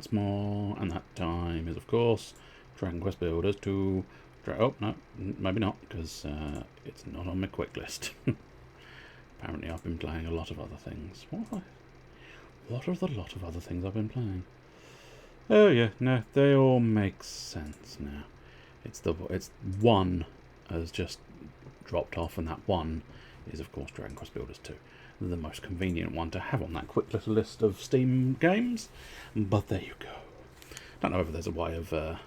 once more, and that time is, of course, Dragon Quest Builders 2. Oh, no, maybe not, because it's not on my quick list. Apparently I've been playing a lot of other things. What are the lot of other things I've been playing? Oh yeah, no, they all make sense now. It's one has just dropped off, and that one is, of course, Dragon Quest Builders 2. The most convenient one to have on that quick little list of Steam games. But there you go. Don't know if there's a way of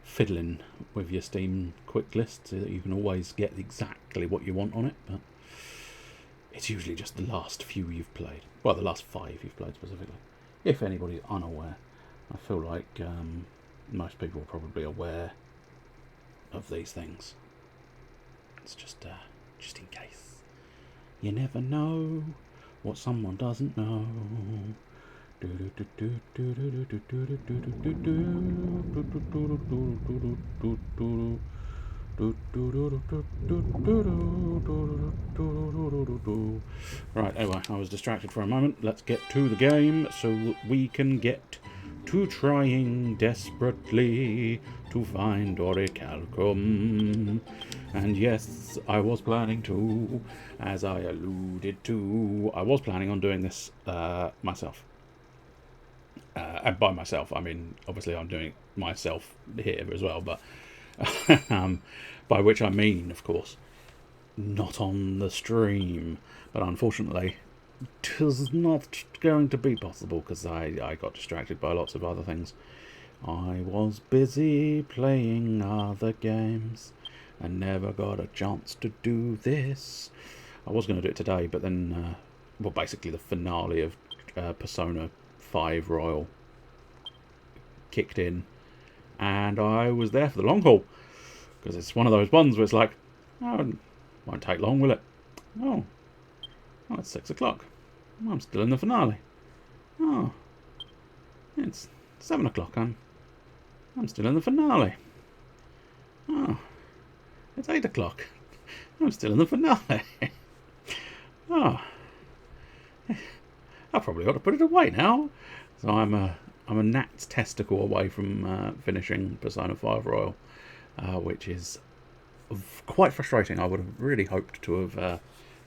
fiddling with your Steam quick list so that you can always get exactly what you want on it, but it's usually just the last few you've played. Well, the last 5 you've played specifically. If anybody's unaware. I feel like most people are probably aware of these things. It's just in case. You never know what someone doesn't know. Right, anyway, I was distracted for a moment. Let's get to the game so that we can get to trying desperately to find Orichalcum. And yes, I was planning to, as I alluded to, I was planning on doing this myself. And by myself, I mean, obviously I'm doing it myself here as well, but by which I mean, of course, not on the stream. But unfortunately, it was not going to be possible because I got distracted by lots of other things. I was busy playing other games and never got a chance to do this. I was going to do it today, but then, well, basically the finale of Persona 5 Royal kicked in, and I was there for the long haul, because it's one of those ones where it's like, oh, it won't take long, will it? Oh, it's 6 o'clock. I'm still in the finale. Oh, it's 7 o'clock. I'm still in the finale. Oh, it's 8 o'clock. I'm still in the finale. Oh, I probably ought to put it away now. So I'm a gnat's testicle away from finishing Persona 5 Royal, which is quite frustrating. I would have really hoped to have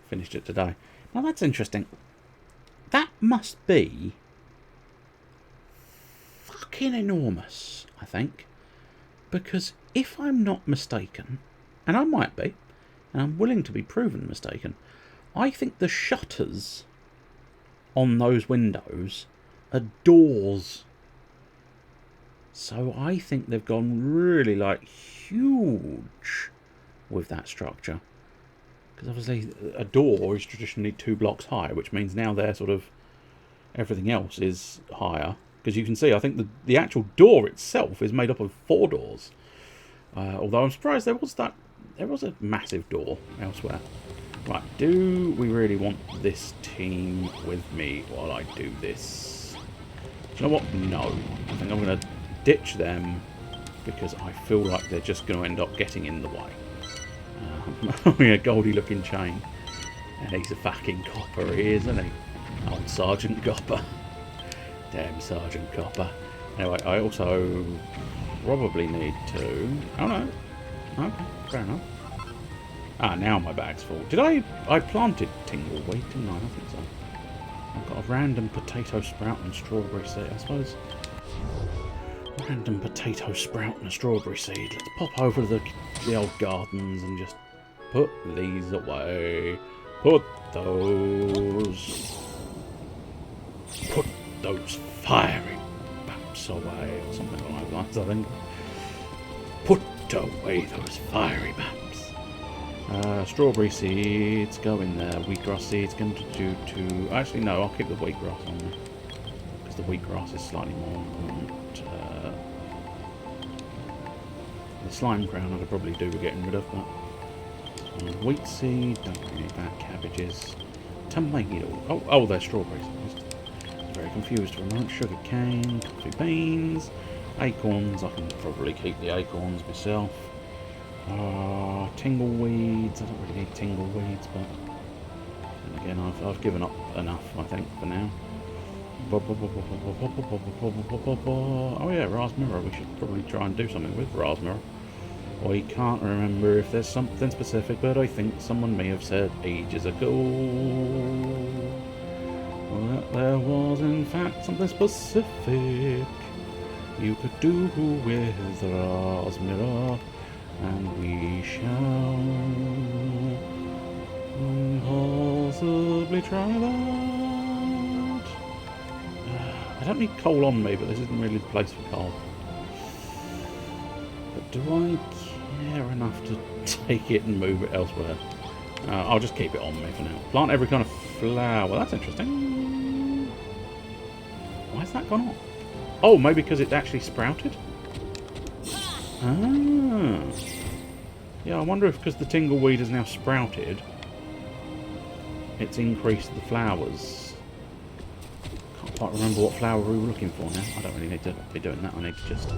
finished it today. Now that's interesting. That must be fucking enormous, I think. Because if I'm not mistaken, and I might be, and I'm willing to be proven mistaken, I think the shutters on those windows are doors. So I think they've gone really, like, huge with that structure. Because obviously a door is traditionally 2 blocks high, which means now they're sort of, everything else is higher. Because you can see, I think the actual door itself is made up of 4 doors. Although I'm surprised there was a massive door elsewhere. Right, do we really want this team with me while I do this? Do you know what? No. I think I'm going to ditch them because I feel like they're just going to end up getting in the way. A Goldie looking chain. And he's a fucking copper, isn't he? Old Sergeant Copper. Damn Sergeant Copper. Anyway, I also probably need to... Oh no. Okay, fair enough. Ah, now my bag's full. Did I planted Tingleweed, didn't I? I think so. I've got a random potato sprout and strawberry seed, I suppose. Random potato sprout and a strawberry seed. Let's pop over to the old gardens and just put these away. Put those fiery baps away, or something along those lines, I think. Put away those fiery baps. Strawberry seeds go in there. Wheatgrass seeds going to do to... Actually, no, I'll keep the wheatgrass on there. Because the wheatgrass is slightly more important. The slime crown I'd probably do with getting rid of, but... wheat seed, don't really need that. Cabbages. Tomato. Oh, they're strawberries. I was very confused for a moment. Sugar cane, coffee beans, acorns. I can probably keep the acorns myself. Tingleweeds. I don't really need tingleweeds, but then again, I've given up enough, I think, for now. Oh yeah, Rasmira. We should probably try and do something with Rasmira. I can't remember if there's something specific, but I think someone may have said ages ago that there was in fact something specific you could do with Rasmira, and we shall possibly try that. I don't need coal on me, but this isn't really the place for coal. But do I care enough to take it and move it elsewhere? I'll just keep it on me for now. Plant every kind of flower. That's interesting. Why's that gone on? Oh, maybe because it actually sprouted? Ah. Yeah, I wonder if because the tingleweed has now sprouted, it's increased the flowers. Can't quite remember what flower we were looking for now. I don't really need to be doing that. I need to just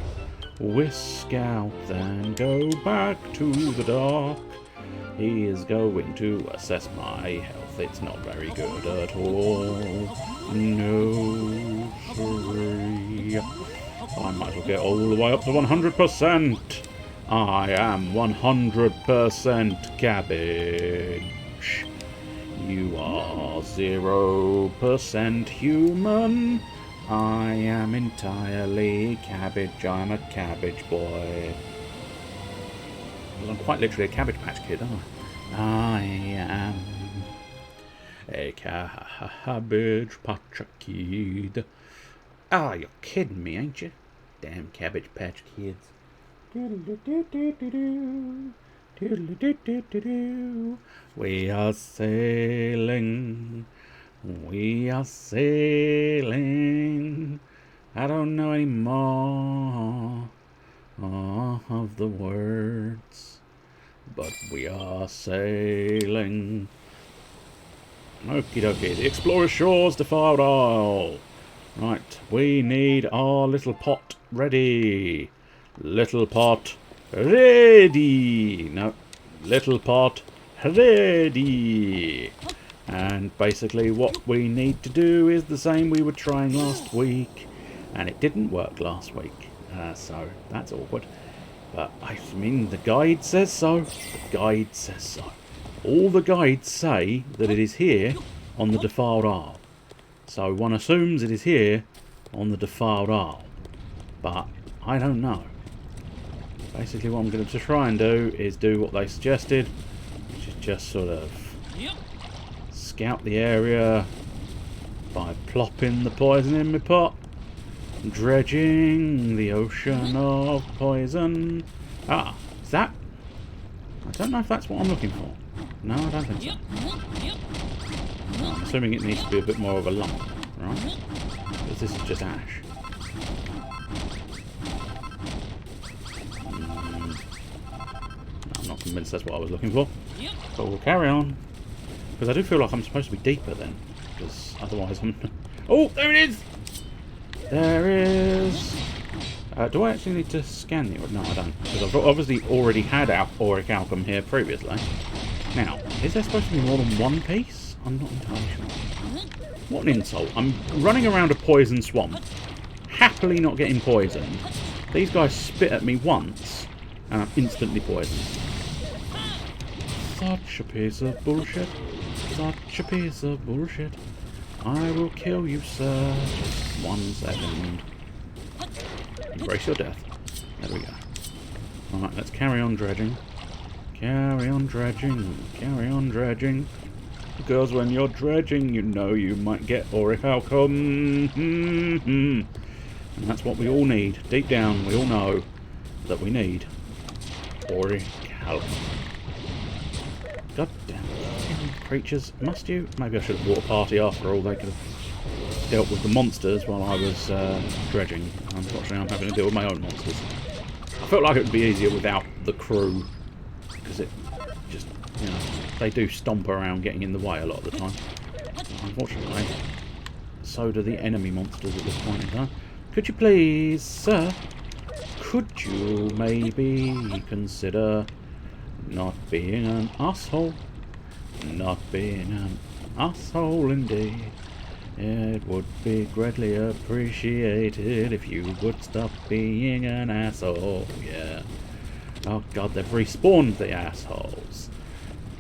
whisk out, then go back to the dock. He is going to assess my health. It's not very good at all. No, sorry. I might as well get all the way up to 100%. I am 100% cabbage. You are 0% human. I am entirely cabbage. I'm a cabbage boy. I'm quite literally a Cabbage Patch Kid, aren't I? I am a Cabbage Patch Kid. Ah, you're kidding me, ain't you? Damn Cabbage Patch Kids. We are sailing. We are sailing. I don't know any more of the words, but we are sailing. Okie dokie, the Explorer Shores defiled Isle. Right, we need our little pot ready. Little pot ready. No, little pot ready. And basically what we need to do is the same we were trying last week, and it didn't work last week. So that's awkward. But I mean, the guide says so. The guide says so. All the guides say that it is here on the defiled isle. So one assumes it is here on the defiled isle. But I don't know. Basically what I'm going to try and do is do what they suggested, which is just sort of scout the area by plopping the poison in my pot. Dredging the ocean of poison. Ah, is that? I don't know if that's what I'm looking for. No, I don't think so. I'm assuming it needs to be a bit more of a lump, right? Because this is just ash. I'm not convinced that's what I was looking for. But we'll carry on. Because I do feel like I'm supposed to be deeper then. Because otherwise I'm... Oh, there it is! There is... do I actually need to scan the... No, I don't. Because I've obviously already had auric alchem here previously. Now, is there supposed to be more than one piece? I'm not entirely sure. What an insult. I'm running around a poison swamp, happily not getting poisoned. These guys spit at me once, and I'm instantly poisoned. Such a piece of bullshit. Such a piece of bullshit. I will kill you, sir. Just 1 second. Embrace your death. There we go. Alright, let's carry on dredging. Carry on dredging. Carry on dredging. Because when you're dredging, you know you might get auric alchem. And that's what we all need. Deep down, we all know that we need auric alchem. God damn creatures. Must you? Maybe I should have brought a party after all. They could have dealt with the monsters while I was dredging. Unfortunately, I'm having to deal with my own monsters. I felt like it would be easier without the crew. Because it just, you know, they do stomp around getting in the way a lot of the time. Unfortunately, so do the enemy monsters at this point in time. Could you please, sir, could you maybe consider not being an asshole? Not being an asshole indeed. It would be greatly appreciated if you would stop being an asshole. Yeah. Oh god, they've respawned the assholes.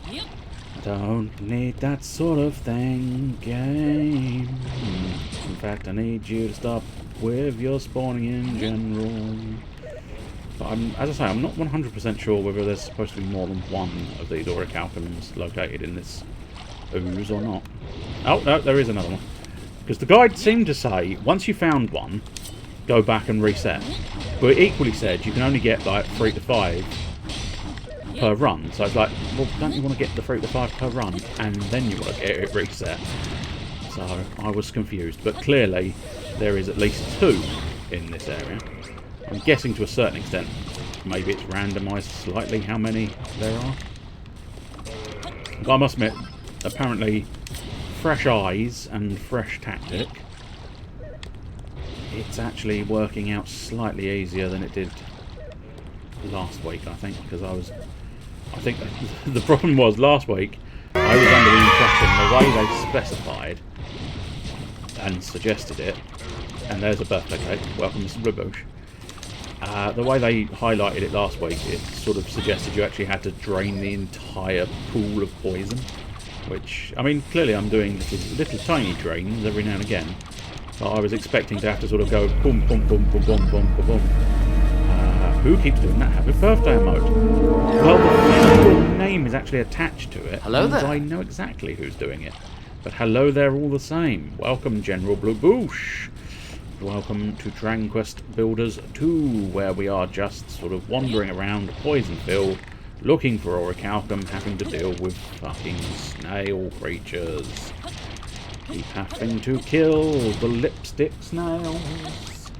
I don't need that sort of thing, game. In fact, I need you to stop with your spawning in general. But as I say, I'm not 100% sure whether there's supposed to be more than one of these orichalcums located in this ooze or not. Oh, no, there is another one. Because the guide seemed to say, once you found one, go back and reset. But it equally said you can only get like 3 to 5 per run. So it's like, well, don't you want to get the 3 to 5 per run and then you want to get it reset? So I was confused. But clearly there is at least 2 in this area. I'm guessing to a certain extent, maybe it's randomised slightly how many there are. But I must admit, apparently fresh eyes and fresh tactic, it's actually working out slightly easier than it did last week, I think, because I think the problem was last week I was under the impression the way they specified and suggested it, and there's a birthday cake, welcome Mr. Bluebush. The way they highlighted it last week, it sort of suggested you actually had to drain the entire pool of poison. Which, I mean, clearly I'm doing little tiny drains every now and again. But I was expecting to have to sort of go boom, boom, boom, boom, boom, boom, boom, boom. Who keeps doing that happy birthday emote? Well, the physical name is actually attached to it. Hello there. I know exactly who's doing it. But hello there all the same. Welcome, General Bluebush. Welcome to Dragon Quest Builders 2, where we are just sort of wandering around Poisonfield, looking for orichalcum, having to deal with fucking snail creatures. Keep having to kill the lipstick snails.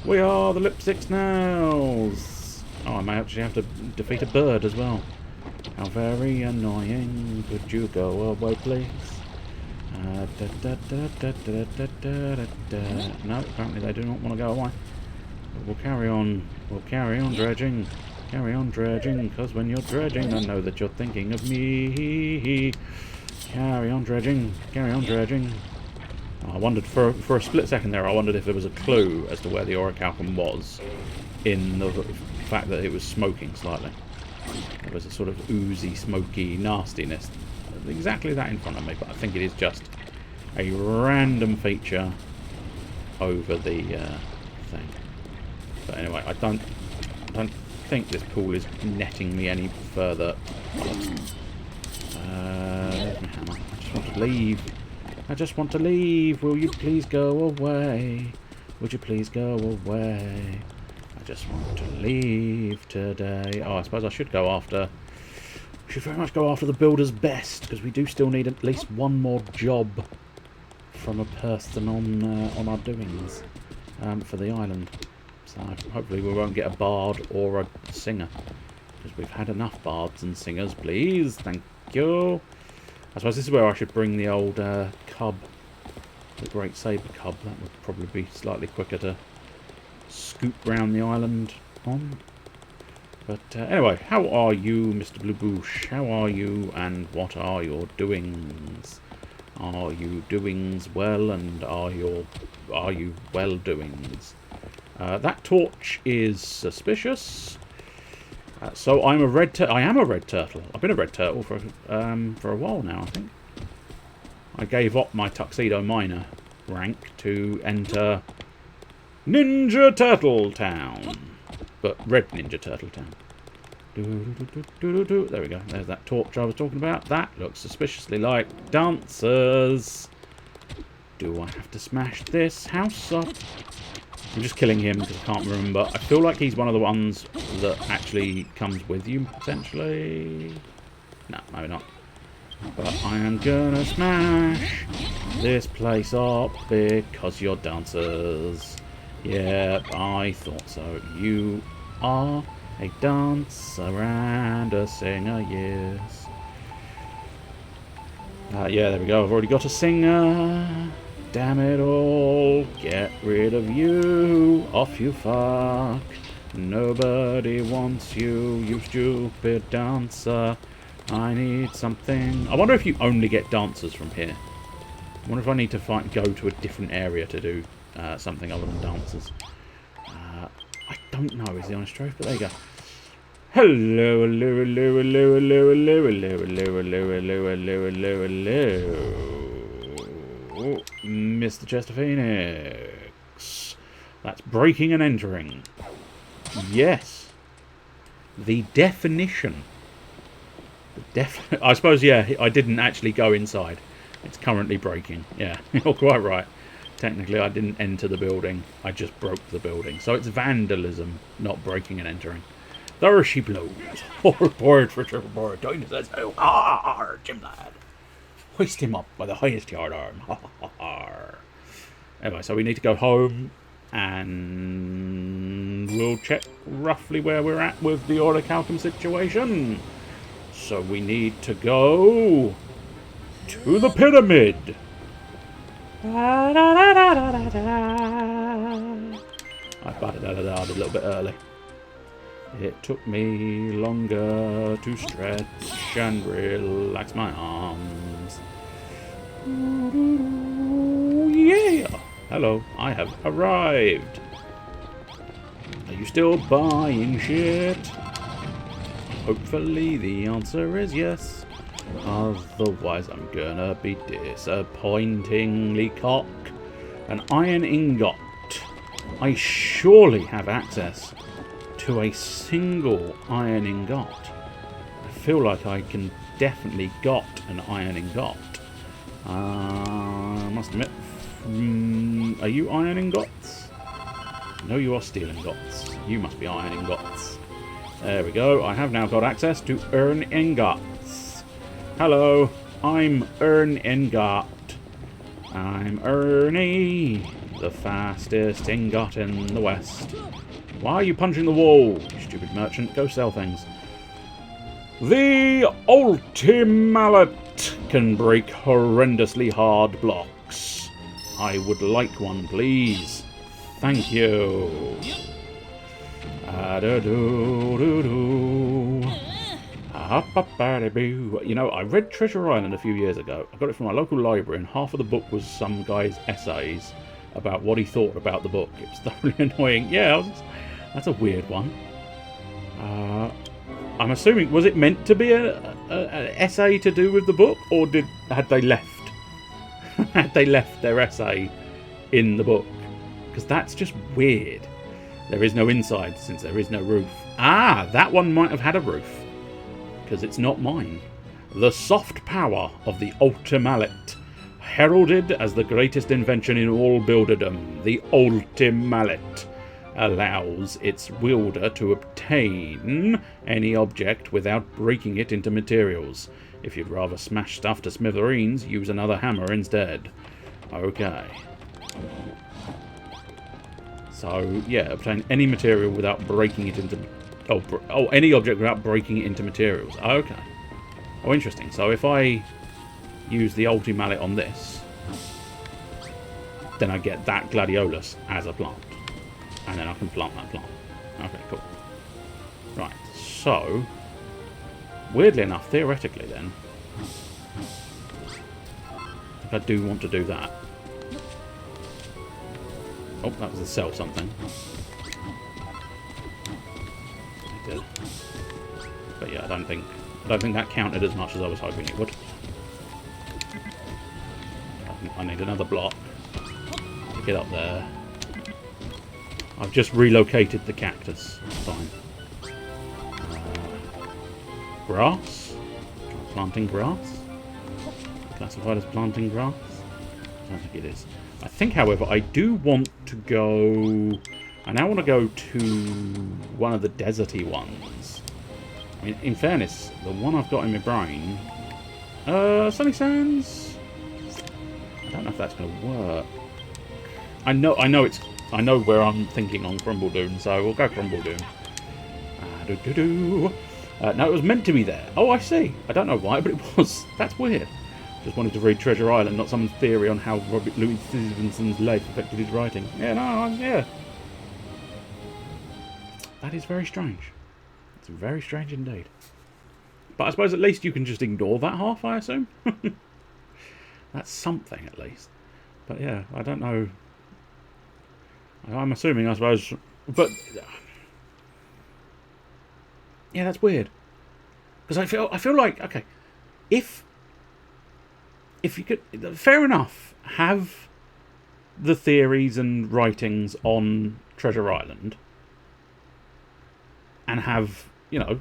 We are the lipstick snails. Oh, I may actually have to defeat a bird as well. How very annoying. Could you go away, please? No, apparently they do not want to go away. But we'll carry on. We'll carry on dredging. Carry on dredging, because when you're dredging, I know that you're thinking of me. Carry on dredging. Carry on dredging. Oh, I wondered, for a split second there, I wondered if there was a clue as to where the orichalcum was in the fact that it was smoking slightly. There was a sort of oozy, smoky nastiness. Exactly that in front of me, but I think it is just a random feature over the thing. But anyway, I don't think this pool is netting me any further. There's my hammer. I just want to leave. I just want to leave. Will you please go away? Would you please go away? I just want to leave today. Oh, I suppose I should go after... We should very much go after the builder's best, because we do still need at least one more job from a person on our doings for the island. So hopefully we won't get a bard or a singer, because we've had enough bards and singers, please. Thank you. I suppose this is where I should bring the old cub, the great saber cub. That would probably be slightly quicker to scoot round the island on. But anyway, how are you, Mr. Bluebush? How are you, and what are your doings? Are you doings well, and are you well doings? That torch is suspicious. So I am a red turtle. I've been a red turtle for a while now, I think. I gave up my tuxedo miner rank to enter Ninja Turtle Town. But Red Ninja Turtle Town. There we go. There's that torch I was talking about. That looks suspiciously like dancers. Do I have to smash this house up? I'm just killing him because I can't remember. I feel like he's one of the ones that actually comes with you, potentially. No, maybe not. But I am gonna smash this place up because you're dancers. Yep, I thought so. You are a dancer and a singer, yes. Yeah, there we go. I've already got a singer. Damn it all. Get rid of you. Off you fuck. Nobody wants you, you stupid dancer. I need something. I wonder if you only get dancers from here. I wonder if I need to go to a different area to do something other than dances. I don't know is the honest truth, but there you go. Hello, hello, hello, hello, hello, hello, hello, hello, hello, hello, hello, hello, hello. Mr. Chester Phoenix. That's breaking and entering. Yes. The definition. I suppose, yeah, I didn't actually go inside. It's currently breaking. Yeah, you're quite right. Technically, I didn't enter the building. I just broke the building. So it's vandalism, not breaking and entering. There she blows. Board for triple board. Dinosaurs. Oh, Jim lad. Hoist him up by the highest yard arm. Anyway, so we need to go home. And we'll check roughly where we're at with the orichalcum situation. So we need to go to the pyramid. I batted out a little bit early. It took me longer to stretch and relax my arms. Yeah! Hello, I have arrived. Are you still buying shit? Hopefully the answer is yes. Otherwise I'm gonna be disappointingly cock. An iron ingot. I surely have access to a single iron ingot. I feel like I can definitely got an iron ingot. I must admit. Are you iron ingots? No, you are steel ingots. You must be iron ingots. There we go. I have now got access to Earn Ingots. Hello, I'm Earn Ingot. I'm Ernie, the fastest ingot in the West. Why are you punching the wall, you stupid merchant? Go sell things. The Ultimallet can break horrendously hard blocks. I would like one, please. Thank you. You know, I read Treasure Island a few years ago. I got it from my local library, and half of the book was some guy's essays about what he thought about the book. It was thoroughly annoying. Yeah, that's a weird one. I'm assuming, was it meant to be an essay to do with the book, or had they left? Had they left their essay in the book? Because that's just weird. There is no inside since there is no roof. Ah, that one might have had a roof. Because it's not mine. The soft power of the Ultimallet. Heralded as the greatest invention in all builderdom, the Ultimallet allows its wielder to obtain any object without breaking it into materials. If you'd rather smash stuff to smithereens, use another hammer instead. Okay. So, yeah, obtain any material without breaking it into... Oh, any object without breaking it into materials. Okay. Oh, interesting. So if I use the Ultimallet on this, then I get that gladiolus as a plant. And then I can plant that plant. Okay, cool. Right, so... Weirdly enough, theoretically then, I think I do want to do that. Oh, that was a sell something. I did. But yeah, I don't think that counted as much as I was hoping it would. I need another block to get up there. I've just relocated the cactus. Fine. Grass? Planting grass? Classified as planting grass? I don't think it is. I think, however, I do want to go... I now want to go to one of the deserty ones. I mean, in fairness, the one I've got in my brain... Sunny Sands? I don't know if that's going to work. I know where I'm thinking on Crumble Doom, so we'll go Crumble Doom. No, it was meant to be there. Oh, I see. I don't know why, but it was. That's weird. Just wanted to read Treasure Island, not some theory on how Robert Louis Stevenson's life affected his writing. Yeah, no, yeah. That is very strange. It's very strange indeed. But I suppose at least you can just ignore that half, I assume. That's something at least. But yeah, I don't know. I'm assuming, I suppose, but yeah, that's weird. Because I feel like, okay, if you could, fair enough, have the theories and writings on Treasure Island, and have, you know,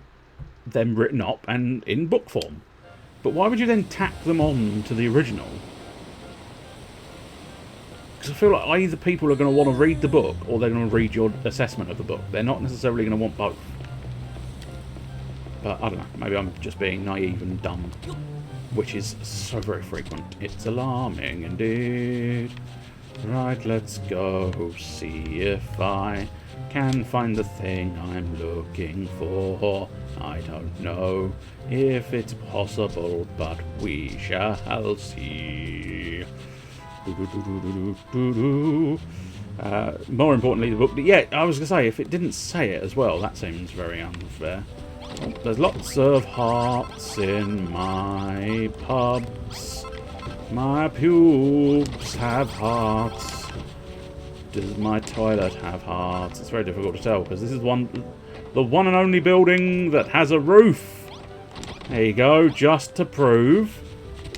them written up and in book form. But why would you then tack them on to the original? Because I feel like either people are going to want to read the book or they're going to read your assessment of the book. They're not necessarily going to want both. But I don't know, maybe I'm just being naive and dumb, which is so very frequent. It's alarming indeed. Right, let's go see if I can find the thing I'm looking for. I don't know if it's possible, but we shall see. More importantly, the book. Yeah, I was going to say, if it didn't say it as well, that seems very unfair. There's lots of hearts in my pubs. My pubes have hearts. Does my toilet have hearts? It's very difficult to tell because this is the one and only building that has a roof. There you go, just to prove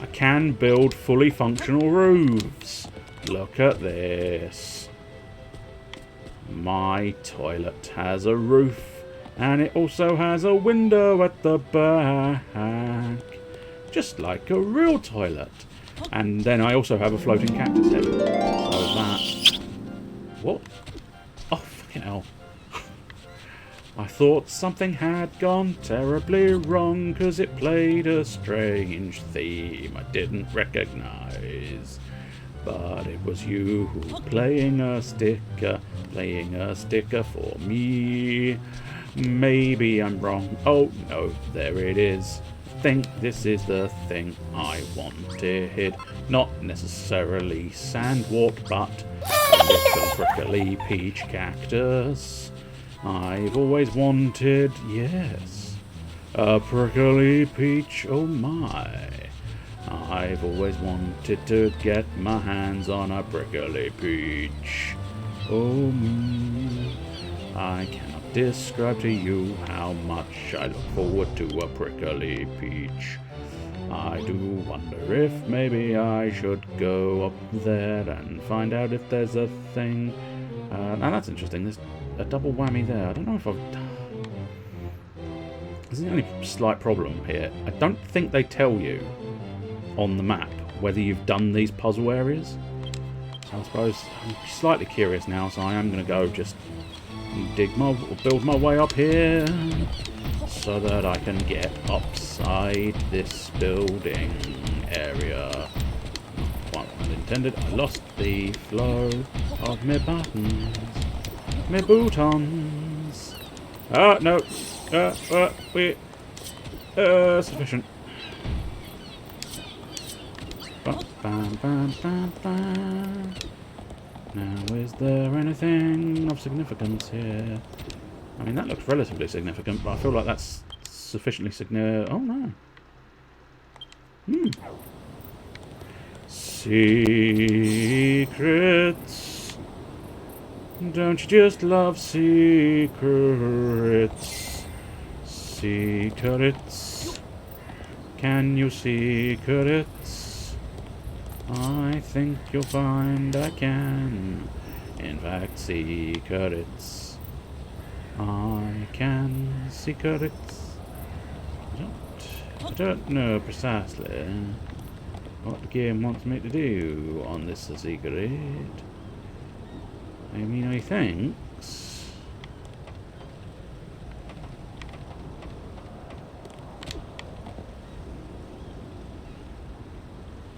I can build fully functional roofs. Look at this. My toilet has a roof. And it also has a window at the back. Just like a real toilet. And then I also have a floating cactus head. So that... What? Oh, fucking hell. I thought something had gone terribly wrong because it played a strange theme I didn't recognise. But it was you playing a sticker for me. Maybe I'm wrong. Oh no, there it is. Think this is the thing I wanted. Not necessarily sandwort, but a little prickly peach cactus. I've always wanted, yes, a prickly peach, oh my. I've always wanted to get my hands on a prickly peach. Oh me. I cannot describe to you how much I look forward to a prickly peach. I do wonder if maybe I should go up there and find out if there's a thing. Now that's interesting, there's a double whammy there. I don't know if I've... This is the only slight problem here. I don't think they tell you on the map whether you've done these puzzle areas. So I suppose I'm slightly curious now, so I am going to go just build my way up here so that I can get upside this building area. Not quite intended. I lost the flow of my buttons, my boutons. No. Sufficient. Bam, bam, bam, bam. Now, is there anything of significance here? I mean, that looks relatively significant, but I feel like that's sufficiently significant. Oh, no. Secrets. Don't you just love secrets? Secrets. Can you secrets? I think you'll find I can. In fact, secrets. I can secrets. I don't know precisely what the game wants me to do on this secret. I mean, I thinks...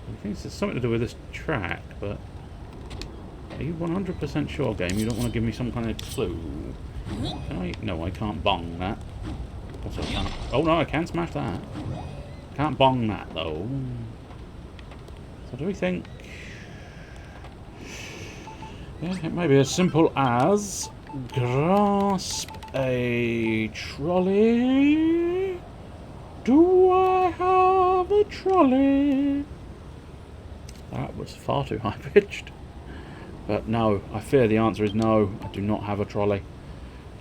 I think it's something to do with this track, but are you 100% sure, game? You don't want to give me some kind of clue? Can I? No, I can't bong that. Also, I can't. Oh no, I can smash that. Can't bong that though. So do we think? Yeah, it may be as simple as grasp a trolley. Do I have a trolley? That was far too high-pitched. But no, I fear the answer is no. I do not have a trolley.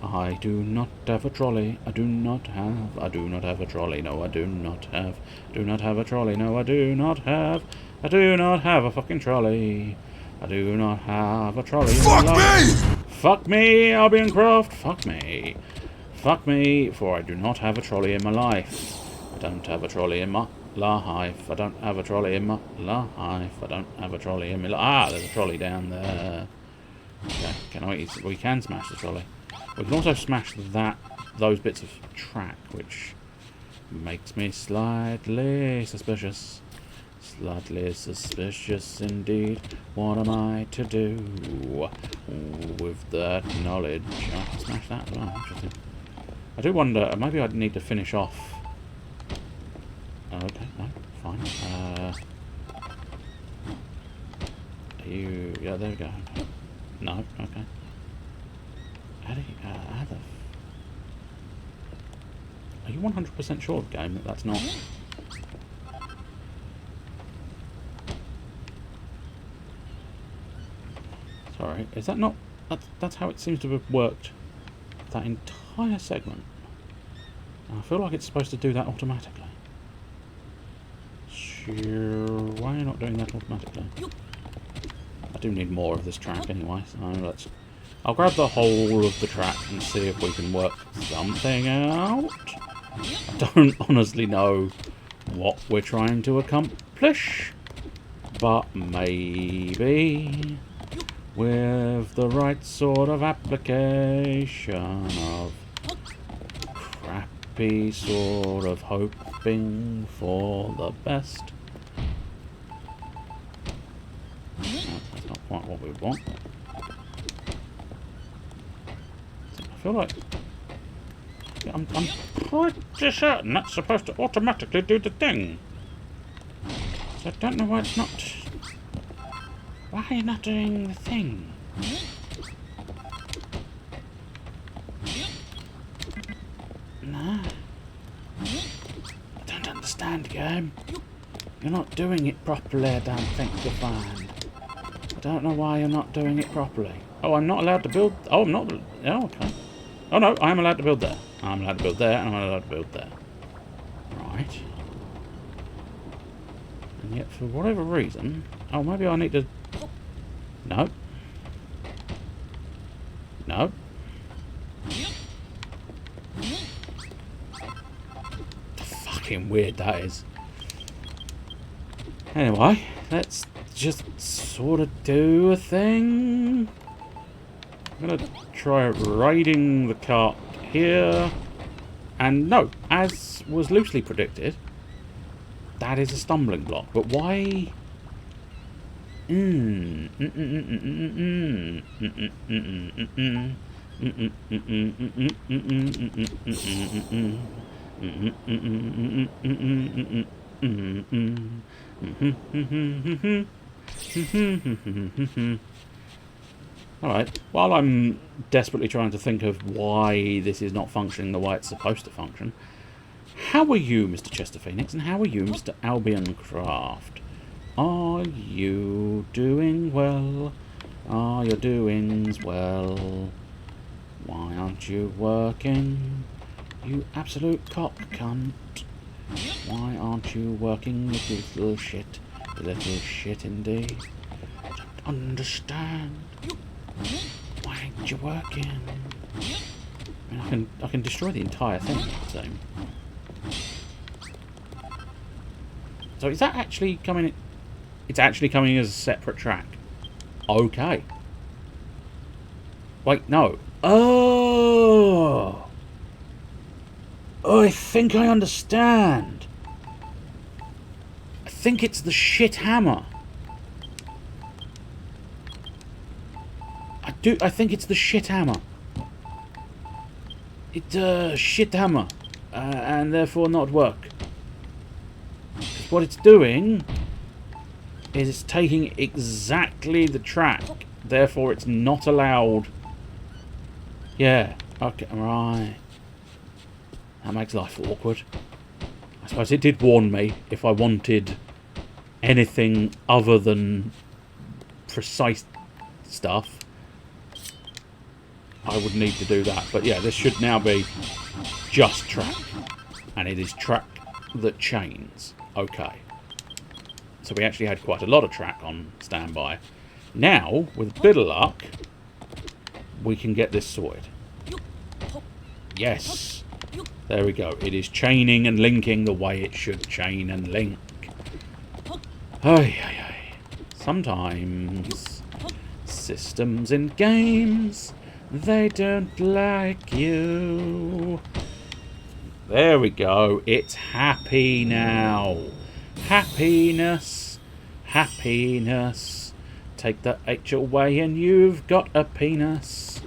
I do not have a trolley. I do not have a trolley. No, I do not have a trolley. No, I do not have a fucking trolley. I do not have a trolley. Fuck me! Fuck me, Albion Croft. Fuck me. Fuck me, for I do not have a trolley in my life. I don't have a trolley in my life. I don't have a trolley in my life. I don't have a trolley in my life. Ah, there's a trolley down there. Okay, we can smash the trolley. We can also smash those bits of track, which makes me slightly suspicious. Slightly suspicious indeed. What am I to do with that knowledge? I can smash that as well. Interesting. I do wonder, maybe I'd need to finish off. Okay, no, fine. Yeah, there we go. No, okay. How do you, are you 100% sure of the game that that's not? Sorry, is that not? That's how it seems to have worked. That entire segment. I feel like it's supposed to do that automatically. Sure, why are you not doing that automatically? I do need more of this track anyway, so I'll grab the whole of the track and see if we can work something out. I don't honestly know what we're trying to accomplish, but maybe with the right sort of application of crappy sort of hoping for the best. No, that's not quite what we want. I feel like I'm pretty certain that's supposed to automatically do the thing. So I don't know why it's not. Why are you not doing the thing? No. I don't understand, game. You're not doing it properly, I don't think you'll find. I don't know why you're not doing it properly. Oh, I'm not allowed to build. Oh, I'm not. Oh, okay. Oh, no, I am allowed to build there. I'm allowed to build there, and I'm allowed to build there. Right. And yet, for whatever reason... Oh, maybe I need to... No. No. Fucking weird that is. Anyway, let's just sort of do a thing. I'm gonna try riding the cart here. And no, as was loosely predicted, that is a stumbling block. But why... Alright, while I'm desperately trying to think of why this is not functioning the way it's supposed to function, how are you, Mr. Chester Phoenix, and how are you, Mr. Albion Craft? Are you doing well? Are your doings well? Why aren't you working? You absolute cock cunt. Why aren't you working, you little shit? You little shit indeed. I don't understand. Why ain't you working? I mean, I can destroy the entire thing, so. So is that actually coming? It's actually coming as a separate track. Okay. Wait, no. Oh! Oh, I think I understand. I think it's the shit hammer. I think it's the shit hammer. It's shit hammer. And therefore not work. Because what it's doing is it's taking exactly the track. Therefore it's not allowed. Yeah. Okay, right. That makes life awkward. I suppose it did warn me if I wanted anything other than precise stuff, I would need to do that. But yeah, this should now be just track. And it is track that chains. Okay. So we actually had quite a lot of track on standby. Now, with a bit of luck, we can get this sorted. Yes. There we go. It is chaining and linking the way it should chain and link. Ay, ay, ay. Sometimes systems in games, they don't like you. There we go. It's happy now. Happiness. Happiness. Take the H away and you've got a penis.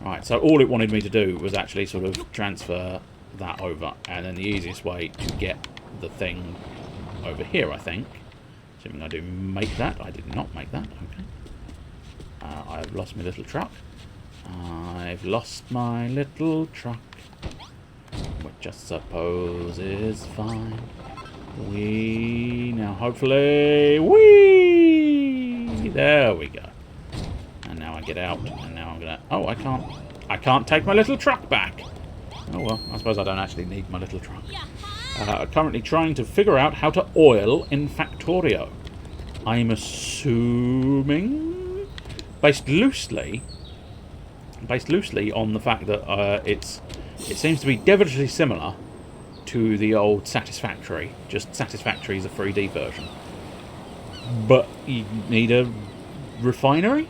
Right, so all it wanted me to do was actually sort of transfer that over. And then the easiest way to get the thing over here, I think. Assuming I do make that. I did not make that. Okay. I've lost my little truck. I've lost my little truck. Which I suppose is fine. We now hopefully... Whee! There we go. And now I get out. And now I'm going to... Oh, I can't take my little truck back. Oh, well. I suppose I don't actually need my little truck. Currently trying to figure out how to oil in Factorio. I'm assuming... Based loosely on the fact that it seems to be devilishly similar to the old Satisfactory. Just Satisfactory is a 3D version. But you need a refinery?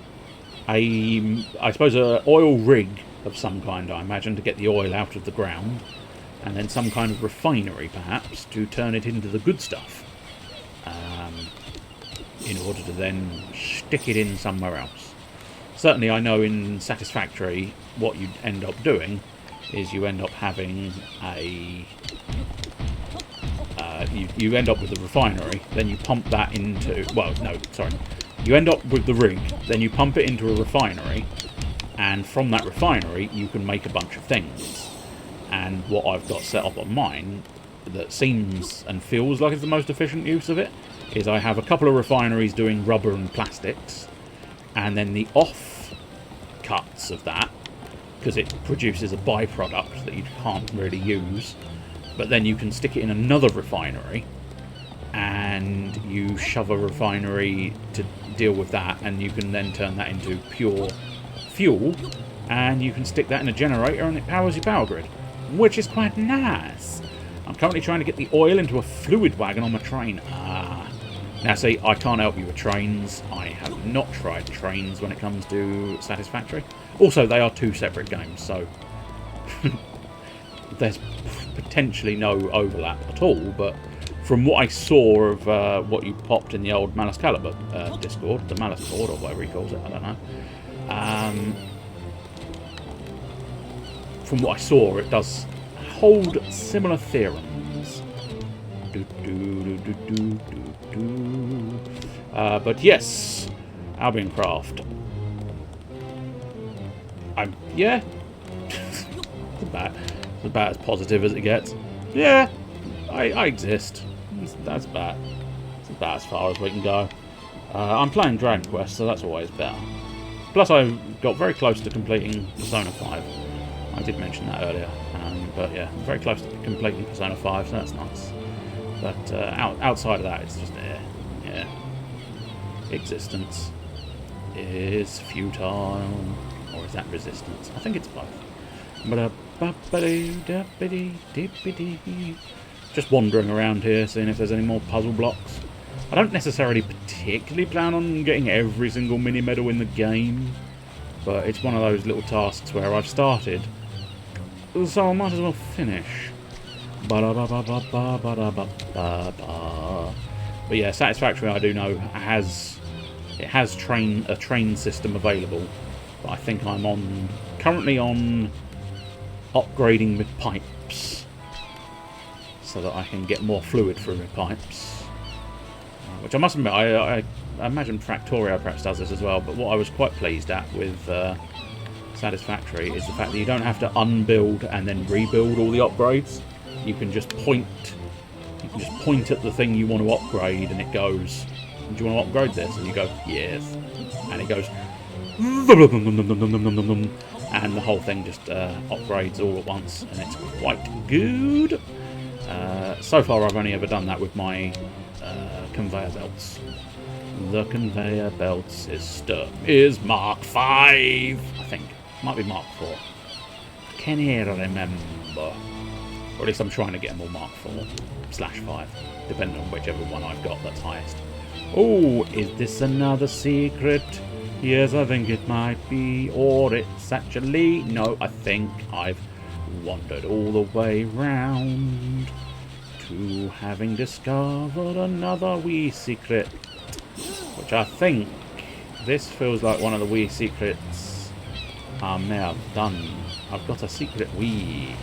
I suppose an oil rig of some kind, I imagine, to get the oil out of the ground. And then some kind of refinery, perhaps, to turn it into the good stuff. In order to then stick it in somewhere else. Certainly I know in Satisfactory what you end up doing is you end up having a... you end up with the refinery, then you pump that into... Well, no, sorry. You end up with the rig, then you pump it into a refinery, and from that refinery you can make a bunch of things. And what I've got set up on mine that seems and feels like it's the most efficient use of it is I have a couple of refineries doing rubber and plastics, and then the off cuts of that, because it produces a byproduct that you can't really use, but then you can stick it in another refinery and you shove a refinery to deal with that, and you can then turn that into pure fuel, and you can stick that in a generator and it powers your power grid, which is quite nice. I'm currently trying to get the oil into a fluid wagon on my train. Now see, I can't help you with trains. I have not tried trains when it comes to Satisfactory. Also, they are two separate games, so there's potentially no overlap at all, but from what I saw of what you popped in the old Malice Caliber Discord, the Malice board, or whatever he calls it, I don't know. From what I saw, it does hold similar theorems. But yes, Albion Craft. Yeah. It's about as positive as it gets. Yeah, I exist. That's about as far as we can go. I'm playing Dragon Quest, so that's always better. Plus, I got very close to completing Persona 5. I did mention that earlier. But yeah, very close to completing Persona 5, so that's nice. But outside of that, it's just yeah. Existence is futile, or is that resistance? I think it's both. Just wandering around here, seeing if there's any more puzzle blocks. I don't necessarily particularly plan on getting every single mini medal in the game, but it's one of those little tasks where I've started, so I might as well finish. But yeah, Satisfactory, I do know, it has a train system available, but I think I'm currently on upgrading my pipes so that I can get more fluid through my pipes, which I must admit, I imagine Factorio perhaps does this as well, but what I was quite pleased at with Satisfactory is the fact that you don't have to unbuild and then rebuild all the upgrades. You can just point You just point at the thing you want to upgrade, and it goes, "Do you want to upgrade this?" And you go, "Yes," and it goes, and the whole thing just upgrades all at once, and it's quite good. So far, I've only ever done that with my conveyor belts. The conveyor belt system is Mark 5, I think. Might be Mark 4. Can you remember? Or at least I'm trying to get them all Mark 4/5, depending on whichever one I've got that's highest. Oh, is this another secret? Yes, I think it might be. Or it's actually... No, I think I've wandered all the way round to having discovered another wee secret. Which I think this feels like one of the wee secrets I may have done. I've got a secret wee.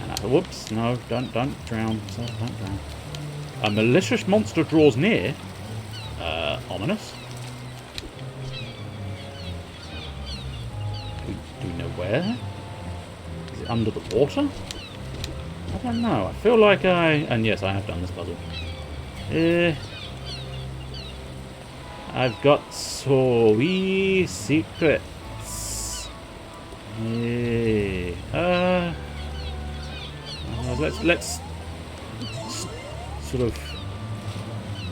And whoops, no, don't drown, sir, don't drown. A malicious monster draws near. Ominous. Do we know where? Is it under the water? I don't know. I feel like and yes, I have done this puzzle. I've got so wee secrets. Let's sort of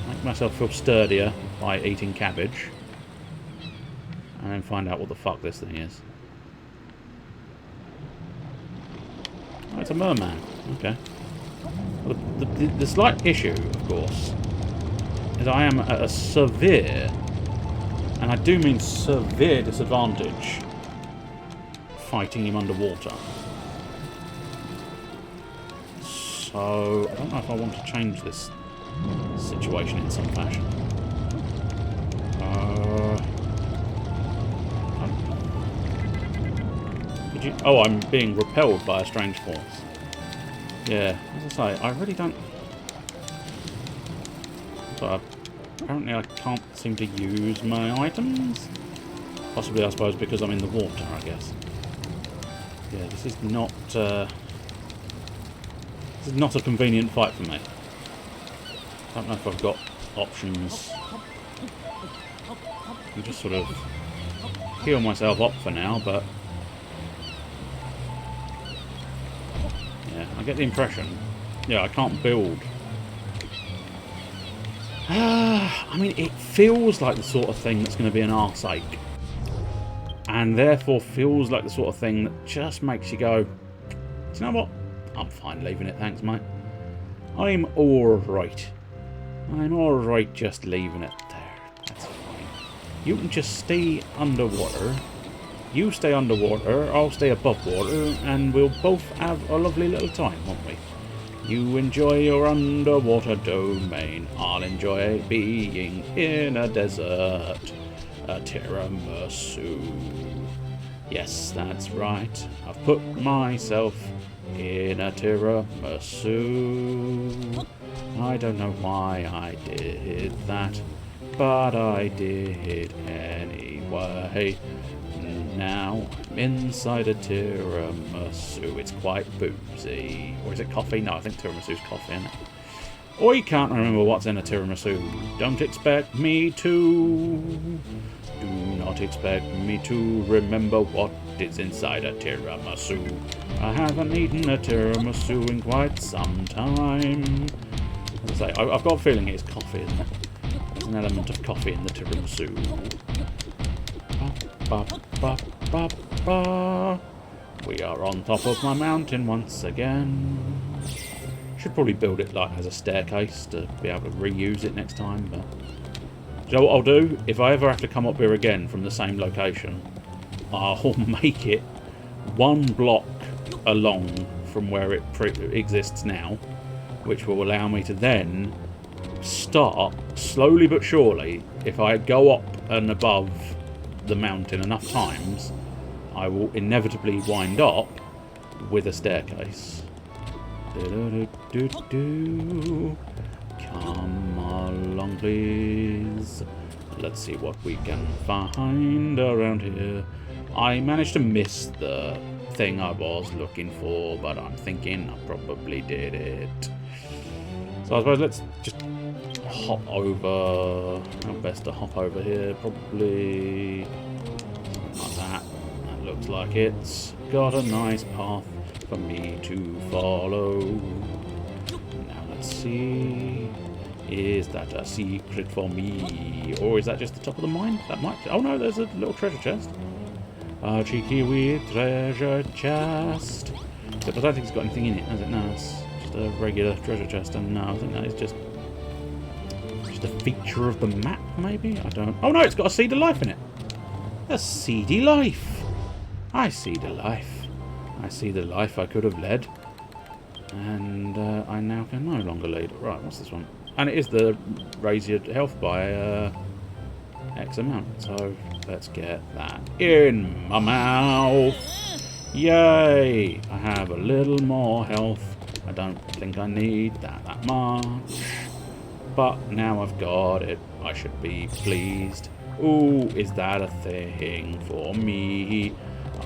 make myself feel sturdier by eating cabbage, and then find out what the fuck this thing is. Oh, it's a merman. Okay. Well, the slight issue, of course, is I am at a severe, and I do mean severe, disadvantage fighting him underwater. So I don't know if I want to change this situation in some fashion. Oh, I'm being repelled by a strange force. Yeah, as I say, I really don't... So apparently I can't seem to use my items. Possibly, I suppose, because I'm in the water, I guess. Yeah, this is not... this is not a convenient fight for me. I don't know if I've got options. I can just sort of heal myself up for now, but... yeah, I get the impression... yeah, I can't build. I mean, it feels like the sort of thing that's going to be an arse ache. And therefore feels like the sort of thing that just makes you go, do you know what? I'm fine leaving it, thanks, mate. I'm alright. I'm alright just leaving it there. That's fine. You can just stay underwater. You stay underwater, I'll stay above water, and we'll both have a lovely little time, won't we? You enjoy your underwater domain. I'll enjoy being in a desert. A tiramisu. Yes, that's right. I've put myself in a tiramisu. I don't know why I did that, but I did anyway. Now I'm inside a tiramisu. It's quite boozy. Or is it coffee? No, I think tiramisu's coffee, isn't it? I can't remember what's in a tiramisu. Don't expect me to. Do not expect me to remember what is inside a tiramisu. I haven't eaten a tiramisu in quite some time. As I say, I've got a feeling it's coffee, isn't it? There's an element of coffee in the tiramisu. Ba, ba, ba, ba. We are on top of my mountain once again. Should probably build it like as a staircase to be able to reuse it next time. But do you know what I'll do? If I ever have to come up here again from the same location, I'll make it one block along from where it exists now, which will allow me to then start slowly but surely. If I go up and above the mountain enough times, I will inevitably wind up with a staircase. Come along, please. Let's see what we can find around here. I managed to miss the thing I was looking for, but I'm thinking I probably did it. So I suppose let's just hop over. How best to hop over here? Probably like that. That looks like it's got a nice path for me to follow. Now let's see. Is that a secret for me? Or is that just the top of the mine? That might... Oh no, there's a little treasure chest. A cheeky wee treasure chest. But I don't think it's got anything in it, has it? No, it's just a regular treasure chest. And no, I think that is just a feature of the map, maybe? I don't... Oh no, it's got a seed of life in it. A seedy life. I see the life. I see the life I could have led. And I now can no longer lead. Right, what's this one? And it is the raise your health by X amount. So let's get that in my mouth. Yay! I have a little more health. I don't think I need that much. But now I've got it. I should be pleased. Ooh, is that a thing for me?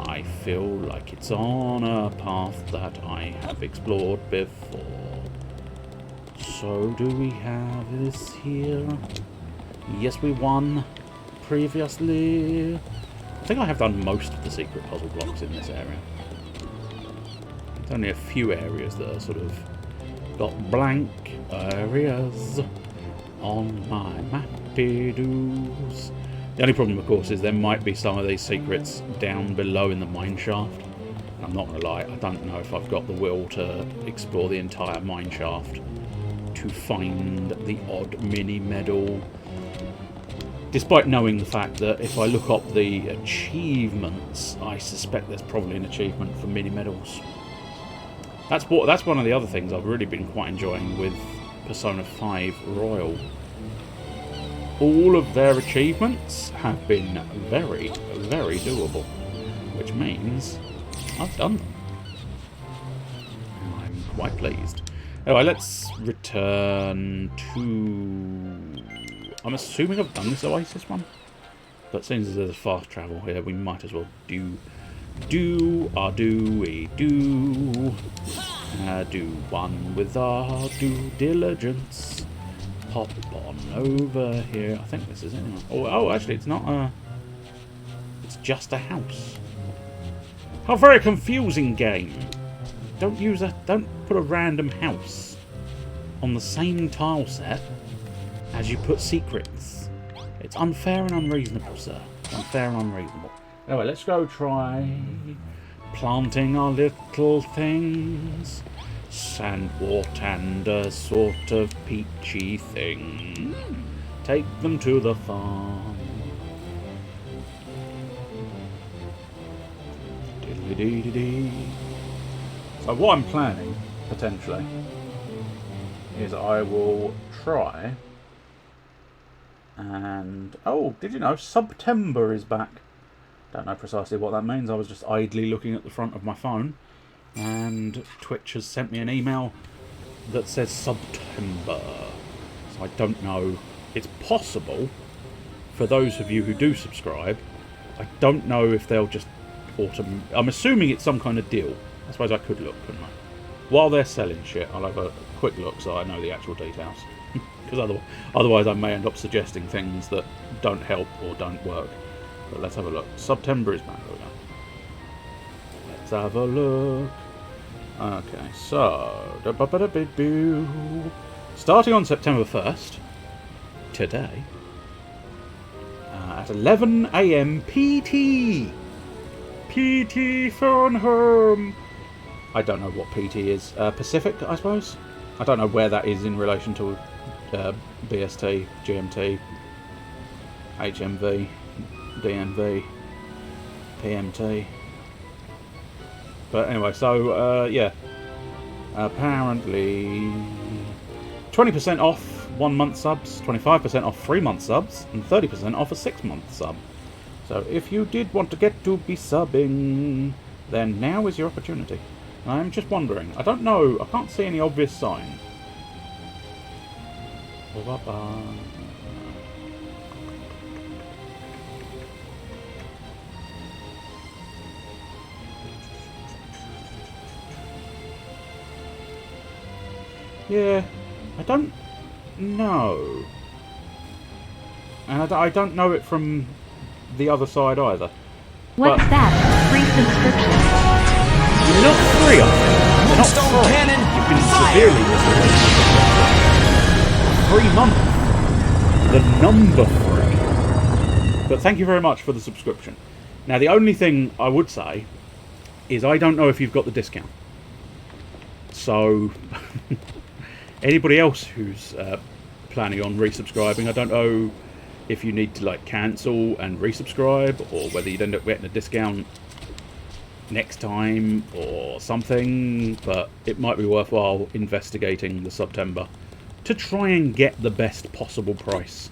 I feel like it's on a path that I have explored before. So do we have this here? Yes, we won previously. I think I have done most of the secret puzzle blocks in this area. There's only a few areas that are sort of got blank areas on my mappy-doos. The only problem, of course, is there might be some of these secrets down below in the mine shaft. And I'm not going to lie, I don't know if I've got the will to explore the entire mine shaft to find the odd mini medal. Despite knowing the fact that if I look up the achievements, I suspect there's probably an achievement for mini medals. That's one of the other things I've really been quite enjoying with Persona 5 Royal. All of their achievements have been very, very doable, which means I've done them. And I'm quite pleased. Anyway, let's return to... I'm assuming I've done this Oasis one, but since there's fast travel here, we might as well do one with our due diligence. Hop on over here. I think this is it. Oh, actually, it's not. It's just a house. How very confusing game. Don't put a random house on the same tile set as you put secrets. It's unfair and unreasonable, sir. Unfair and unreasonable. Anyway, let's go try planting our little things. Sandwort and a sort of peachy thing. Take them to the farm. Diddly-dee-dee-dee. So what I'm planning, potentially, is I will try and... Oh, did you know September is back? Don't know precisely what that means. I was just idly looking at the front of my phone and Twitch has sent me an email that says September. So I don't know. It's possible for those of you who do subscribe. I don't know if they'll just I'm assuming it's some kind of deal. I suppose I could look, couldn't I? While they're selling shit, I'll have a quick look so I know the actual details. Because otherwise I may end up suggesting things that don't help or don't work. But let's have a look. September is back. There we go. Let's have a look. Okay, so... starting on September 1st, today, at 11 AM PT. PT phone home. I don't know what PT is. Pacific, I suppose? I don't know where that is in relation to BST, GMT, HMV, DMV, PMT. But anyway, so, yeah. Apparently 20% off 1 month subs, 25% off 3 month subs, and 30% off a 6 month sub. So if you did want to get to be subbing, then now is your opportunity. I'm just wondering. I don't know. I can't see any obvious sign. Yeah. I don't know. And I don't know it from the other side either. What's that? Free subscription. Not free, I think. Not free. Cannon, You've been fire! severely misrepresented. 3 months. The number 3. But thank you very much for the subscription. Now, the only thing I would say is I don't know if you've got the discount. So, anybody else who's planning on resubscribing, I don't know if you need to like cancel and resubscribe, or whether you'd end up getting a discount next time or something, but it might be worthwhile investigating the September to try and get the best possible price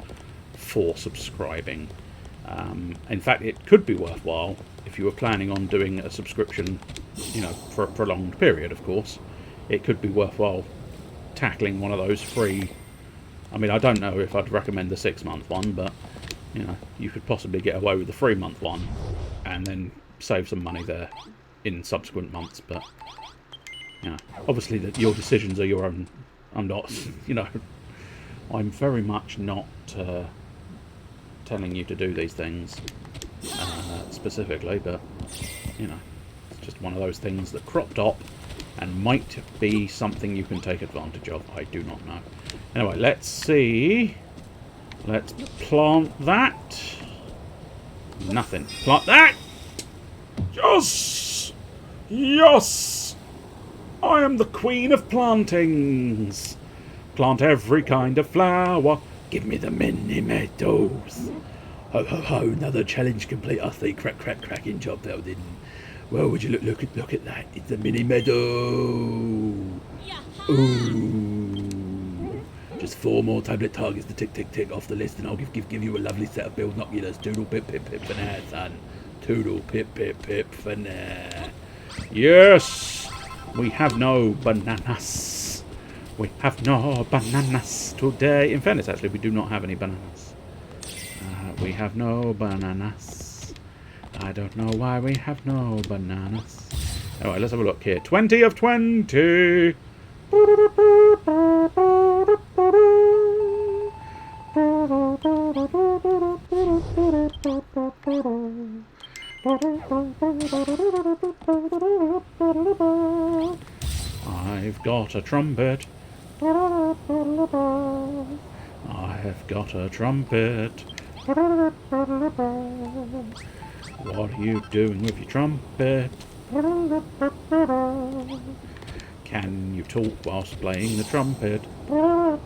for subscribing. In fact, it could be worthwhile if you were planning on doing a subscription, you know, for a prolonged period, of course. It could be worthwhile tackling one of those free. I mean, I don't know if I'd recommend the 6-month one, but, you know, you could possibly get away with the 3-month one and then save some money there in subsequent months. But, you know, obviously your decisions are your own. I'm not, you know, I'm very much not telling you to do these things specifically, but, you know, it's just one of those things that cropped up and might be something you can take advantage of. I do not know. Anyway, let's see. Let's plant that. Nothing. Plant that! Yes! Yes! I am the queen of plantings. Plant every kind of flower. Give me the mini meadows. Ho ho ho, another challenge complete. I think cracking job though, didn't. Well, would you look at that? It's a mini meadow. Ooh. Just 4 more tablet targets to tick off the list, and I'll give you a lovely set of build noculars. Toodle pip for now, son. Toodle pip for now. Yes! We have no bananas. We have no bananas today. In fairness, actually, we do not have any bananas. We have no bananas. I don't know why we have no bananas. Alright, let's have a look here. 20 of 20. I've got a trumpet. I've got a trumpet. What are you doing with your trumpet? Can you talk whilst playing the trumpet? No.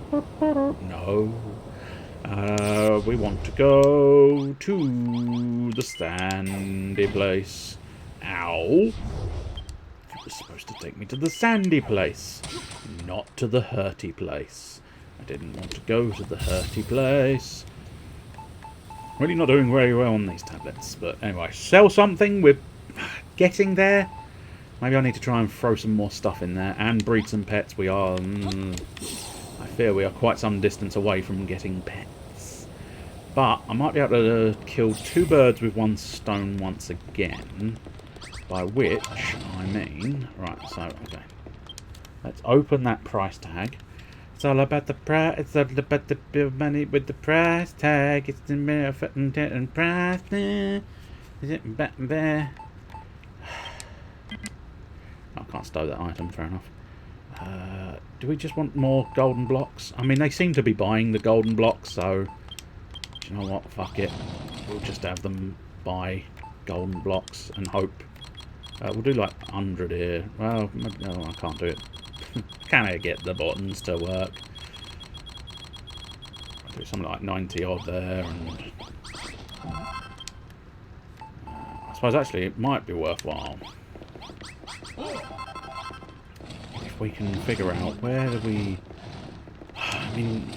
We want to go to the sandy place. Ow! You were supposed to take me to the sandy place, not to the hurty place. I didn't want to go to the hurty place. Really not doing very well on these tablets, but anyway, sell something. We're getting there. Maybe I need to try and throw some more stuff in there and breed some pets. We are, I fear we are quite some distance away from getting pets. But I might be able to kill 2 birds with 1 stone once again. By which I mean, right, so, okay. Let's open that price tag. It's all about the price. It's all about the money with the price tag. It's the and price. Is it back there? I can't stow that item. Fair enough. Do we just want more golden blocks? I mean, they seem to be buying the golden blocks, so do you know what? Fuck it. We'll just have them buy golden blocks and hope. We'll do like 100 here. Well, no, I can't do it. Can I get the buttons to work? I'll do something like 90 odd there, and I suppose actually it might be worthwhile if we can figure out where do we. I mean,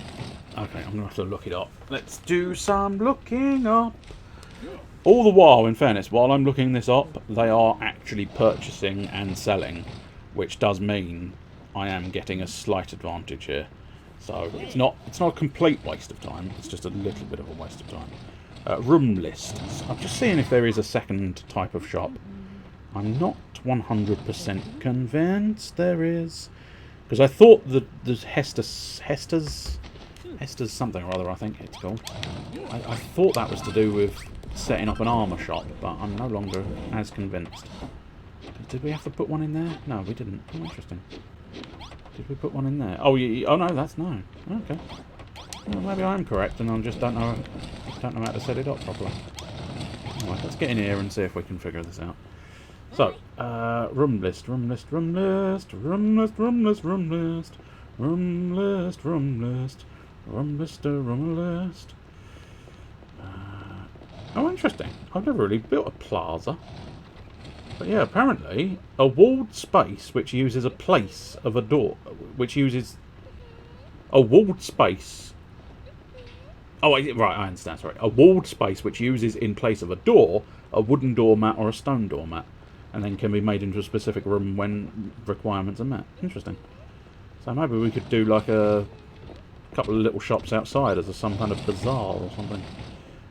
okay, I'm gonna have to look it up. Let's do some looking up. All the while, in fairness, while I'm looking this up, they are actually purchasing and selling, which does mean I am getting a slight advantage here. So it's not a complete waste of time. It's just a little bit of a waste of time. Room lists. I'm just seeing if there is a second type of shop. I'm not 100% convinced there is. Because I thought there's Hester's something or other, I think it's called. I thought that was to do with setting up an armour shop, but I'm no longer as convinced. Did we have to put one in there? No, we didn't. Oh, interesting. Did we put one in there? Oh, oh no, that's no. Okay. Well, maybe I am correct, and I just don't know how to set it up properly. Alright, let's get in here and see if we can figure this out. So, room list. Oh, interesting. I've never really built a plaza. But yeah, apparently, a walled space which uses a place of a door, which uses a walled space. Oh, right, I understand, sorry. A walled space which uses in place of a door, a wooden doormat or a stone doormat, and then can be made into a specific room when requirements are met. Interesting. So maybe we could do like a couple of little shops outside as some kind of bazaar or something.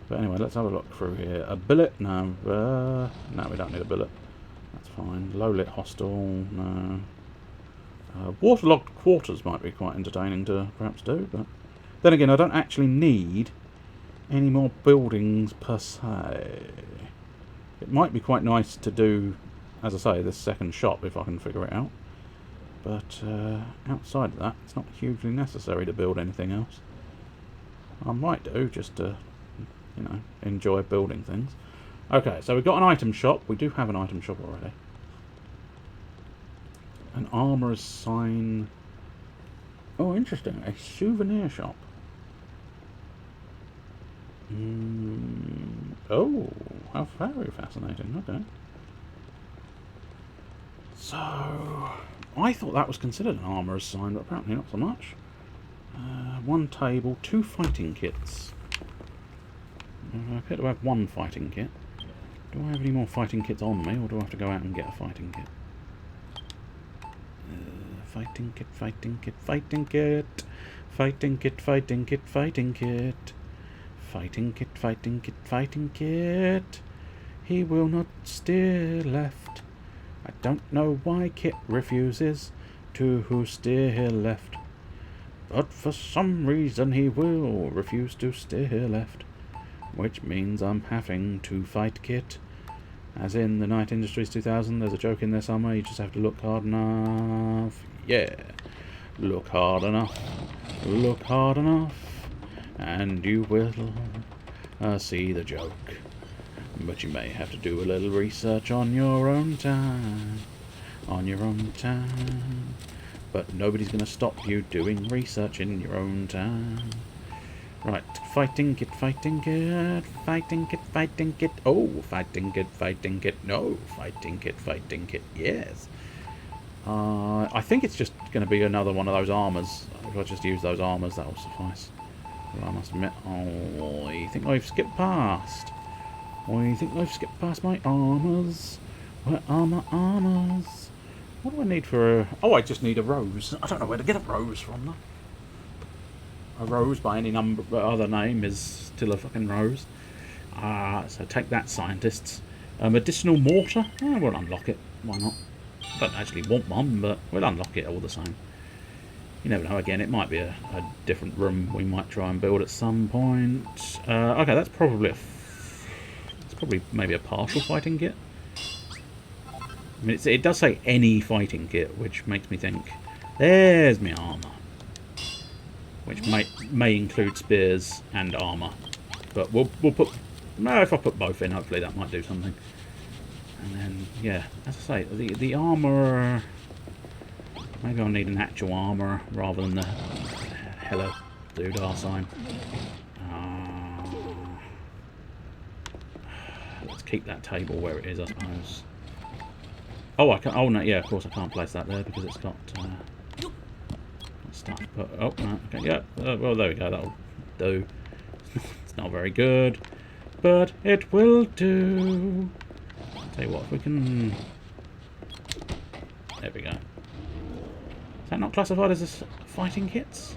But anyway, let's have a look through here. A billet? No. No, we don't need a billet. That's fine. Low-lit hostel? No. Waterlogged quarters might be quite entertaining to perhaps do, but then again, I don't actually need any more buildings per se. It might be quite nice to do, as I say, this second shop if I can figure it out. But outside of that, it's not hugely necessary to build anything else. I might do just to, you know, enjoy building things. Okay, so we've got an item shop. We do have an item shop already. An armourer's sign. Oh, interesting. A souvenir shop. Oh, how very fascinating. Okay. So, I thought that was considered an armourer's sign, but apparently not so much. One table, 2 fighting kits. I appear to have 1 fighting kit. Do I have any more fighting kits on me, or do I have to go out and get a fighting kit? Fighting kit, fighting kit, fighting kit. Fighting kit, fighting kit, fighting kit. Fighting kit, fighting kit, fighting kit. He will not steer left. I don't know why Kit refuses to steer left. But for some reason he will refuse to steer left. Which means I'm having to fight Kit. As in the Night Industries 2000, there's a joke in there somewhere, you just have to look hard enough. Yeah. Look hard enough. Look hard enough. And you will see the joke. But you may have to do a little research on your own time. On your own time. But nobody's going to stop you doing research in your own time. Right, fighting kit, fighting kit, fighting kit, fighting kit. Oh, fighting kit, fighting kit. No, fighting kit, yes. I think it's just going to be another one of those armours. If I just use those armours, that will suffice. But I must admit, oh, I think I've skipped past. I think I've skipped past my armours. Where are my armours? What do I need for a... Oh, I just need a rose. I don't know where to get a rose from, though. A rose by any other name is still a fucking rose. So take that, scientists. Medicinal mortar? We'll unlock it. Why not? I don't actually want one, but we'll unlock it all the same. You never know, again, it might be a different room we might try and build at some point. Okay, that's probably it's probably maybe a partial fighting kit. I mean, it does say any fighting kit, which makes me think, there's my armour. Which may include spears and armour. But we'll put... No, if I put both in, hopefully that might do something. And then, yeah, as I say, the armour... Maybe I'll need an actual armour rather than the hello doodah sign. Let's keep that table where it is, I suppose. Oh, I can't... Oh, no, yeah, of course I can't place that there because it's got... stuff, but oh no, okay, yeah, well there we go, that'll do. It's not very good, but it will do. Tell you what, if we can, there we go. Is that not classified as fighting kits?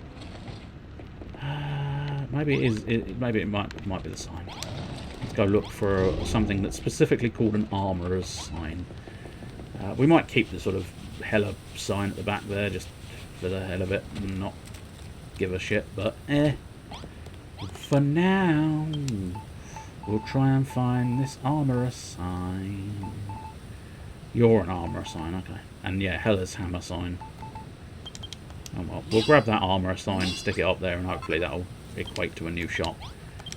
Maybe it is. Maybe it might be the sign. Let's go look for something that's specifically called an armourer's sign. We might keep the sort of Hella sign at the back there, just for the hell of it and not give a shit, but for now, we'll try and find this armourer sign. You're an armourer sign, okay. And yeah, Hella's hammer sign. Oh well, we'll grab that armourer sign, stick it up there, and hopefully that'll equate to a new shop.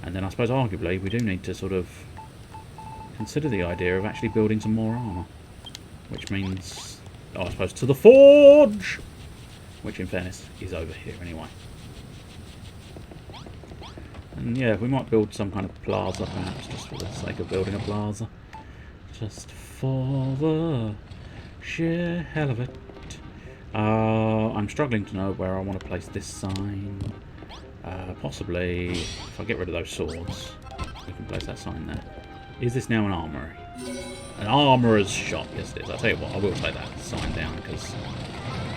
And then I suppose arguably we do need to sort of consider the idea of actually building some more armour. Which means, I suppose, to the forge! Which in fairness is over here anyway. And yeah, we might build some kind of plaza perhaps, just for the sake of building a plaza. Just for the sheer hell of it. I'm struggling to know where I want to place this sign. Possibly, if I get rid of those swords, we can place that sign there. Is this now an armoury? An armourer's shop, yes it is. I'll tell you what, I will take that sign down because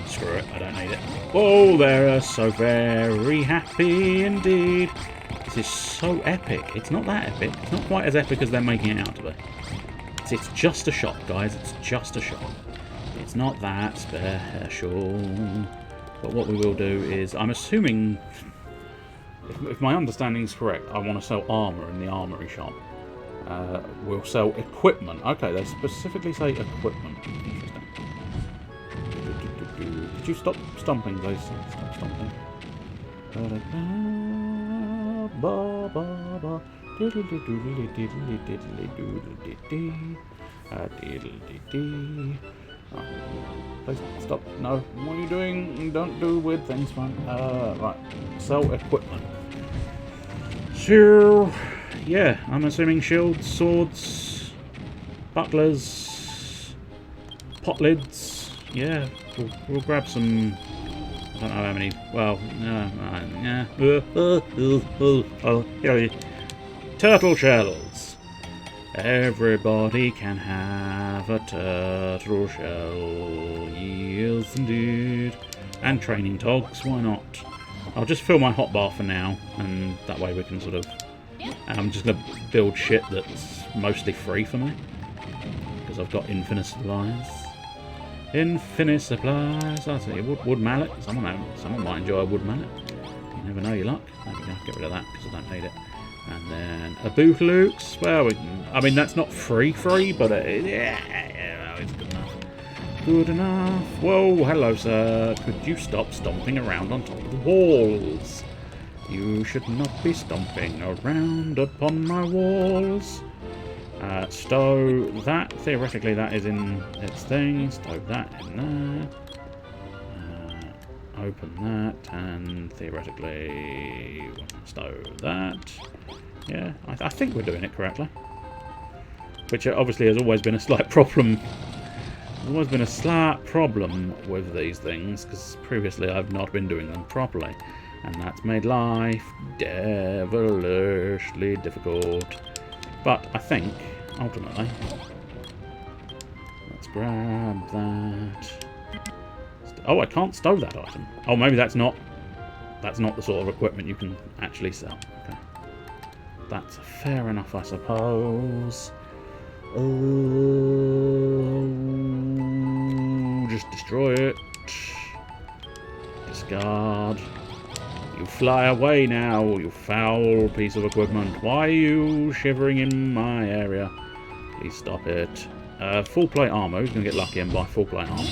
screw it, I don't need it. Oh, they're so very happy indeed. This is so epic. It's not that epic. It's not quite as epic as they're making it out to be. It's just a shop, guys. It's just a shop. It's not that special. But what we will do is, I'm assuming, if my understanding is correct, I want to sell armour in the armoury shop. We'll sell equipment. Okay, they specifically say equipment. Interesting. Did you stop stomping, please? Stop stomping. Please stop. No. What are you doing? Don't do weird things, man. Right. Sell equipment. So, yeah, I'm assuming shields, swords, bucklers, pot lids. Yeah, we'll grab some. I don't know how many. Well, yeah. Turtle shells. Everybody can have a turtle shell. Yes, indeed. And training togs. Why not? I'll just fill my hotbar for now, and that way we can sort of. And I'm just going to build shit that's mostly free for me, because I've got infinite supplies. Infinite supplies. I'll tell you, wood mallet. Someone might enjoy a wood mallet. You never know your luck. There we go. Get rid of that because I don't need it. And then a bootlooks. Well, I mean that's not free, but yeah, it's good enough. Good enough. Whoa, hello, sir. Could you stop stomping around on top of the walls? You should not be stomping around upon my walls. Stow that. Theoretically, that is in its thing. Stow that in there. Open that, and theoretically, stow that. Yeah, I think we're doing it correctly. Which obviously has always been a slight problem. There's always been a slight problem with these things, because previously I've not been doing them properly. And that's made life devilishly difficult. But I think, ultimately, let's grab that. Oh, I can't stow that item. Oh, maybe that's not the sort of equipment you can actually sell. Okay. That's fair enough, I suppose. Oh, just destroy it. Discard. You fly away now, you foul piece of equipment. Why are you shivering in my area? Please stop it. Full plate armor. Who's going to get lucky and buy full plate armor?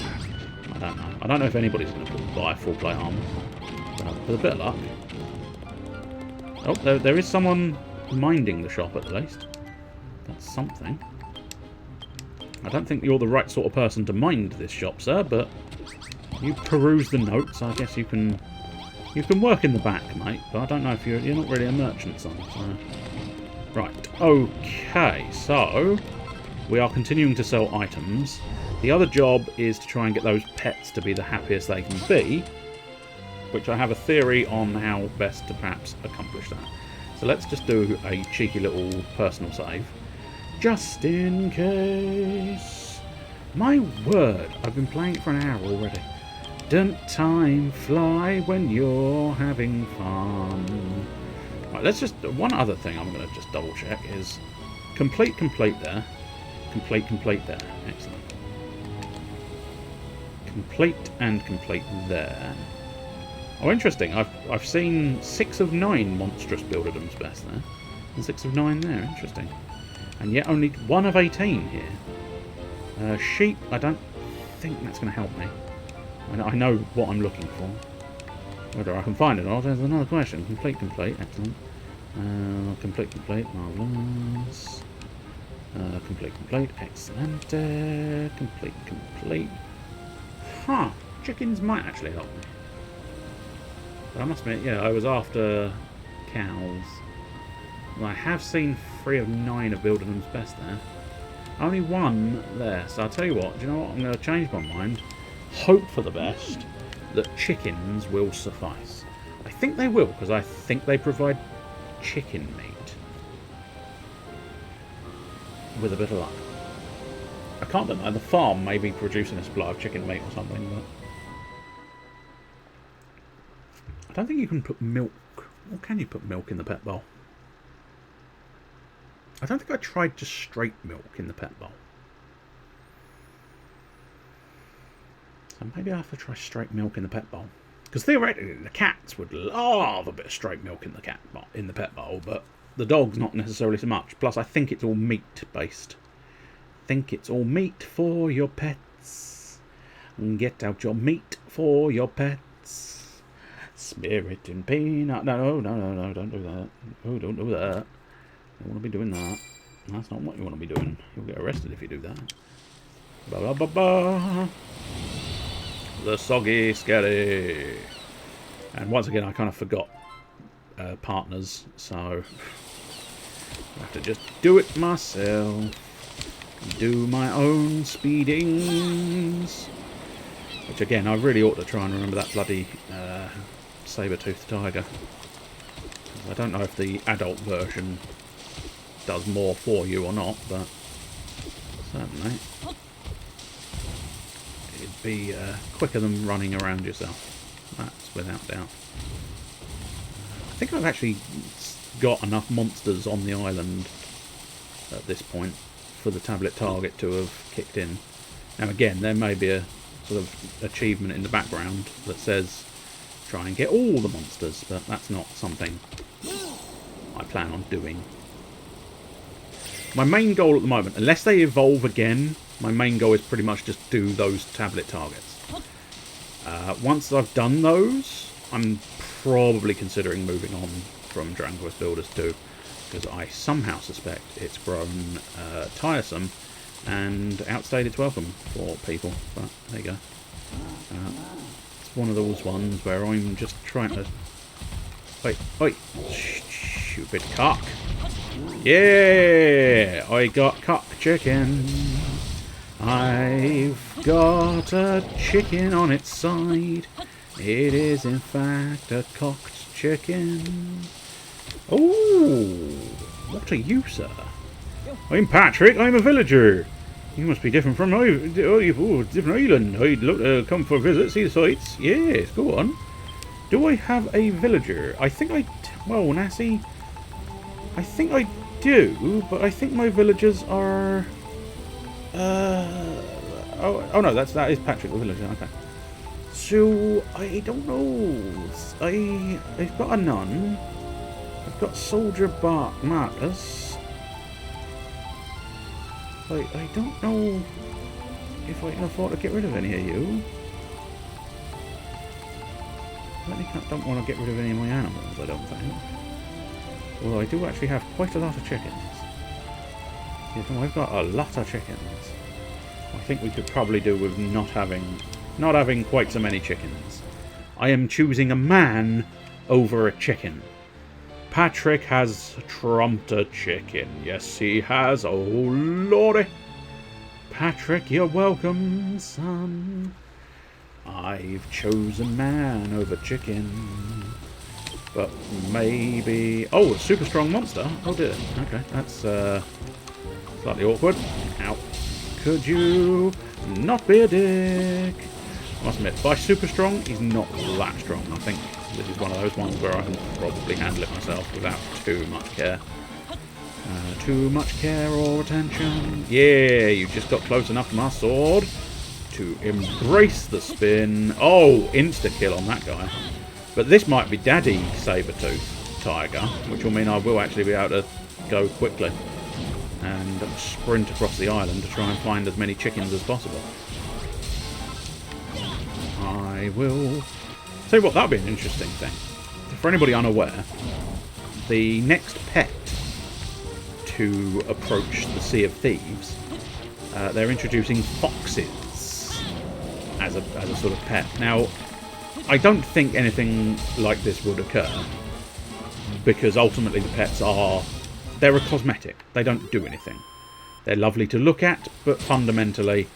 I don't know. I don't know if anybody's going to buy full plate armor. With a bit of luck. Oh, there is someone minding the shop at least. That's something. I don't think you're the right sort of person to mind this shop, sir, but you peruse the notes. I guess you can work in the back, mate, but I don't know if you're not really a merchant, son. So. Right, okay, so we are continuing to sell items. The other job is to try and get those pets to be the happiest they can be, which I have a theory on how best to perhaps accomplish that. So let's just do a cheeky little personal save, just in case. My word, I've been playing it for an hour already. Don't time fly when you're having fun. Right, let's just... One other thing I'm going to just double check is... Complete there. Complete there. Excellent. complete and complete there. Oh, interesting. I've seen 6 of 9 monstrous builderdoms best there. And 6 of 9 there. Interesting. And yet only 1 of 18 here. Sheep, I don't think that's going to help me. I know what I'm looking for. Whether I can find it or not, there's another question. Complete, excellent. Complete, marvellous. Complete, excellent. Complete. Huh, chickens might actually help me. But I must admit, yeah, I was after cows. Well, I have seen 3 of 9 of builderdom's best there. Only 1 there, so I'll tell you what, do you know what? I'm going to change my mind. Hope for the best that chickens will suffice. I think they will, because I think they provide chicken meat. With a bit of luck. I can't deny the farm may be producing a supply of chicken meat or something, but I don't think you can put milk. Or can you put milk in the pet bowl? I don't think I tried just straight milk in the pet bowl. So maybe I have to try straight milk in the pet bowl. Because theoretically the cats would love a bit of straight milk in the pet bowl, but the dogs not necessarily so much. Plus I think it's all meat based. I think it's all meat for your pets. Get out your meat for your pets. Spirit and peanut. No, don't do that. Oh, don't do that. You want to be doing that. That's not what you want to be doing. You'll get arrested if you do that. Ba ba ba ba. The soggy scary. And once again, I kind of forgot partners, so I have to just do it myself. Do my own speedings. Which again, I really ought to try and remember that bloody saber-toothed tiger. I don't know if the adult version does more for you or not, but certainly it'd be quicker than running around yourself. That's without doubt. I think I've actually got enough monsters on the island at this point for the tablet target to have kicked in. Now again, there may be a sort of achievement in the background that says try and get all the monsters, but that's not something I plan on doing. My main goal at the moment, unless they evolve again, my main goal is pretty much just do those tablet targets. Once I've done those, I'm probably considering moving on from Dragon Quest Builders 2, because I somehow suspect it's grown tiresome and outstayed its welcome for people. But there you go. It's one of those ones where I'm just trying to... Wait, stupid cock. Yeah, I got cock chicken. I've got a chicken on its side. It is in fact a cocked chicken. Oh, what are you, sir? I'm Patrick. I'm a villager. You must be different from different island. I'd come for a visit, see the sights. Yes, go on. Do I have a villager? I think I... Well, Nassie, I think I do, but I think my villagers are... Oh no, that is Patrick the villager. Okay. So I don't know. I've got a nun. I've got Soldier Marcus. I don't know if I can afford to get rid of any of you. I don't want to get rid of any of my animals, I don't think. Although I do actually have quite a lot of chickens. I've got a lot of chickens. I think we could probably do with not having quite so many chickens. I am choosing a man over a chicken. Patrick has trumped a chicken. Yes, he has. Oh, lordy. Patrick, you're welcome, son. I've chosen man over chicken. But maybe... Oh, a super strong monster. Oh, dear. Okay, that's slightly awkward. Ow. Could you not be a dick? I must admit, by super strong, he's not that strong. I think this is one of those ones where I can probably handle it myself without too much care. Too much care or attention. Yeah, you just got close enough to my sword. to embrace the spin. Oh, insta-kill on that guy. But this might be Daddy Saber-tooth Tiger, which will mean I will actually be able to go quickly and sprint across the island to try and find as many chickens as possible. I will... Tell you what, that would be an interesting thing. For anybody unaware, the next pet to approach the Sea of Thieves, they're introducing foxes as a sort of pet. Now, I don't think anything like this would occur, because ultimately the pets they're a cosmetic. They don't do anything. They're lovely to look at, but fundamentally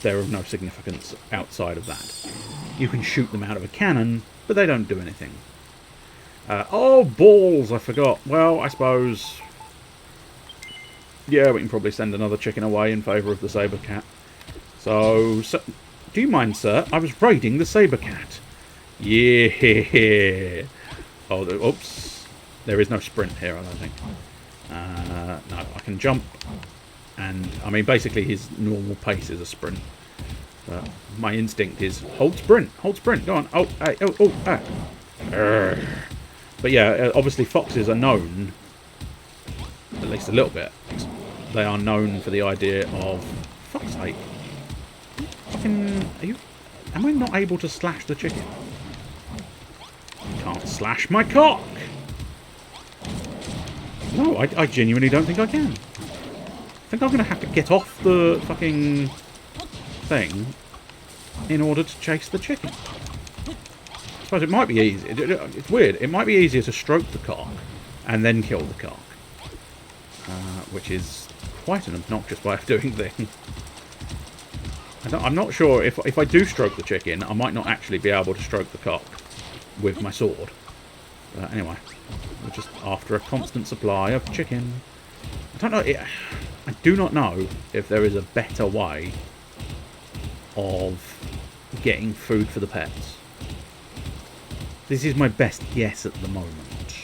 they're of no significance outside of that. You can shoot them out of a cannon, but they don't do anything. Oh, balls, I forgot. Well, I suppose... Yeah, we can probably send another chicken away in favour of the saber cat. So, do you mind, sir? I was raiding the saber cat. Yeah. Oh, oops. There is no sprint here, I don't think. No, I can jump. And, I mean, basically his normal pace is a sprint. But my instinct is hold sprint, go on. Oh, hey, oh, ah. But yeah, obviously foxes are known, at least a little bit. They are known for the idea of, fuck's sake, fucking, am I not able to slash the chicken? Can't slash my cock. No, I genuinely don't think I can. I think I'm going to have to get off the fucking thing in order to chase the chicken. I suppose it might be easy. It's weird. It might be easier to stroke the cock and then kill the cock, which is quite an obnoxious way of doing things. I'm not sure if I do stroke the chicken, I might not actually be able to stroke the cock with my sword. But anyway, we're just after a constant supply of chicken. I don't know. I do not know if there is a better way of getting food for the pets. This is my best guess at the moment.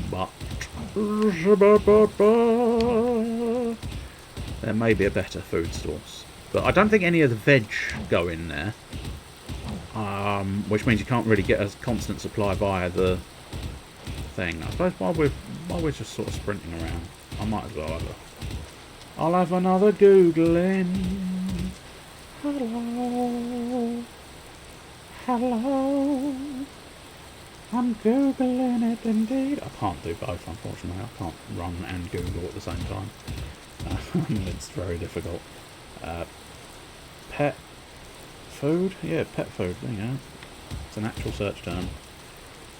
But there may be a better food source. But I don't think any of the veg go in there. Which means you can't really get a constant supply via the thing. I suppose while we're just sort of sprinting around, I might as well have I'll have another Googling. Hello. Hello. I'm Googling it indeed. I can't do both, unfortunately. I can't run and Google at the same time. It's very difficult. Pet food? Yeah, pet food. There you go. It's an actual search term.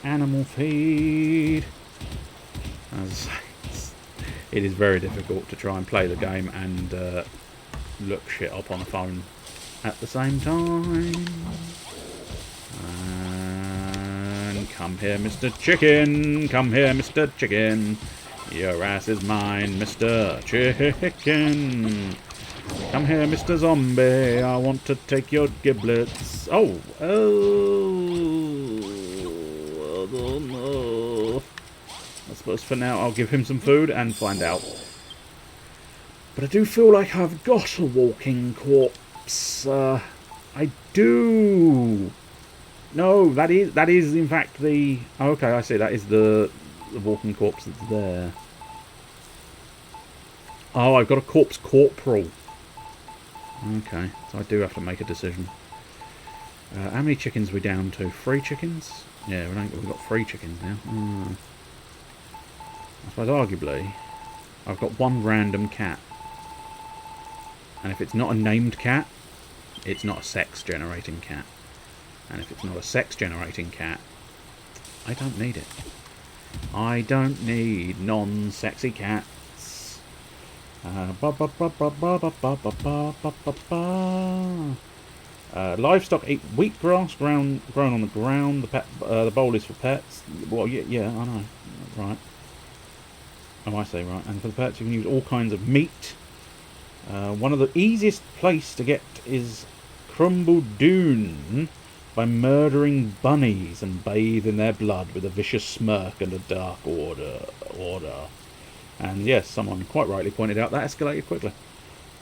Animal feed. As I say, it is very difficult to try and play the game and look shit up on a phone at the same time. And come here, Mr. Chicken. Come here, Mr. Chicken. Your ass is mine, Mr. Chicken. Come here, Mr. Zombie. I want to take your giblets. Oh, no. I suppose for now I'll give him some food and find out. But I do feel like I've got a walking corpse. I do. No, that is in fact the... Oh, okay, I see. That is the walking corpse that's there. Oh, I've got a corpse corporal. Okay, so I do have to make a decision. How many chickens are we down to? 3 chickens? Yeah, we've got 3 chickens now. I suppose arguably, I've got 1 random cat. And if it's not a named cat, it's not a sex-generating cat. And if it's not a sex-generating cat, I don't need it. I don't need non-sexy cats. Livestock eat wheatgrass grown on the ground. The bowl is for pets. Well, yeah, I know. Right. Oh, I say right. And for the pets, you can use all kinds of meat. One of the easiest place to get is Crumble Dune by murdering bunnies and bathe in their blood with a vicious smirk and a dark order. And yes, someone quite rightly pointed out that escalated quickly.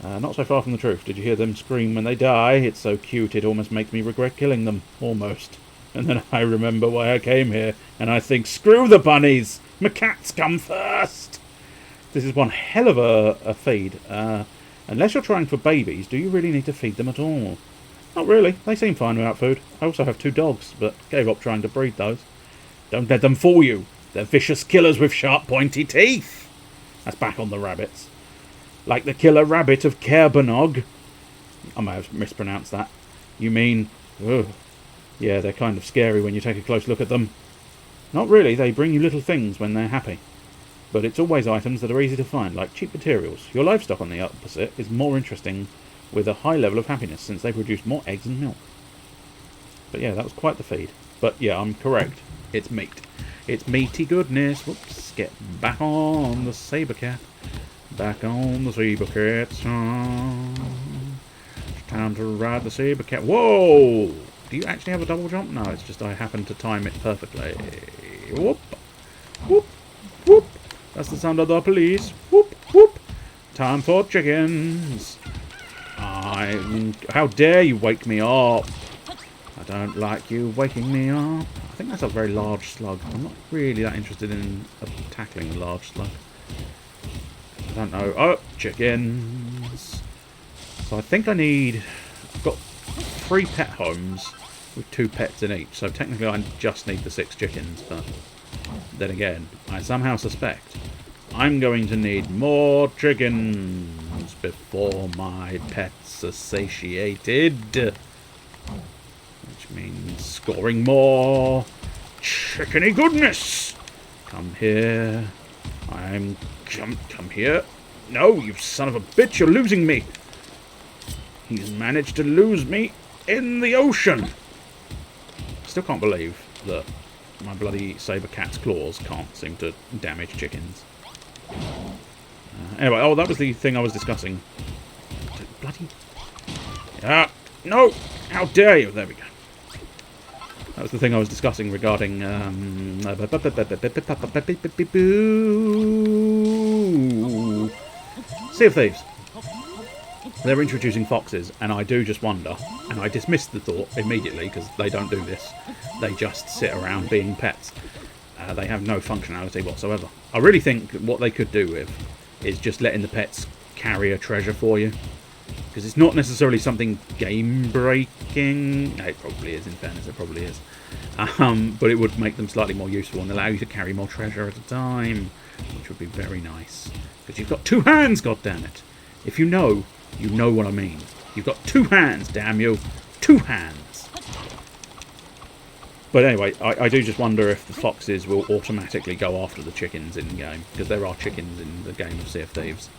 Not so far from the truth. Did you hear them scream when they die? It's so cute, it almost makes me regret killing them. Almost. And then I remember why I came here, and I think, screw the bunnies! My cats come first! This is one hell of a feed. Unless you're trying for babies, do you really need to feed them at all? Not really. They seem fine without food. I also have 2 dogs, but gave up trying to breed those. Don't let them fool you. They're vicious killers with sharp, pointy teeth. That's back on the rabbits. Like the killer rabbit of Kerbonog. I may have mispronounced that. You mean... Ugh. Yeah, they're kind of scary when you take a close look at them. Not really. They bring you little things when they're happy. But it's always items that are easy to find, like cheap materials. Your livestock, on the opposite, is more interesting with a high level of happiness, since they produce more eggs and milk. But yeah, that was quite the feed. But yeah, I'm correct. It's meat. It's meaty goodness. Whoops. Get back on the saber cat. Back on the saber cat. It's time to ride the saber cat. Whoa! Do you actually have a double jump? No, it's just I happen to time it perfectly. Whoop. Whoop. Whoop. That's the sound of the police. Whoop. Whoop. Time for chickens. How dare you wake me up? I don't like you waking me up. I think that's a very large slug. I'm not really that interested in tackling a large slug. I don't know. Oh, chickens. So I think I've got 3 pet homes with 2 pets in each. So technically I just need the 6 chickens. But then again, I somehow suspect I'm going to need more chickens before my pets are satiated. Which means scoring more chickeny goodness. Come here. Come here. No, you son of a bitch, you're losing me. He's managed to lose me in the ocean. Still can't believe that my bloody saber cat's claws can't seem to damage chickens. Anyway, oh, that was the thing I was discussing. Bloody... no! How dare you! There we go. That was the thing I was discussing regarding... Sea of Thieves. They're introducing foxes, and I do just wonder, and I dismissed the thought immediately, because they don't do this. They just sit around being pets. They have no functionality whatsoever. I really think what they could do with is just letting the pets carry a treasure for you. Because it's not necessarily something game-breaking. It probably is, in fairness, it probably is. But it would make them slightly more useful and allow you to carry more treasure at a time, which would be very nice. Because you've got 2 hands, goddammit. If you know what I mean. You've got 2 hands, damn you. 2 hands. But anyway, I do just wonder if the foxes will automatically go after the chickens in-game. Because there are chickens in the game of Sea of Thieves.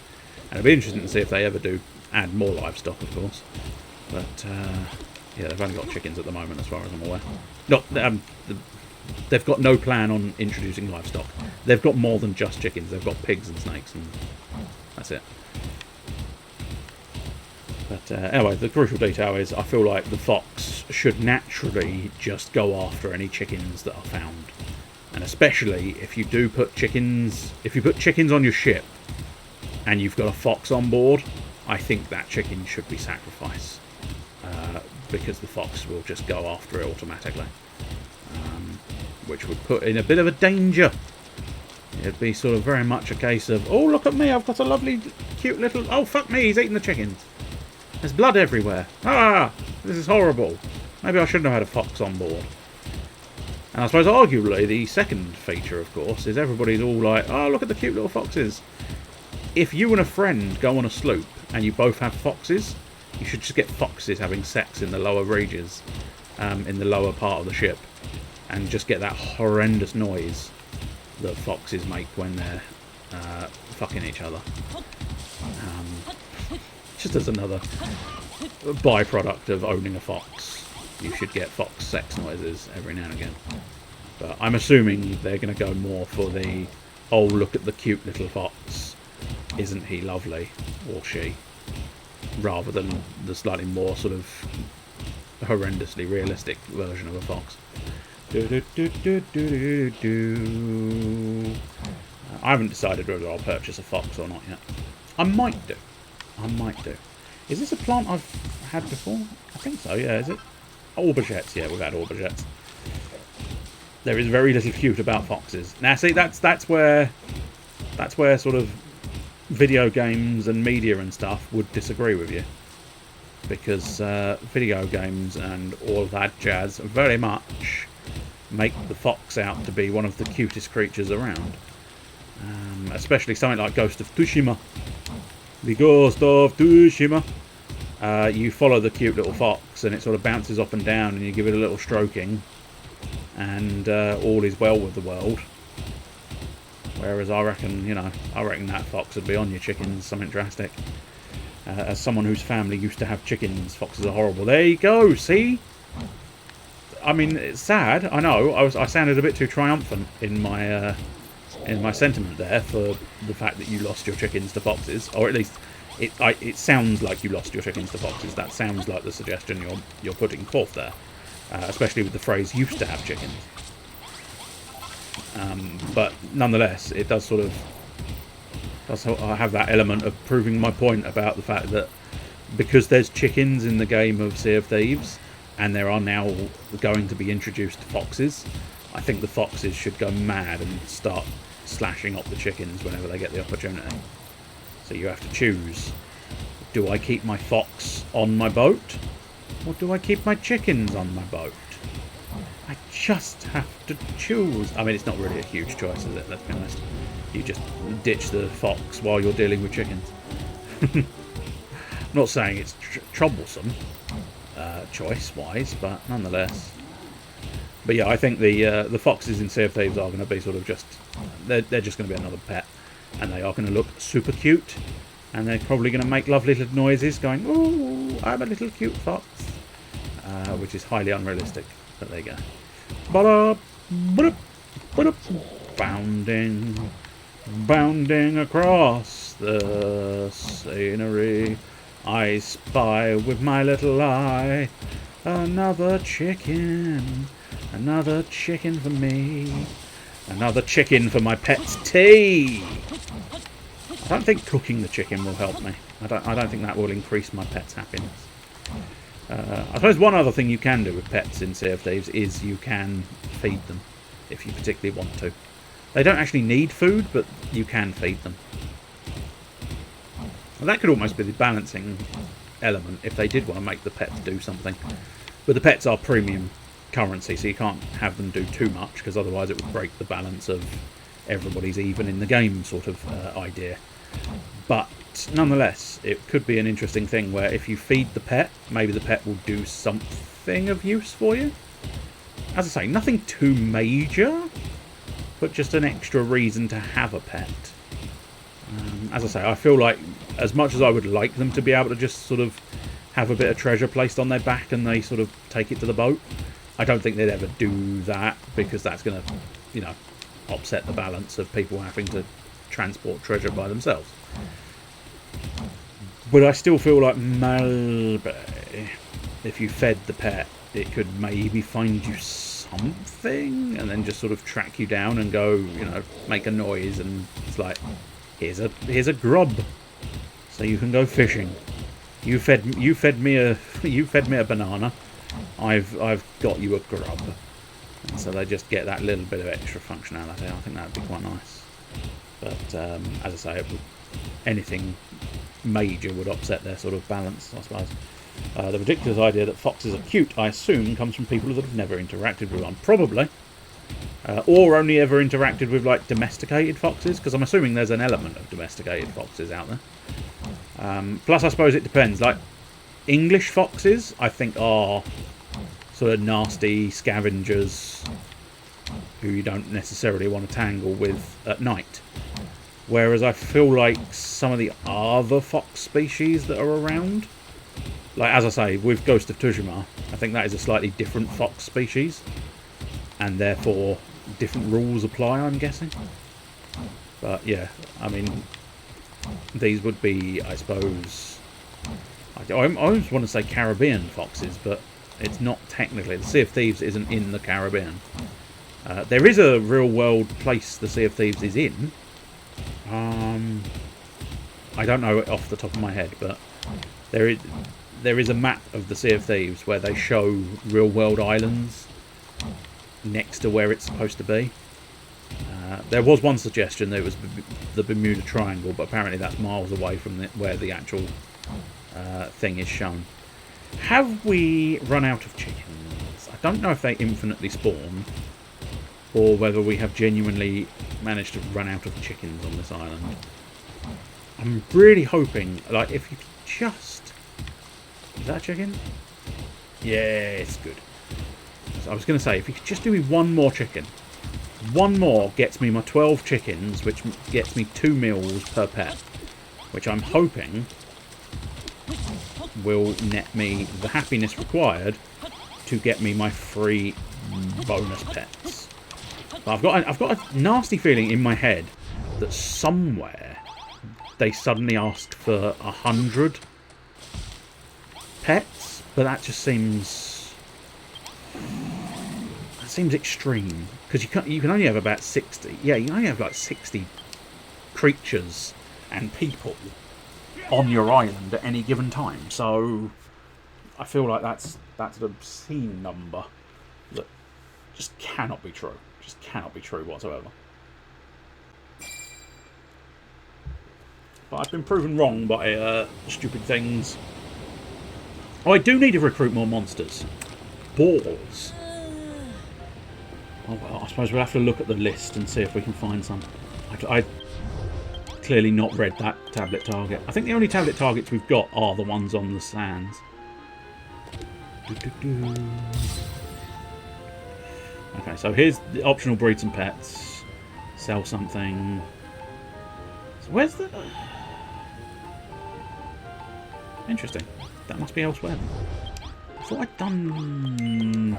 And it'll be interesting to see if they ever do add more livestock, of course. But, yeah, they've only got chickens at the moment, as far as I'm aware. Not, they've got no plan on introducing livestock. They've got more than just chickens. They've got pigs and snakes, and that's it. But anyway, the crucial detail is I feel like the fox should naturally just go after any chickens that are found. And especially if you do put chickens... If you put chickens on your ship and you've got a fox on board, I think that chicken should be sacrificed. Because the fox will just go after it automatically. Which would put in a bit of a danger. It'd be sort of very much a case of, oh, look at me, I've got a lovely, cute little... Oh, fuck me, he's eating the chickens. There's blood everywhere. Ah, this is horrible. Maybe I shouldn't have had a fox on board. And I suppose arguably the second feature, of course, is everybody's all like, oh, look at the cute little foxes. If you and a friend go on a sloop and you both have foxes, you should just get foxes having sex in the lower reaches, in the lower part of the ship, and just get that horrendous noise that foxes make when they're fucking each other. Just as another byproduct of owning a fox, you should get fox sex noises every now and again. But I'm assuming they're going to go more for the, oh, look at the cute little fox, isn't he lovely, or she, rather than the slightly more sort of horrendously realistic version of a fox. I haven't decided whether I'll purchase a fox or not yet. I might do. I might do. Is this a plant I've had before? I think so, yeah, is it? Aubergettes, yeah, we've had aubergettes. There is very little cute about foxes. Now, see, that's where sort of video games and media and stuff would disagree with you. Because video games and all that jazz very much make the fox out to be one of the cutest creatures around. Especially something like Ghost of Tsushima. The Ghost of Tsushima. You follow the cute little fox and it sort of bounces up and down and you give it a little stroking and all is well with the world. Whereas I reckon that fox would be on your chickens, something drastic. As someone whose family used to have chickens, foxes are horrible. There you go, see? I mean, it's sad, I know. I sounded a bit too triumphant in my sentiment there for the fact that you lost your chickens to foxes, or at least it sounds like you lost your chickens to foxes. That sounds like the suggestion you're putting forth there, especially with the phrase "used to have chickens." But nonetheless, it does sort of have that element of proving my point about the fact that because there's chickens in the game of Sea of Thieves, and there are now going to be introduced foxes, I think the foxes should go mad and start slashing up the chickens whenever they get the opportunity. So you have to choose. Do I keep my fox on my boat? Or do I keep my chickens on my boat? I just have to choose. I mean, it's not really a huge choice, is it? Let's be honest. You just ditch the fox while you're dealing with chickens. I'm not saying it's troublesome, choice-wise, but nonetheless. But yeah, I think the foxes in Sea of Thieves are going to be sort of just... They're just going to be another pet. And they are going to look super cute. And they're probably going to make lovely little noises going, "Ooh, I'm a little cute fox." Which is highly unrealistic. But there you go. Ba-da, ba-da, ba-da. Bounding across the scenery, I spy with my little eye another chicken for me, another chicken for my pet's tea. I don't think cooking the chicken will help me. I don't think that will increase my pet's happiness. I suppose one other thing you can do with pets in Sea of Thieves is you can feed them if you particularly want to. They don't actually need food, but you can feed them. Well, that could almost be the balancing element if they did want to make the pets do something. But the pets are premium currency, so you can't have them do too much, because otherwise it would break the balance of everybody's even in the game sort of idea. But nonetheless, it could be an interesting thing where if you feed the pet, maybe the pet will do something of use for you. As I say, nothing too major, but just an extra reason to have a pet. As I say, I feel like as much as I would like them to be able to just sort of have a bit of treasure placed on their back and they sort of take it to the boat, I don't think they'd ever do that, because that's going to, upset the balance of people having to transport treasure by themselves. But I still feel like maybe if you fed the pet, it could maybe find you something and then just sort of track you down and go, make a noise, and it's like, here's a grub, so you can go fishing. You fed me a banana. I've got you a grub. And so they just get that little bit of extra functionality. I think that would be quite nice. But as I say, anything major would upset their sort of balance, I suppose. The ridiculous idea that foxes are cute, I assume, comes from people that have never interacted with one. Probably. Or only ever interacted with, like, domesticated foxes, because I'm assuming there's an element of domesticated foxes out there. Plus, I suppose it depends. Like, English foxes, I think, are sort of nasty scavengers who you don't necessarily want to tangle with at night. Whereas I feel like some of the other fox species that are around, like, as I say, with Ghost of Tsushima, I think that is a slightly different fox species, and therefore different rules apply, I'm guessing. But yeah, I mean, these would be, I suppose, I always want to say Caribbean foxes, but it's not technically. The Sea of Thieves isn't in the Caribbean. There is a real world place the Sea of Thieves is in. I don't know it off the top of my head, but there is a map of the Sea of Thieves where they show real-world islands next to where it's supposed to be. There was one suggestion that it was the Bermuda Triangle, but apparently that's miles away from where the actual thing is shown. Have we run out of chickens? I don't know if they infinitely spawn, or whether we have genuinely managed to run out of chickens on this island. I'm really hoping, like, if you could just... Is that a chicken? Yeah, it's good. So I was going to say, if you could just do me one more chicken. One more gets me my 12 chickens, which gets me 2 meals per pet. Which I'm hoping will net me the happiness required to get me my 3 bonus pets. But I've got a nasty feeling in my head that somewhere they suddenly asked for 100 pets, but that just seems extreme, because you can only have about 60. Yeah, you can only have like 60 creatures and people on your island at any given time. So I feel like that's an obscene number that just cannot be true. Just cannot be true whatsoever. But I've been proven wrong by stupid things. Oh, I do need to recruit more monsters. Balls. Oh well, I suppose we'll have to look at the list and see if we can find some. I clearly not read that tablet target. I think the only tablet targets we've got are the ones on the sands. Okay, so here's the optional breed some pets. Sell something. So where's the... Interesting. That must be elsewhere. I thought I'd done...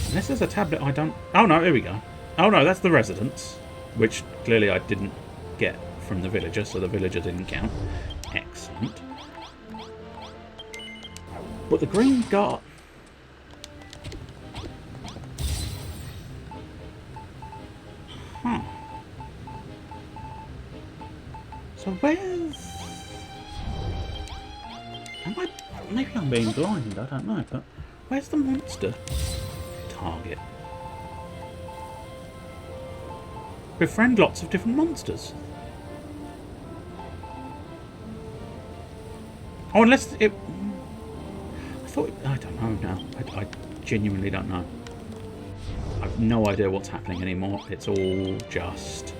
Unless there's a tablet I don't... Oh no, here we go. Oh no, that's the residence. Which clearly I didn't get from the villager, so the villager didn't count. Excellent. But the green dot... So where's... Maybe I'm being blind, I don't know, but where's the monster target? Befriend lots of different monsters. Oh, unless it... I don't know now. I genuinely don't know. I've no idea what's happening anymore. It's all just...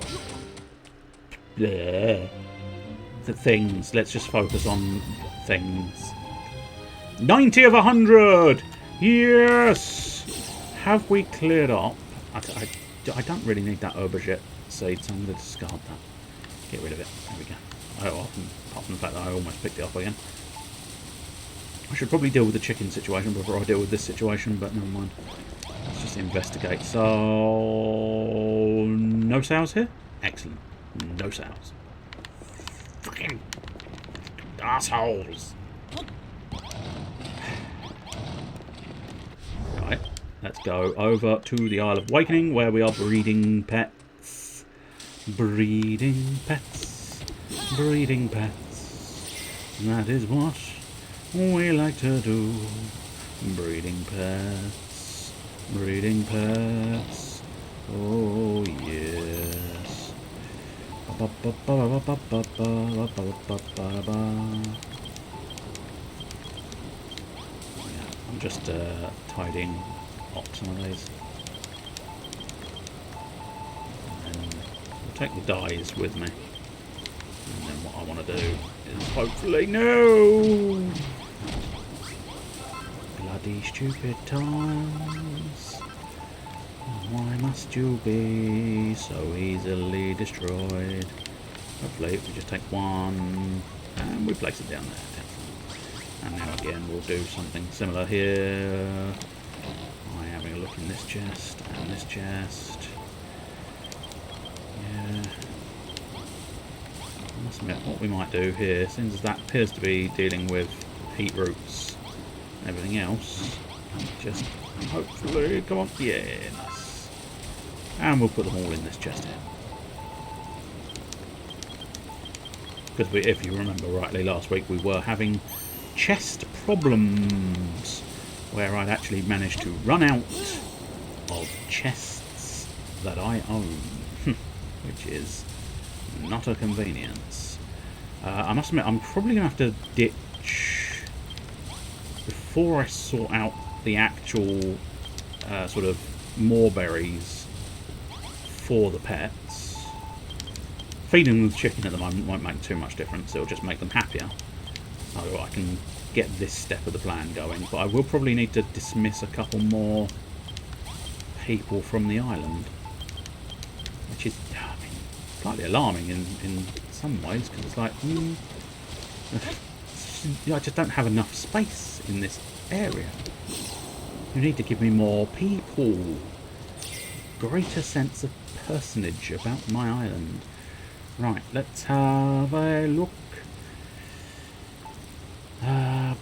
Bleh. The things. Let's just focus on things. 90 of 100! Yes! Have we cleared up? I don't really need that aubergine seed, so I'm going to discard that. Get rid of it. There we go. Oh, apart from the fact that I almost picked it up again. I should probably deal with the chicken situation before I deal with this situation, but never mind. Let's just investigate. So... No sales here? Excellent. No sales. Fucking assholes. Right, let's go over to the Isle of Awakening, where we are breeding pets. Breeding pets. Breeding pets. That is what we like to do. Breeding pets. Breeding pets. Oh, yes. Yeah, I'm just tidying up some of these. And then I'll take the dies with me. And then what I want to do is hopefully... No! Bloody stupid times. Why must you be so easily destroyed? Hopefully if we just take one and we place it down there. And now again we'll do something similar here. I'm having a look in this chest and this chest. Yeah. I must admit, what we might do here, since that appears to be dealing with heat roots and everything else, just hopefully, come on, yeah, nice. And we'll put them all in this chest here. Because if you remember rightly, last week we were having chest problems, where I'd actually managed to run out of chests that I own, which is not a convenience. I must admit, I'm probably going to have to ditch, before I sort out the actual sort of moorberries for the pets. Feeding them chicken at the moment won't make too much difference, it'll just make them happier. So I can get this step of the plan going, but I will probably need to dismiss a couple more people from the island, which is, I mean, slightly alarming in some ways, because it's like, I just don't have enough space in this area. You need to give me more people, greater sense of personage about my island. Right, let's have a look. I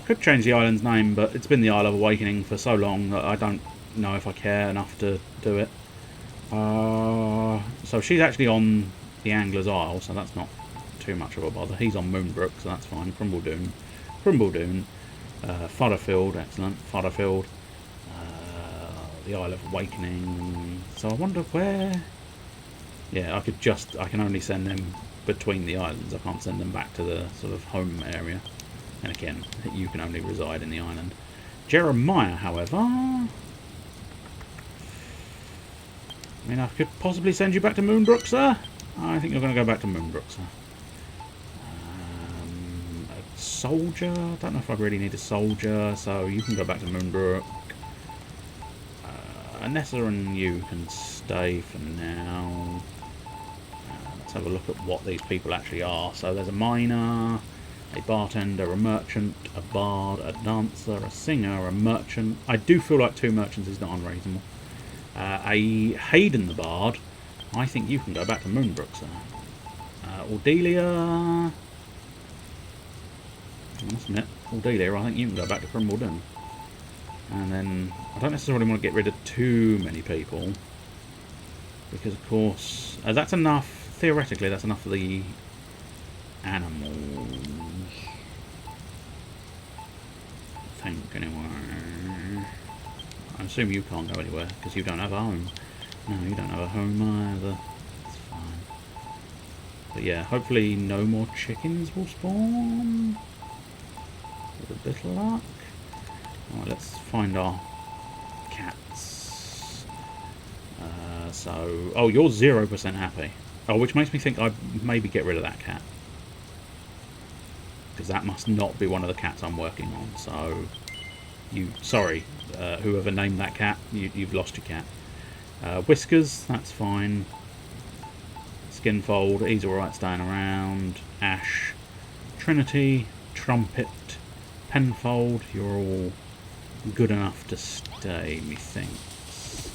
could change the island's name, but it's been the Isle of Awakening for so long that I don't know if I care enough to do it. So she's actually on the Angler's Isle, so that's not too much of a bother. He's on Moonbrook, so that's fine. Crimbledoon. Fodderfield, excellent. Fodderfield. The Isle of Awakening. So I wonder where... Yeah, I can only send them between the islands. I can't send them back to the sort of home area. And again, you can only reside in the island. Jeremiah, however... I mean, I could possibly send you back to Moonbrook, sir. I think you're going to go back to Moonbrook, sir. A soldier? I don't know if I really need a soldier, so you can go back to Moonbrook. Anessa and you can stay for now. Let's have a look at what these people actually are. So there's a miner, a bartender, a merchant, a bard, a dancer, a singer, a merchant. I do feel like 2 merchants is not unreasonable. A Hayden the bard. I think you can go back to Moonbrook, sir. Ordelia. I must admit, Ordelia, I think you can go back to Crimbledoon. And then, I don't necessarily want to get rid of too many people. Because, of course, that's enough. Theoretically, that's enough for the animals. I think, anyway. I assume you can't go anywhere, because you don't have a home. No, you don't have a home either. That's fine. But yeah, hopefully no more chickens will spawn. With a bit of luck. Alright, let's find our cats. Oh, you're 0% happy. Oh, which makes me think I'd maybe get rid of that cat. Because that must not be one of the cats I'm working on. So, sorry, whoever named that cat, you've lost your cat. Whiskers, that's fine. Skinfold, he's alright staying around. Ash, Trinity, Trumpet, Penfold, you're all good enough to stay, methinks.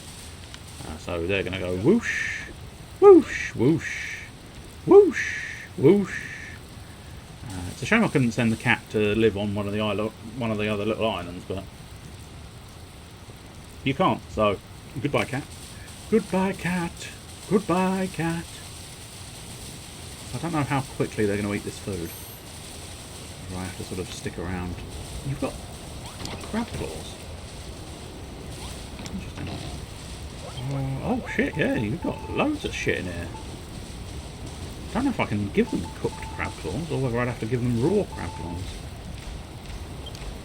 So they're going to go whoosh, whoosh, whoosh, whoosh, whoosh. It's a shame I couldn't send the cat to live on one of the other little islands, but you can't. So goodbye, cat. Goodbye, cat. Goodbye, cat. I don't know how quickly they're going to eat this food. Or I have to sort of stick around. You've got crab claws. Interesting. Oh shit, yeah, you've got loads of shit in here. I don't know if I can give them cooked crab claws or whether I'd have to give them raw crab claws.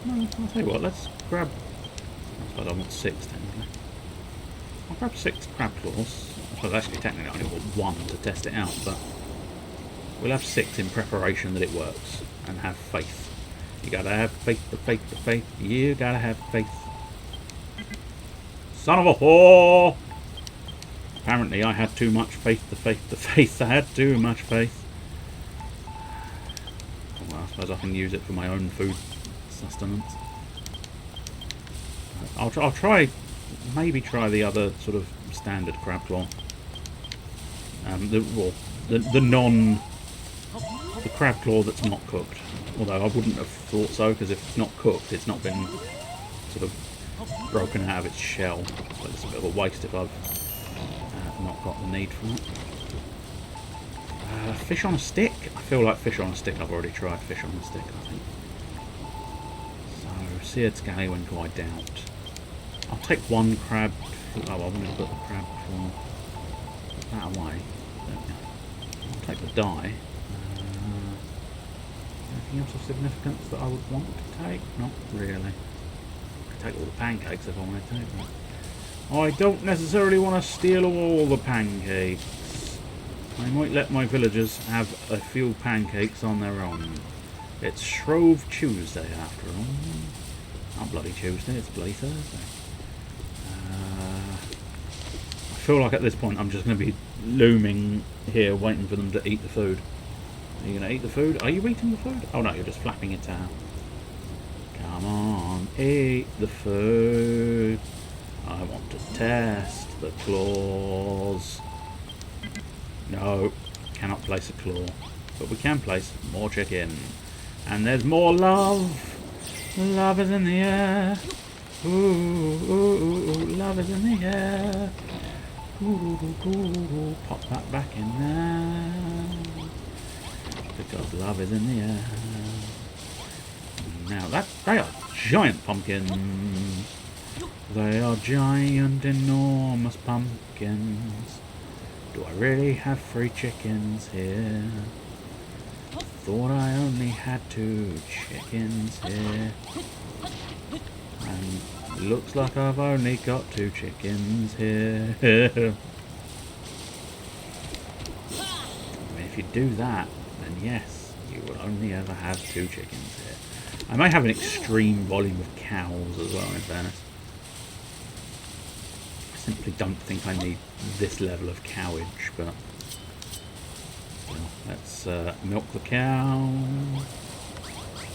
No, I'll tell you what, let's grab... I suppose I want 6 technically. I'll grab 6 crab claws. I suppose actually technically I only want 1 to test it out, but we'll have 6 in preparation that it works and have faith. You gotta have faith, the faith, the faith. You gotta have faith. Son of a whore! Apparently I had too much faith, the faith, the faith. I had too much faith. Well, I suppose I can use it for my own food sustenance. I'll try, maybe try the other sort of standard crab claw. The crab claw that's not cooked. Although I wouldn't have thought so, because if it's not cooked, it's not been sort of broken out of its shell. So it's a bit of a waste if I've not got the need for it. Fish on a stick? I feel like fish on a stick. I've already tried fish on a stick, I think. So, seared scallywinkle, I doubt. I'll take one crab. Oh, I wanted to put the crab for... Put that away. There we go. I'll take the dye. Anything else of significance that I would want to take? Not really. I could take all the pancakes if I wanted to. But I don't necessarily want to steal all the pancakes. I might let my villagers have a few pancakes on their own. It's Shrove Tuesday after all. Not bloody Tuesday, it's bloody Thursday. I feel like at this point I'm just going to be looming here waiting for them to eat the food. Are you going to eat the food? Are you eating the food? Oh no, you're just flapping it out. Come on, eat the food. I want to test the claws. No, cannot place a claw. But we can place more chicken. And there's more love. Love is in the air. Ooh, ooh, ooh, ooh, love is in the air. Ooh, ooh, ooh, ooh, pop that back in there. Because love is in the air. Now they are giant pumpkins. They are giant, enormous pumpkins. Do I really have 3 chickens here? Thought I only had 2 chickens here. And it looks like I've only got 2 chickens here. I mean, if you do that, then yes, you will only ever have 2 chickens here. I may have an extreme volume of cows as well, in fairness. I simply don't think I need this level of cowage, but well, let's milk the cow.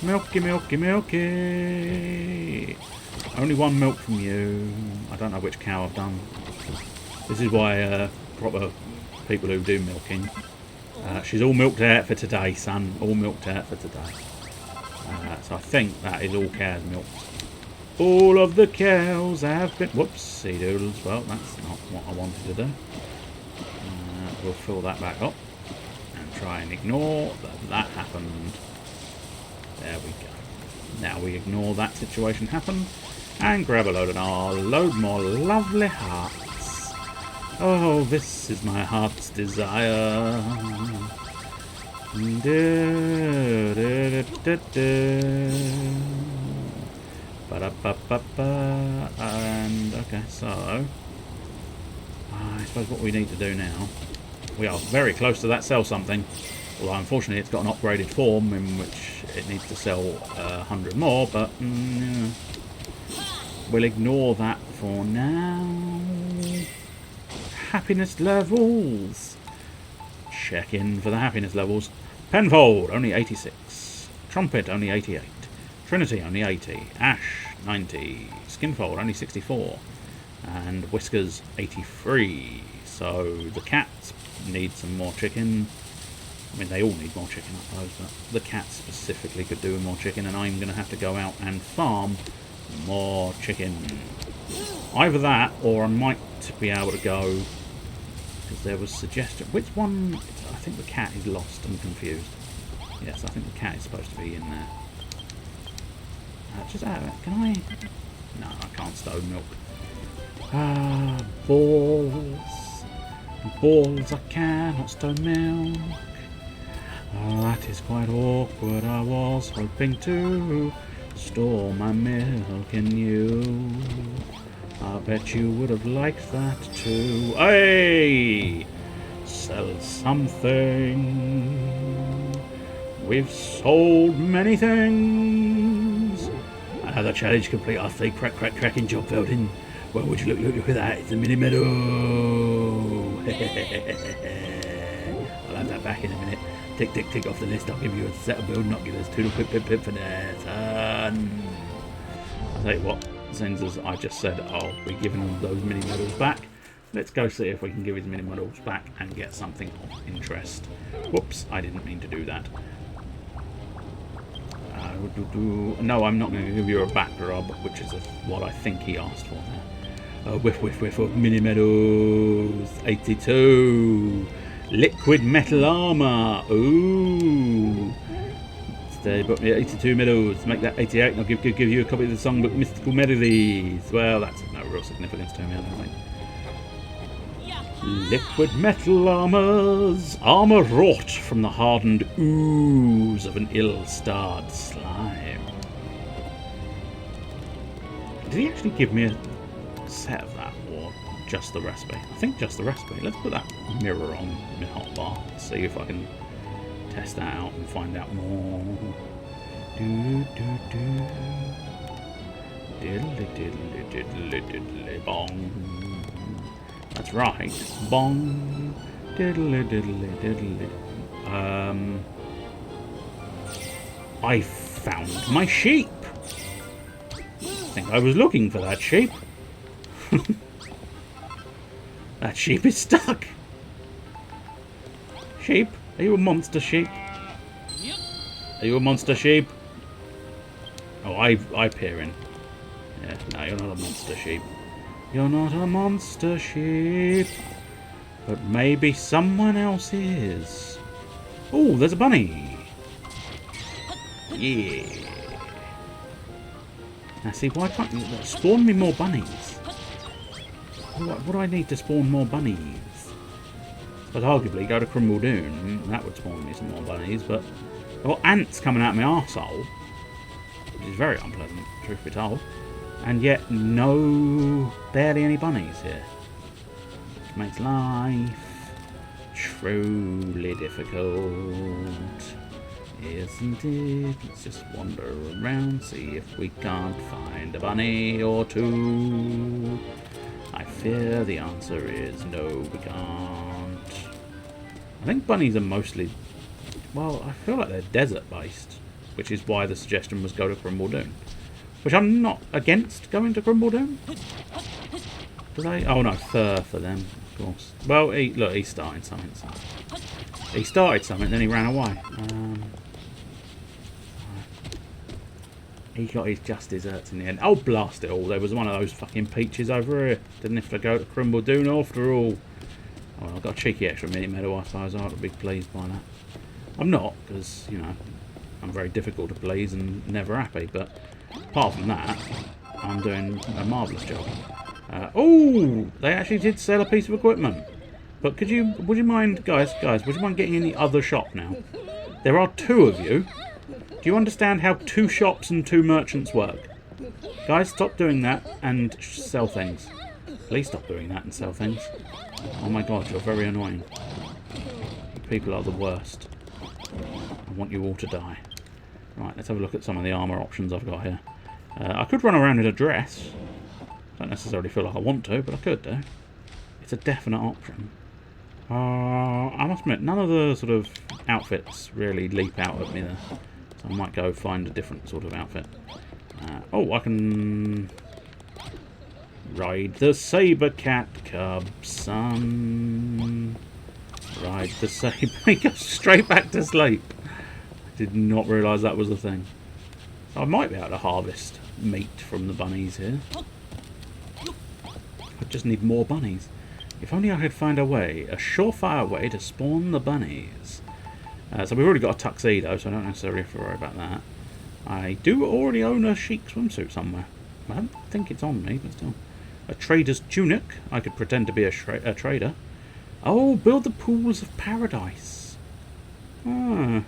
Milky, milky, milky. Only 1 milk from you. I don't know which cow I've done. This is why proper people who do milking. She's all milked out for today, son. All milked out for today. So I think that is all cows milked. All of the cows have been... Whoopsie doodles. Well, that's not what I wanted to do. We'll fill that back up. And try and ignore that happened. There we go. Now we ignore that situation happen. And grab a load more lovely hearts. Oh, this is my heart's desire. And okay, so I suppose what we need to do now, we are very close to that sell something, although unfortunately it's got an upgraded form in which it needs to sell 100 more, but we'll ignore that for now. Happiness levels. Check in for the happiness levels. Penfold, only 86. Trumpet, only 88. Trinity, only 80. Ash, 90. Skinfold, only 64. And Whiskers, 83. So the cats need some more chicken. I mean, they all need more chicken, I suppose, but the cats specifically could do with more chicken, and I'm going to have to go out and farm more chicken. Either that, or I might be able to go, because there was suggestion. Which one? I think the cat is lost and confused. Yes, I think the cat is supposed to be in there. Just out of it. Can I? No, I can't stone milk. Balls. Balls, I cannot stone milk. Oh, that is quite awkward. I was hoping to store my milk in you. I bet you would have liked that too. Hey! Sell something. We've sold many things. Another challenge complete. I say cracking job building. Well, would you look at that? It's a mini meadow. I'll have that back in a minute. Tick off the list. I'll give you a set of building. I'll give us 2 pip for that. I'll tell you what, since as I just said I'll be giving him those mini medals back, let's go see if we can give his mini medals back and get something of interest. Whoops, I didn't mean to do that. No, I'm not going to give you a back rub, which is what I think he asked for there. Whiff of mini medals. 82. Liquid metal armor. Ooh. They booked me at 82 medals. Make that 88 and I'll give you a copy of the songbook Mystical Melodies. Well, that's of no real significance to me, I don't think. Liquid metal armors. Armor wrought from the hardened ooze of an ill-starred slime. Did he actually give me a set of that, or just the recipe? I think just the recipe. Let's put that mirror on my hotbar. See if I can test that out and find out more. Diddly diddly diddly diddly bong. That's right. Bong. Diddly diddly diddly. I found my sheep. I think I was looking for that sheep. That sheep is stuck. Sheep? Are you a monster sheep? Are you a monster sheep? Oh, I peer in. Yeah, no, you're not a monster sheep. You're not a monster sheep. But maybe someone else is. Oh, there's a bunny. Yeah. Now see, why can't you spawn me more bunnies? What do I need to spawn more bunnies? But arguably go to Crumble Dune, that would spawn me some more bunnies, but I've got ants coming out my arsehole, which is very unpleasant, truth be told, and yet barely any bunnies here, which makes life truly difficult, isn't it? Let's just wander around, see if we can't find a bunny or two. I fear the answer is no, we can't. I think bunnies are mostly, well, I feel like they're desert based, which is why the suggestion was go to Crumble Dune. Which I'm not against going to Crumble Dune. Do they? Oh no, fur for them, of course. Well, he started something. So. He started something, then he ran away. He got his just desserts in the end. Oh, blast it all. There was one of those fucking peaches over here. Didn't have to go to Crumble Dune after all. Oh, well, I got a cheeky extra mini medal, I suppose. I ought to be pleased by that. I'm not, because, you know, I'm very difficult to please and never happy. But apart from that, I'm doing a marvellous job. Oh, they actually did sell a piece of equipment. But would you mind, guys, would you mind getting in the other shop now? There are two of you. Do you understand how 2 shops and 2 merchants work? Guys, stop doing that and sell things. Please stop doing that and sell things. Oh my god, you're very annoying. You people are the worst. I want you all to die. Right, let's have a look at some of the armour options I've got here. I could run around in a dress. Don't necessarily feel like I want to, but I could do. It's a definite option. I must admit, none of the sort of outfits really leap out at me there. So I might go find a different sort of outfit. Oh, I can ride the saber cat cub, son. Ride the saber. He goes straight back to sleep. I did not realise that was a thing. So I might be able to harvest meat from the bunnies here. I just need more bunnies. If only I could find a surefire way to spawn the bunnies. So we've already got a tuxedo, so I don't necessarily have to worry about that. I do already own a chic swimsuit somewhere. I don't think it's on me, but still. A trader's tunic. I could pretend to be a trader. Oh, build the pools of paradise. I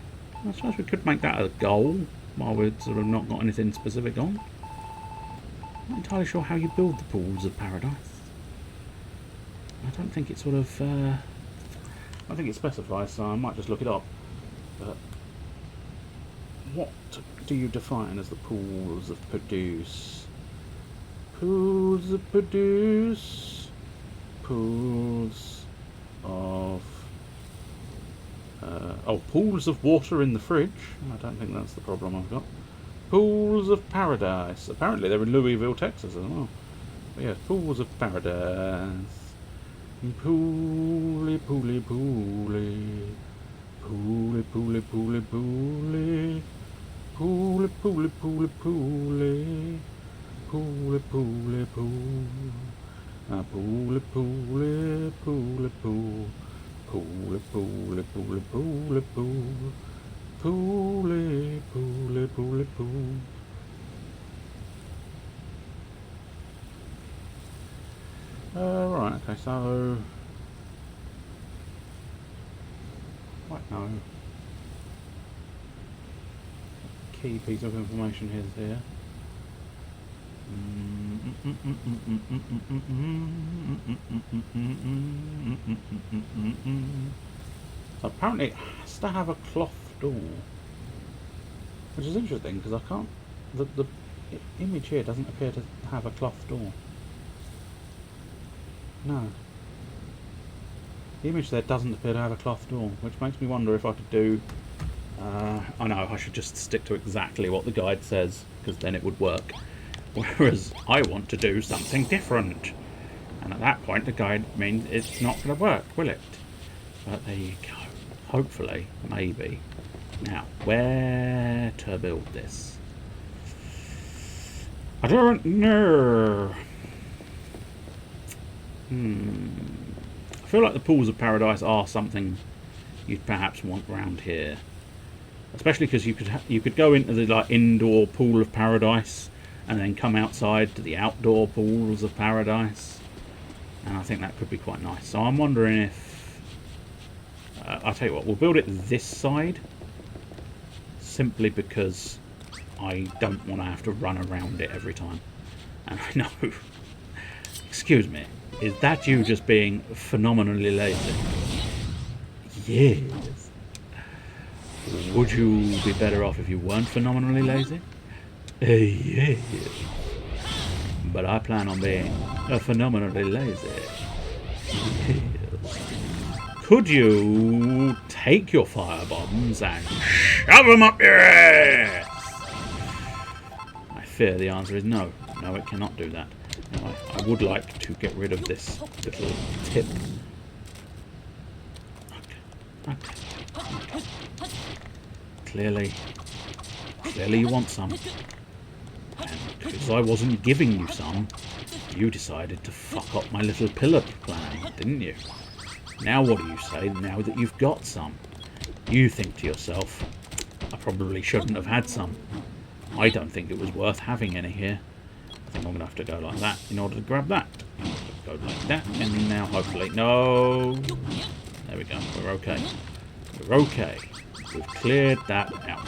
suppose we could make that a goal, while we've sort of not got anything specific on. I'm not entirely sure how you build the pools of paradise. I don't think it sort of... I think it specifies, so I might just look it up. But what do you define as the pools of produce? Pools of produce. Pools of... pools of water in the fridge. I don't think that's the problem I've got. Pools of paradise. Apparently they're in Louisville, Texas as well. But yeah, pools of paradise. Pooly, pooly, pooly. Pooly, pooly, pooly, pooly. Pooly, pooly, pooly, pooly. Pooly, pooly, pooly. Pooly, pooly, pooly, pooly. Pool, pool, pool, pool, pool. Pool, pool, pool, pool. Right, okay, so... What? No. Key piece of information here. So apparently it has to have a cloth door, which is interesting because I can't. The image here doesn't appear to have a cloth door. No. The image there doesn't appear to have a cloth door, which makes me wonder if I could do... I know, I should just stick to exactly what the guide says, because then it would work. Whereas I want to do something different. And at that point, the guide means it's not going to work, will it? But there you go. Hopefully, maybe. Now, where to build this? I don't know. I feel like the pools of paradise are something you'd perhaps want round here, especially because you could go into the like indoor pool of paradise and then come outside to the outdoor pools of paradise, and I think that could be quite nice. So I'm wondering if I'll tell you what, we'll build it this side simply because I don't want to have to run around it every time. And I know, excuse me, is that you just being phenomenally lazy? Yes. Would you be better off if you weren't phenomenally lazy? Yes. But I plan on being phenomenally lazy. Yes. Could you take your fire bombs and shove them up your ass? I fear the answer is no. No, it cannot do that. Now, I would like to get rid of this little tip. Okay. Clearly you want some. And because I wasn't giving you some, you decided to fuck up my little pillar plan, didn't you? Now what do you say now that you've got some? You think to yourself, I probably shouldn't have had some. I don't think it was worth having any here. I think I'm going to have to go like that in order to grab that. Go like that, and now hopefully... No! There we go, we're okay. We're okay. We've cleared that out.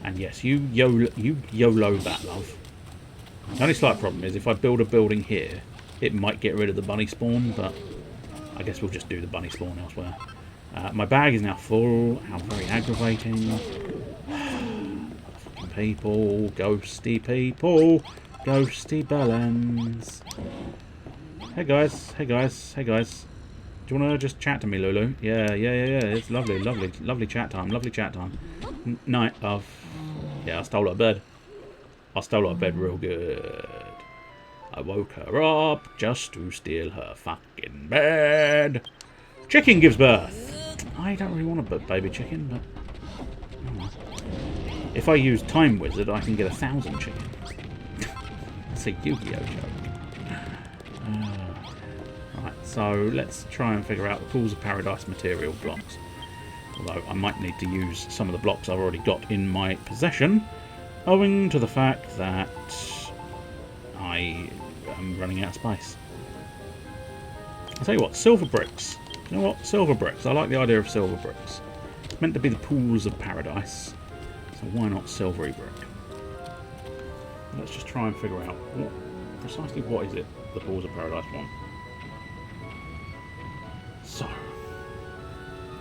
And yes, you YOLO that, love. The only slight problem is if I build a building here, it might get rid of the bunny spawn, but I guess we'll just do the bunny spawn elsewhere. My bag is now full. How very aggravating. Fucking people. Ghosty people. Ghosty bellends. Hey guys. Hey guys. Hey guys. Do you want to just chat to me, Lulu? Yeah. It's lovely, lovely, lovely chat time. Lovely chat time. Night of... Yeah, I stole her bed. I stole her bed real good. I woke her up just to steal her fucking bed. Chicken gives birth. I don't really want a baby chicken, but... Oh. If I use Time Wizard, I can get 1,000 chicken. It's a Yu-Gi-Oh joke. Right, so let's try and figure out the Pools of Paradise material blocks. Although I might need to use some of the blocks I've already got in my possession, owing to the fact that I am running out of space. I'll tell you what, silver bricks. You know what? Silver bricks. I like the idea of silver bricks. It's meant to be the Pools of Paradise, so why not silvery brick? Let's just try and figure out precisely what is it the Pools of Paradise want. So,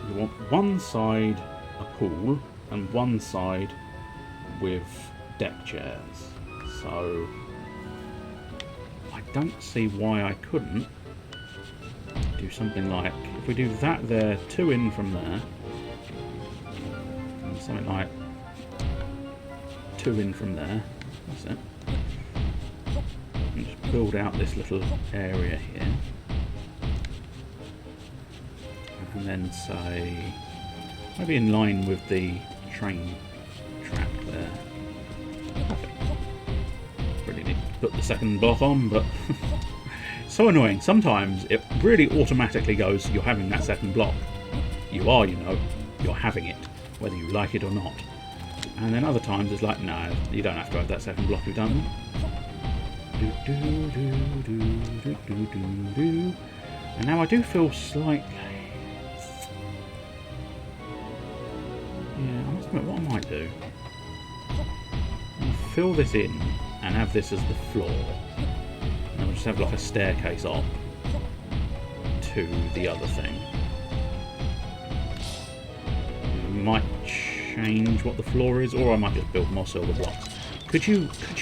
you want one side a pool and one side with deck chairs. So, I don't see why I couldn't do something like, if we do that there, 2 in from there, and something like 2 in from there, that's it. And just build out this little area here. And then say, maybe in line with the train track there. Perfect. Really need to put the second block on, but So annoying. Sometimes it really automatically goes, you're having that second block. You are, you know, you're having it, whether you like it or not. And then other times it's like, no, you don't have to have that second block, you've done it. And now I do feel slightly... Yeah, I must admit, what I might do... I'll fill this in and have this as the floor. And I'll just have like a staircase up to the other thing. Might change what the floor is, or I might just build more silver blocks. Could you? I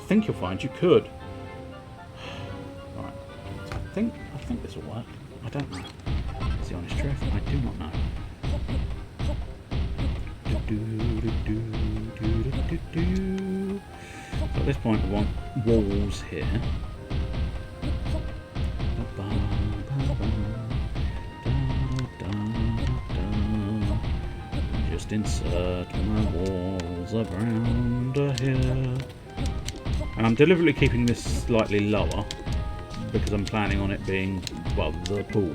think you'll find you could. Right. I think this will work. I don't know. That's the honest truth. I do not know. So at this point we want walls here. Just insert my walls around here. And I'm deliberately keeping this slightly lower because I'm planning on it being, well, the pool.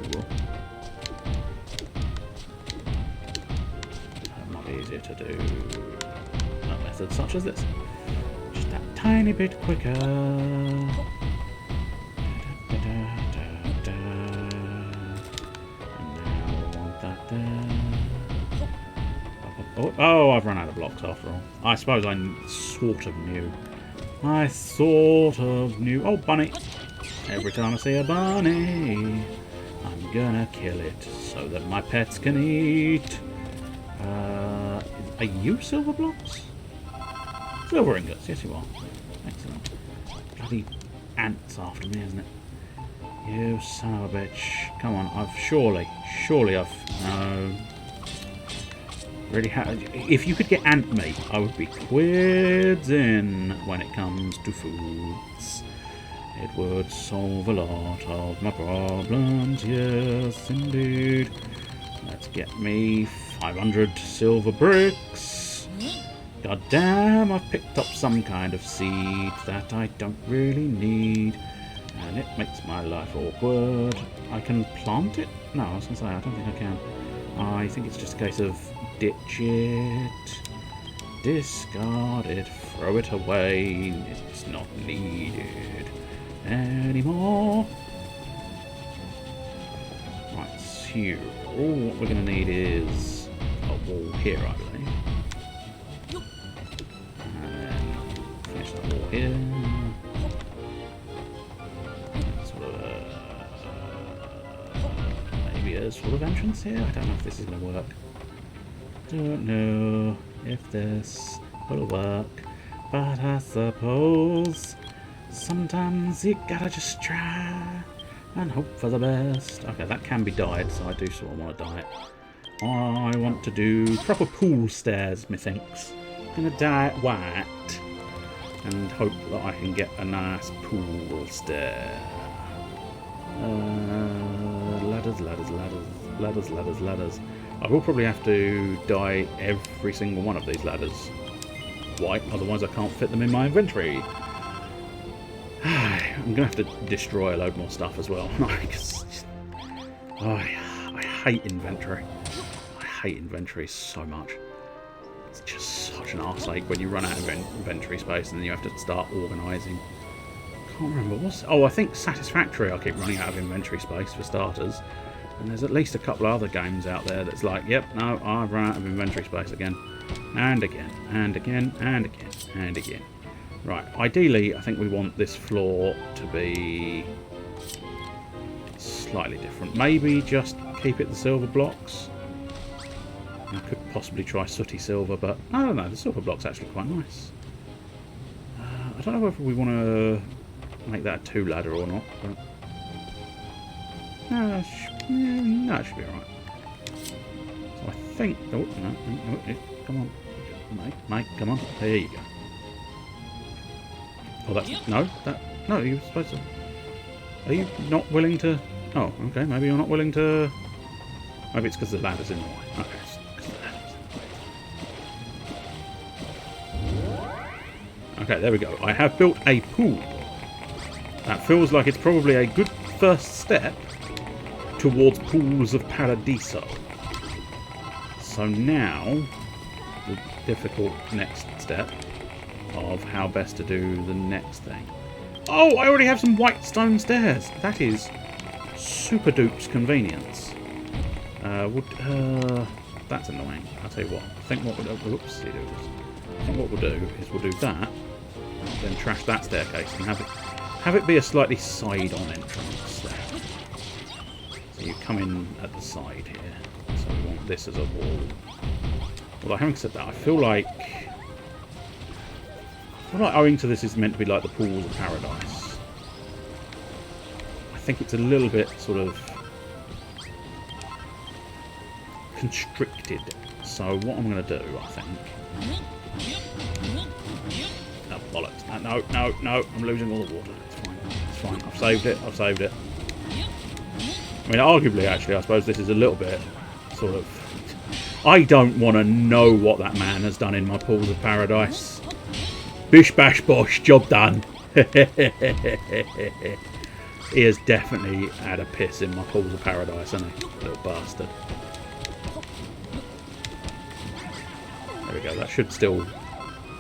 That might be easier to do a method such as this. Just that tiny bit quicker. And now I want that there. Oh, I've run out of blocks after all. I suppose I sort of knew. Oh, bunny. Every time I see a bunny, I'm gonna kill it so that my pets can eat. Are you silver blocks? Silver ingots, yes you are. Excellent. Bloody ants after me, isn't it? You son of a bitch. Come on, surely I've... No. Really, if you could get ant meat, I would be quids in when it comes to foods. It would solve a lot of my problems, yes indeed. Let's get me 500 silver bricks. God damn, I've picked up some kind of seed that I don't really need. And it makes my life awkward. I can plant it? No, I was going to say, I don't think I can. I think it's just a case of ditch it, discard it, throw it away, it's not needed anymore. Right, so what we're going to need is a wall here, I believe. And then finish that wall here. Sort of maybe a sort of entrance here. I don't know if this is going to work. Don't know if this will work, but I suppose sometimes you gotta just try and hope for the best. Okay, that can be dyed, so I do sort of want to dye it. I want to do proper pool stairs, methinks. I'm gonna dye it white and hope that I can get a nice pool stair. Ladders. I will probably have to dye every single one of these ladders white, otherwise I can't fit them in my inventory. I'm going to have to destroy a load more stuff as well. I hate inventory. I hate inventory so much. It's just such an arseache when you run out of inventory space and then you have to start organising. Can't remember what's... Oh, I think Satisfactory I keep running out of inventory space for starters. And there's at least a couple of other games out there that's like, yep, no, I've run out of inventory space again. And again, and again, and again, and again. Right, ideally, I think we want this floor to be slightly different. Maybe just keep it the silver blocks. I could possibly try sooty silver, but I don't know, the silver block's actually quite nice. I don't know whether we want to make that a two ladder or not, but... No, it should be alright. So I think... Oh, no, come on. Mate, come on. There you go. Oh, that's... No, you're supposed to... Are you not willing to... Oh, okay, maybe you're not willing to... Maybe it's because the ladder's in the way. Okay, it's because the ladder's in the way. Okay, there we go. I have built a pool. That feels like it's probably a good first step towards Pools of Paradiso. So now, the difficult next step of how best to do the next thing. Oh, I already have some white stone stairs. That is super dupes convenience. That's annoying. I'll tell you what. I think what we'll do. Oops, I think what we'll do is we'll do that, then trash that staircase and have it be a slightly side-on entrance there. So you come in at the side here. So we want this as a wall. Although having said that, I feel like owing to this is meant to be like the Pools of Paradise. I think it's a little bit sort of constricted. So what I'm going to do, I think... Oh, bollocks. No. I'm losing all the water. It's fine. I've saved it. I mean, arguably, actually, I suppose this is a little bit sort of... I don't want to know what that man has done in my Pools of Paradise. Bish bash bosh, job done. He has definitely had a piss in my Pools of Paradise, hasn't he? Little bastard. There we go. That should still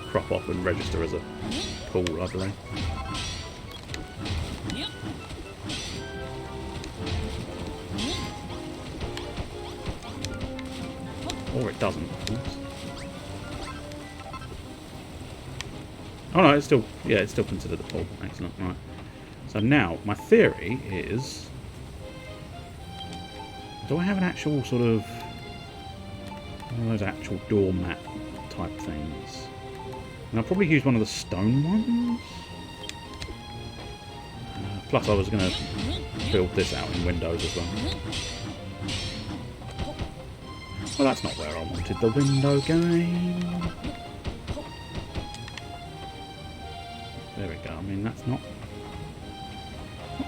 crop up and register as a pool, I believe. Or it doesn't, of course. Oh no, it's still considered a pool. Excellent, right. So now, my theory is... Do I have an actual sort of... one of those actual doormat type things? And I'll probably use one of the stone ones. Plus I was going to build this out in Windows as well. Well, that's not where I wanted the window game. There we go. I mean, that's not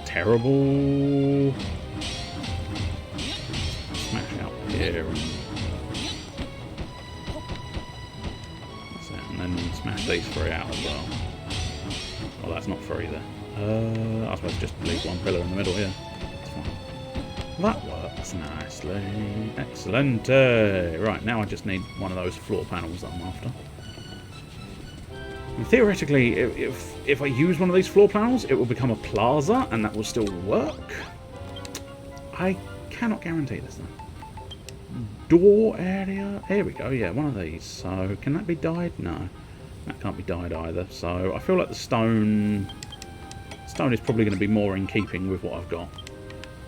terrible. Smash out here. That's it. And then smash these three out as well. Well, that's not three there. I suppose just leave one pillar in the middle here. That's fine. That works nicely. Excellent. Right, now I just need one of those floor panels that I'm after. And theoretically, if I use one of these floor panels, it will become a plaza, and that will still work. I cannot guarantee this, though. Door area. Here we go. Yeah, one of these. So, can that be dyed? No. That can't be dyed either. So, I feel like the stone is probably going to be more in keeping with what I've got.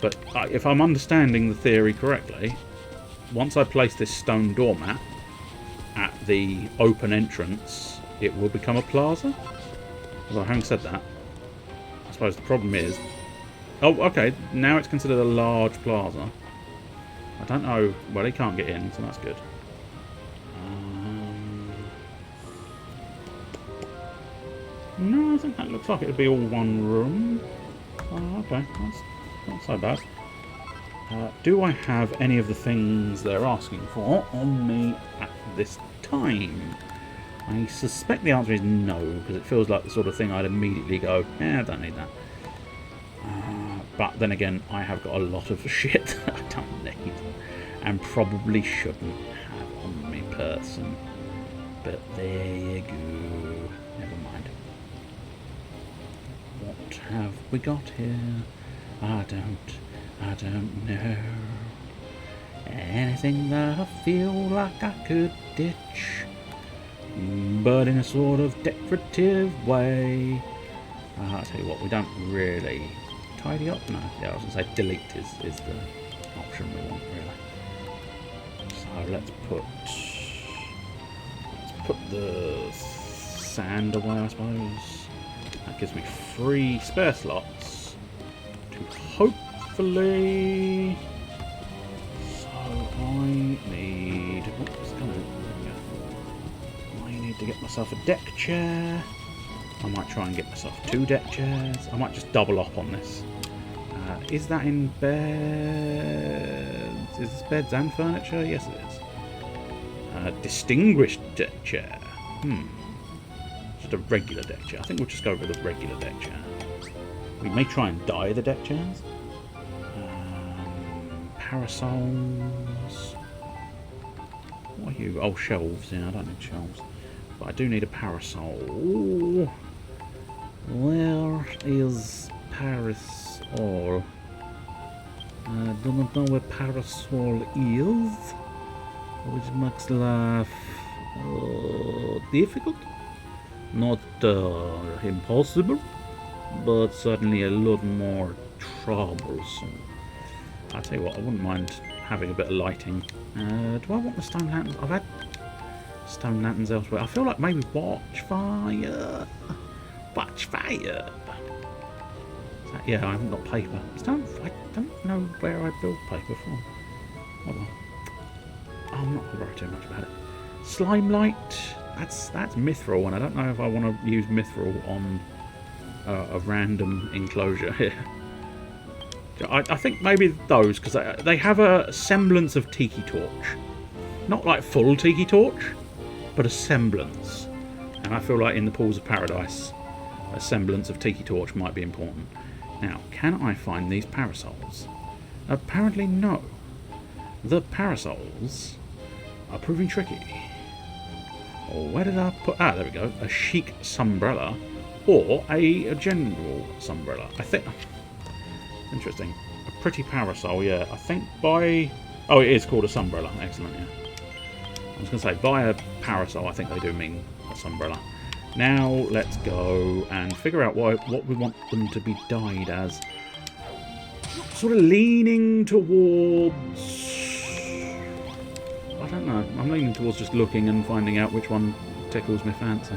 But if I'm understanding the theory correctly, once I place this stone doormat at the open entrance, it will become a plaza. Although having said that, I suppose the problem is... Oh, okay, now it's considered a large plaza. I don't know... Well, they can't get in, so that's good. No, I think that looks like it would be all one room. Oh, okay, that's not so bad. Do I have any of the things they're asking for on me at this time? I suspect the answer is no, because it feels like the sort of thing I'd immediately go, I don't need that. But then again, I have got a lot of shit that I don't need, and probably shouldn't have on me person. But there you go. Never mind. What have we got here? I don't know. Anything that I feel like I could ditch, but in a sort of decorative way. I'll tell you what, we don't really tidy up. No, yeah, I was going to say delete is the option we want, really. So let's put the sand away, I suppose. That gives me 3 spare slots to hopefully... So I need... Oops, come on. I need to get myself a deck chair. I might try and get myself 2 deck chairs. I might just double up on this. Is that in beds? Is this beds and furniture? Yes, it is. Distinguished deck chair. Just a regular deck chair. I think we'll just go with a regular deck chair. We may try and dye the deck chairs. Parasols. What are you? Oh, shelves. Yeah, I don't need shelves. But I do need a parasol. Where is parasol? I do not know where parasol is. Which makes life difficult. Not impossible, but certainly a lot more troublesome. I'll tell you what, I wouldn't mind having a bit of lighting. Do I want the stone lanterns? I've had stone lanterns elsewhere. I feel like maybe watchfire. Watchfire. Yeah, I haven't got paper. I don't know where I build paper from. Oh well. I'm not going to worry too much about it. Slime light. That's mithril, and I don't know if I want to use mithril on a random enclosure here. I think maybe those, because they have a semblance of Tiki Torch. Not like full Tiki Torch, but a semblance. And I feel like in the Pools of Paradise, a semblance of Tiki Torch might be important. Now, can I find these parasols? Apparently no. The parasols are proving tricky. Where did I put... Ah, there we go. A chic umbrella or a general umbrella. I think... Interesting. A pretty parasol, yeah. I think by... Oh, it is called a sunbrella. Excellent, yeah. I was going to say, by a parasol, I think they do mean a sunbrella. Now, let's go and figure out what we want them to be dyed as. Sort of leaning towards... I don't know. I'm leaning towards just looking and finding out which one tickles my fancy.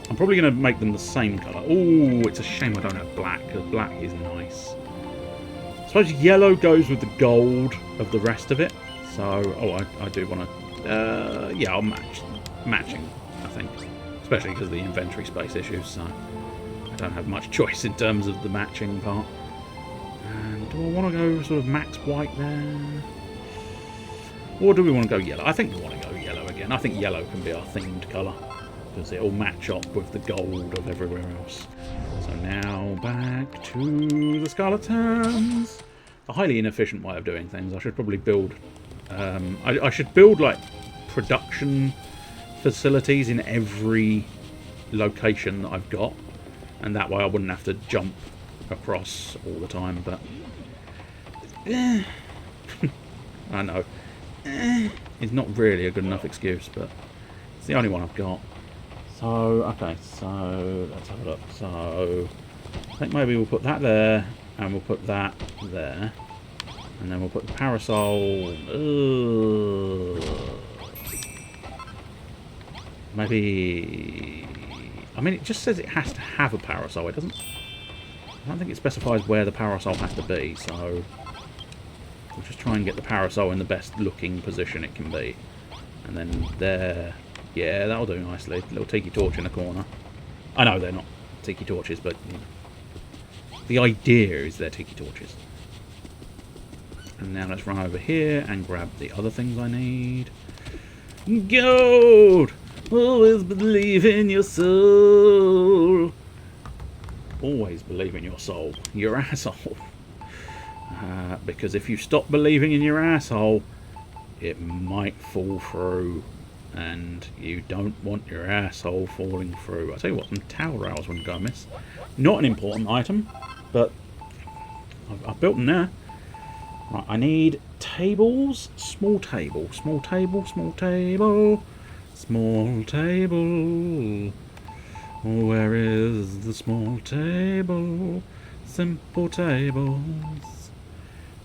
I'm probably going to make them the same colour. Oh, it's a shame I don't have black, because black is nice. I suppose yellow goes with the gold of the rest of it. So, oh, I do want to... yeah, I'll matching, I think. Especially because of the inventory space issues, so I don't have much choice in terms of the matching part. And do I want to go sort of max white there? Or do we want to go yellow? I think we want to go yellow again. I think yellow can be our themed colour, because it'll match up with the gold of everywhere else. So now back to the Scarletans. A highly inefficient way of doing things. I should probably build... I should build, like, production facilities in every location that I've got. And that way I wouldn't have to jump across all the time, but... I know. It's not really a good enough excuse, but it's the only one I've got. So, okay, so let's have a look. So, I think maybe we'll put that there, and we'll put that there, and then we'll put the parasol. Maybe. I mean, it just says it has to have a parasol. It doesn't. I don't think it specifies where the parasol has to be. So, we'll just try and get the parasol in the best looking position it can be, and then there. Yeah, that'll do nicely. Little tiki torch in the corner. I know they're not tiki torches, but you know, the idea is they're tiki torches. And now let's run over here and grab the other things I need. Gold! Always believe in your soul. Always believe in your soul. Your asshole. Because if you stop believing in your asshole, it might fall through. And you don't want your asshole falling through. I'll tell you what, some towel rails wouldn't go amiss. Not an important item, but I've built them there. Right, I need tables. Small table. Small table. Small table. Small table. Where is the small table? Simple tables.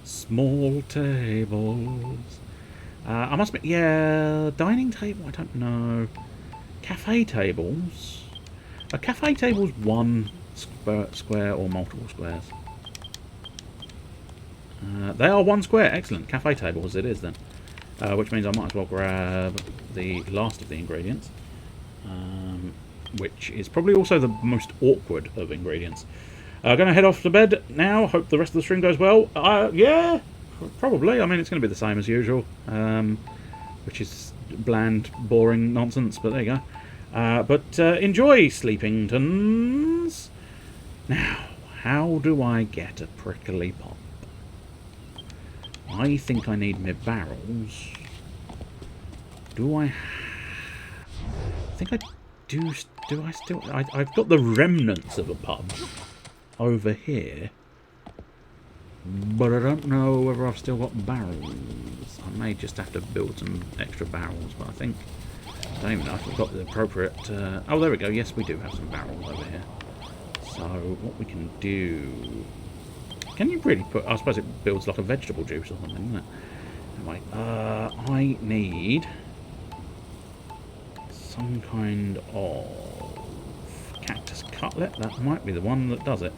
Small tables. I must admit, yeah, dining table, I don't know. Cafe tables. A cafe table's one square or multiple squares. They are one square, excellent. Cafe tables it is then. Which means I might as well grab the last of the ingredients. Which is probably also the most awkward of ingredients. Going to head off to bed now. Hope the rest of the stream goes well. Yeah. Probably. I mean, it's going to be the same as usual, which is bland, boring nonsense, but there you go. But enjoy, Sleepingtons. Now, how do I get a prickly pop? I think I need my barrels. Do I think I do? Do I still? I've got the remnants of a pub over here, but I don't know whether I've still got barrels. I may just have to build some extra barrels, but I don't even know if I've got the appropriate... oh, there we go. Yes, we do have some barrels over here. So, what we can do... Can you really put... I suppose it builds like a vegetable juice or something, doesn't it? Anyway, I need some kind of cactus cutlet. That might be the one that does it.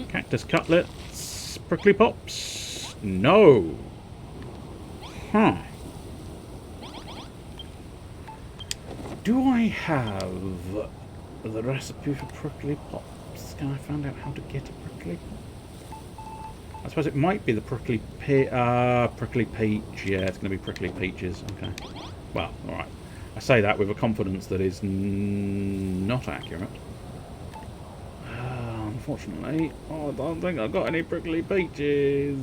Cactus cutlets, prickly pops. No. Huh. Do I have the recipe for prickly pops? Can I find out how to get a prickly pop? I suppose it might be the prickly peach. Yeah, it's going to be prickly peaches. Okay. Well, alright. I say that with a confidence that is not accurate. Unfortunately, I don't think I've got any prickly peaches.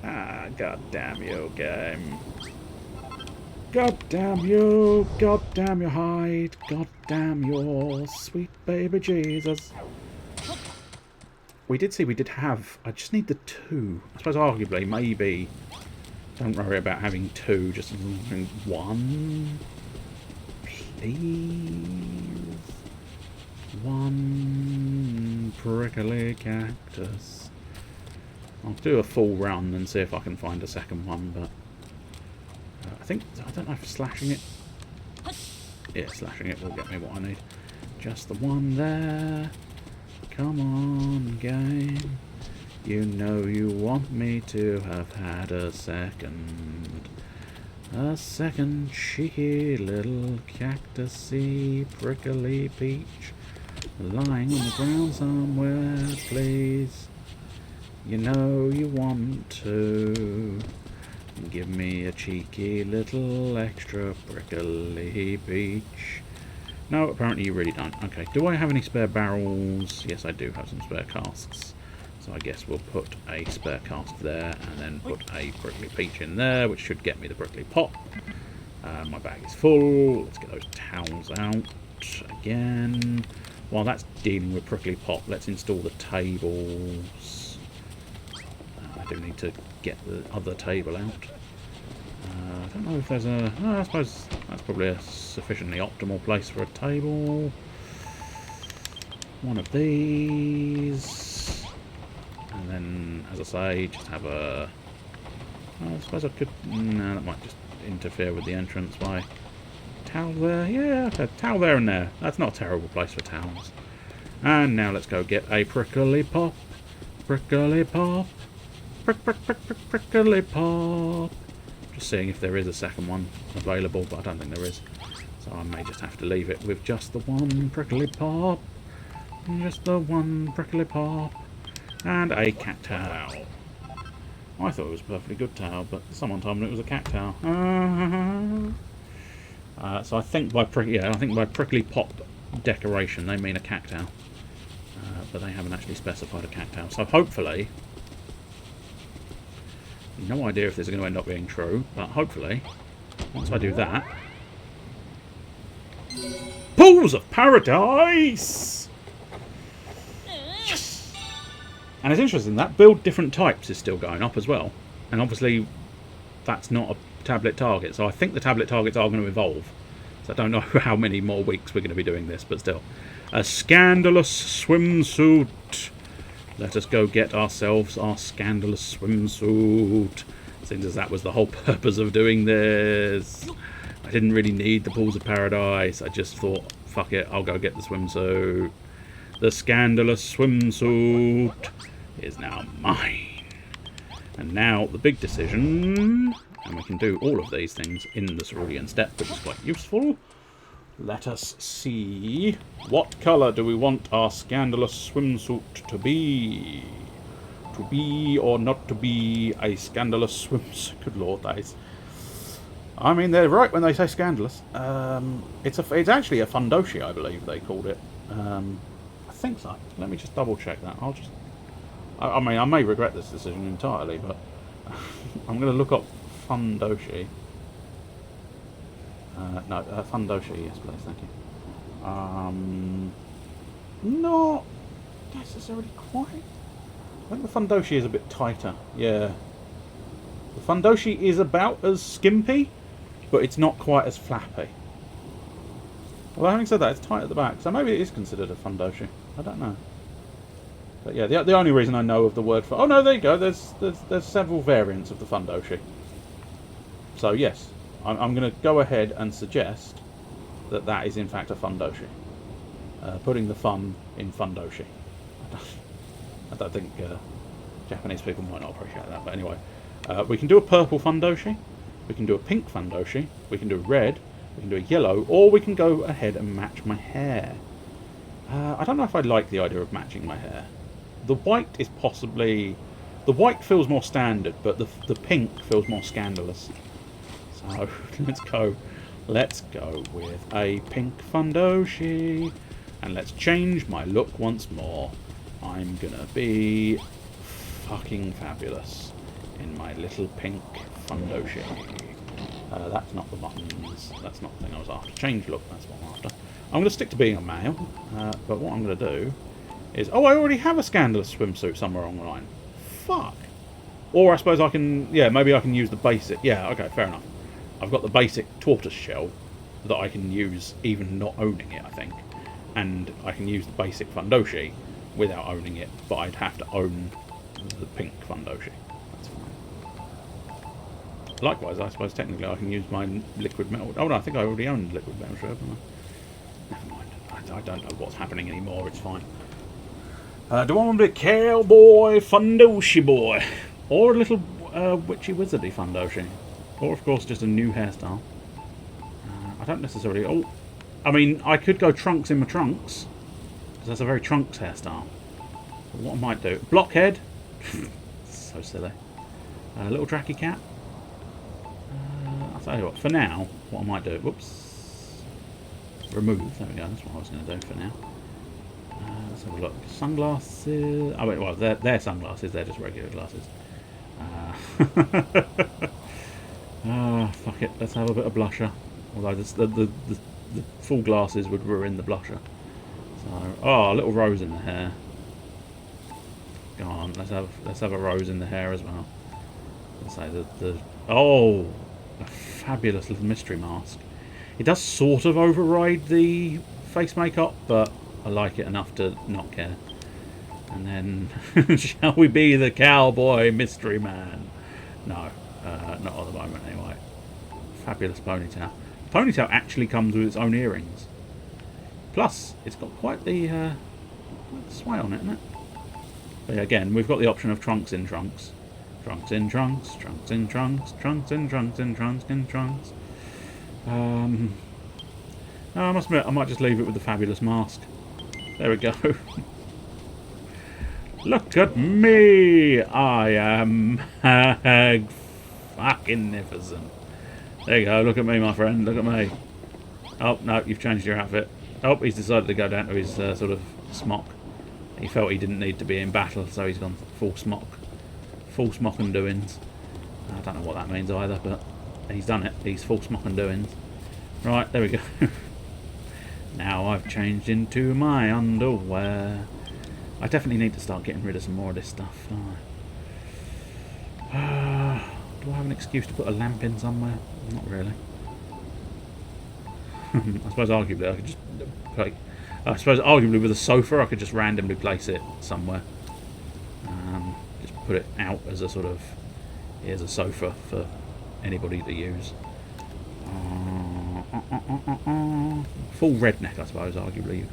Ah, god damn you, game. God damn you, god damn your hide, god damn your sweet baby Jesus. We did have, I just need the 2. I suppose arguably, maybe, don't worry about having 2, just 1. Please. 1 prickly cactus. I'll do a full run and see if I can find a second one, but I don't know if slashing it... Yeah, slashing it will get me what I need. Just the one there. Come on, game. You know you want me to have had a second. A second cheeky little cactusy prickly peach lying on the ground somewhere, please. You know you want to give me a cheeky little extra prickly peach. No, apparently you really don't. Okay, do I have any spare barrels? Yes, I do have some spare casks. So I guess we'll put a spare cask there and then put a prickly peach in there, which should get me the prickly pop. My bag is full. Let's get those towels out again. While that's dealing with prickly pop, let's install the tables. I do need to get the other table out. I don't know if there's a... Oh, I suppose that's probably a sufficiently optimal place for a table. One of these. And then, as I say, just have a... I suppose I could... No, that might just interfere with the entrance by... Towel there? Yeah, okay. Towel there and there. That's not a terrible place for towels. And now let's go get a prickly pop. Prickly pop. Prickly pop. Just seeing if there is a second one available, but I don't think there is. So I may just have to leave it with just the one prickly pop. Just the one prickly pop. And a cat towel. I thought it was a perfectly good towel, but someone told me it was a cat towel. So I think by prickly pop decoration they mean a cat towel. But they haven't actually specified a cat towel. So hopefully... No idea if this is going to end up being true, but hopefully, once I do that... Pools of Paradise! Yes! And it's interesting, that build different types is still going up as well. And obviously, that's not a tablet target, so I think the tablet targets are going to evolve. So I don't know how many more weeks we're going to be doing this, but still. A scandalous swimsuit. Let us go get ourselves our scandalous swimsuit. Seems as that was the whole purpose of doing this. I didn't really need the Pools of Paradise. I just thought, fuck it, I'll go get the swimsuit. The scandalous swimsuit is now mine. And now the big decision, and we can do all of these things in the cerulean step, which is quite useful. Let us see. What colour do we want our scandalous swimsuit to be? To be or not to be a scandalous swimsuit? Good lord, that is... I mean, they're right when they say scandalous. It's actually a fundoshi, I believe they called it. I think so. Let me just double check that. I mean, I may regret this decision entirely, but I'm going to look up fundoshi. No, fundoshi, yes please, thank you. Not necessarily quite. I think the fundoshi is a bit tighter, yeah. The fundoshi is about as skimpy, but it's not quite as flappy. Well, having said that, it's tight at the back, so maybe it is considered a fundoshi. I don't know. But yeah, the only reason I know of the word for... Oh no, there you go, there's several variants of the fundoshi. So yes, I'm going to go ahead and suggest that that is in fact a fundoshi. Putting the fun in fundoshi. I don't think Japanese people might not appreciate that, but anyway. We can do a purple fundoshi, we can do a pink fundoshi, we can do a red, we can do a yellow, or we can go ahead and match my hair. I don't know if I like the idea of matching my hair. The white is possibly... The white feels more standard, but the pink feels more scandalous. So, let's go with a pink fundoshi. And let's change my look once more. I'm gonna be fucking fabulous in my little pink fundoshi. That's not the buttons. That's not the thing I was after. Change look, that's what I'm after. I'm going to stick to being a male, but what I'm going to do is... Oh, I already have a scandalous swimsuit somewhere online. Fuck. Or I suppose I can... Yeah, maybe I can use the basic... Yeah, okay, fair enough. I've got the basic tortoise shell that I can use even not owning it, I think. And I can use the basic fundoshi without owning it, but I'd have to own the pink fundoshi. That's fine. Likewise, I suppose technically I can use my liquid metal... Oh no, I think I already owned liquid metal shell, haven't I? Never mind. I don't know what's happening anymore, it's fine. Do I want to be a cowboy fundoshi boy? Or a little witchy wizardy fundoshi? Or of course just a new hairstyle. I don't necessarily... Oh, I mean, I could go trunks in my trunks, because that's a very trunks hairstyle. But what I might do... Blockhead! So silly. Little tracky cat. I'll tell you what, for now, what I might do... Whoops. Remove, there we go, that's what I was going to do for now. Let's have a look. Sunglasses... Oh wait, well, they're sunglasses, they're just regular glasses. Fuck it, let's have a bit of blusher. Although the full glasses would ruin the blusher. So, oh, a little rose in the hair. Go on, let's have a rose in the hair as well. Let's say oh, a fabulous little mystery mask. It does sort of override the face makeup, but I like it enough to not care. And then, shall we be the cowboy mystery man? No, not at the moment anyway. Fabulous ponytail. Ponytail actually comes with its own earrings. Plus, it's got quite the sway on it, isn't it? But yeah, again, we've got the option of trunks in trunks. Trunks in trunks, trunks in trunks, trunks in trunks in trunks in trunks. No, I must admit, I might just leave it with the fabulous mask. There we go. Look at me! I am fucking-nificent. There you go, look at me, my friend, look at me. Oh, no, you've changed your outfit. Oh, he's decided to go down to his sort of smock. He felt he didn't need to be in battle, so he's gone full smock. Full smock and doings. I don't know what that means either, but he's done it. He's full smock and doings. Right, there we go. Now I've changed into my underwear. I definitely need to start getting rid of some more of this stuff. Do I have an excuse to put a lamp in somewhere? Not really. I suppose arguably I could just... Like, I suppose arguably with a sofa I could just randomly place it somewhere. Just put it out as a sort of... Here's a sofa for anybody to use. Full redneck, I suppose, arguably you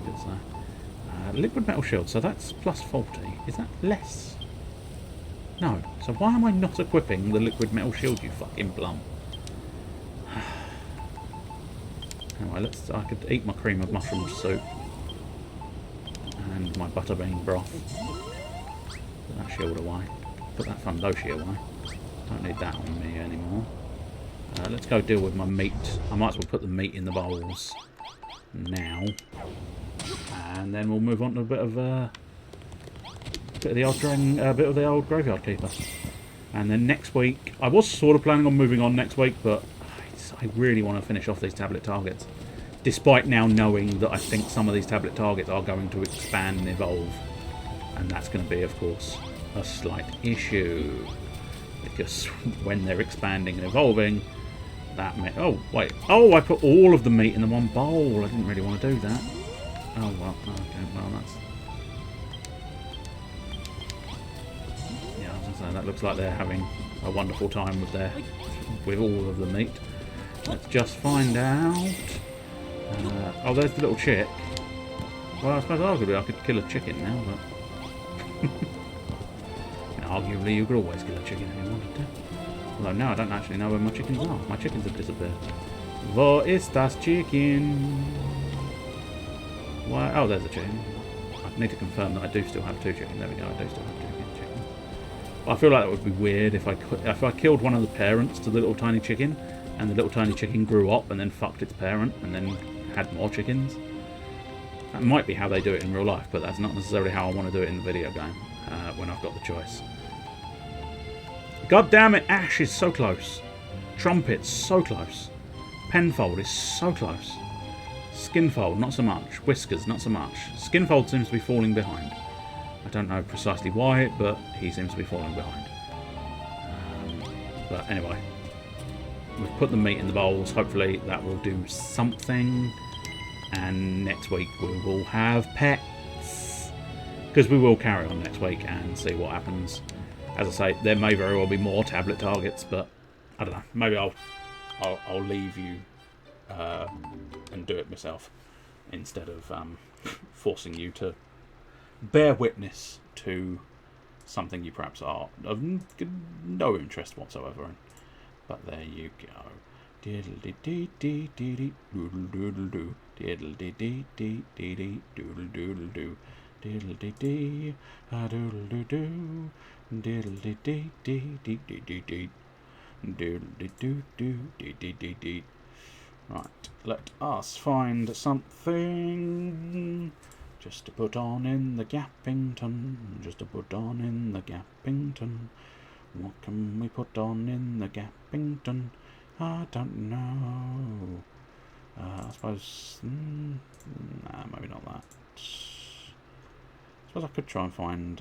could say. Liquid metal shield, so that's plus 40. Is that less? No. So why am I not equipping the liquid metal shield, you fucking plum? Anyway, I could eat my cream of mushroom soup and my butterbean broth. Put that shield away. Put that fundoshi away. Don't need that on me anymore. Let's go deal with my meat. I might as well put the meat in the bowls now, and then we'll move on to a bit of the old graveyard keeper. And then next week, I was sort of planning on moving on next week, but I really want to finish off these tablet targets. Despite now knowing that I think some of these tablet targets are going to expand and evolve. And that's going to be, of course, a slight issue. Because when they're expanding and evolving, that may... Oh, wait. Oh, I put all of the meat in the one bowl. I didn't really want to do that. Oh, well. Okay, well, that's... Yeah, I was going to say, that looks like they're having a wonderful time with all of the meat. Let's just find out... oh, there's the little chick. Well, I suppose arguably I could kill a chicken now, but... arguably you could always kill a chicken if you wanted to. Although now I don't actually know where my chickens are. My chickens have disappeared. Wo ist das chicken? Why? Oh, there's a chicken. I need to confirm that I do still have 2 chickens. There we go, I do still have 2 chickens. I feel like that would be weird if I killed one of the parents to the little tiny chicken, and the little tiny chicken grew up and then fucked its parent and then had more chickens. That might be how they do it in real life, but that's not necessarily how I want to do it in the video game when I've got the choice. God damn it, Ash is so close. Trumpet's so close. Penfold is so close. Skinfold, not so much. Whiskers, not so much. Skinfold seems to be falling behind. I don't know precisely why, but he seems to be falling behind. But anyway, we've put the meat in the bowls. Hopefully that will do something. And next week we will have pets. Because we will carry on next week and see what happens. As I say, there may very well be more tablet targets, but I don't know. Maybe I'll leave you and do it myself instead of forcing you to bear witness to something you perhaps are of no interest whatsoever in. But there you go. Diddle-dee-dee-dee-dee-dee, doodle-doodle-doo. Diddle-dee-dee-dee-dee-dee, doodle-doodle-doo. Diddle-dee-dee, a-doodle-doo-doo. Diddle-dee-dee-dee-dee-dee-dee. Diddle-dee-doo-doo-dee-dee-dee-dee. Right, let us find something just to put on in the Gappington. Just to put on in the Gappington. What can we put on in the Gappington? I don't know. I suppose... nah, maybe not that. I suppose I could try and find...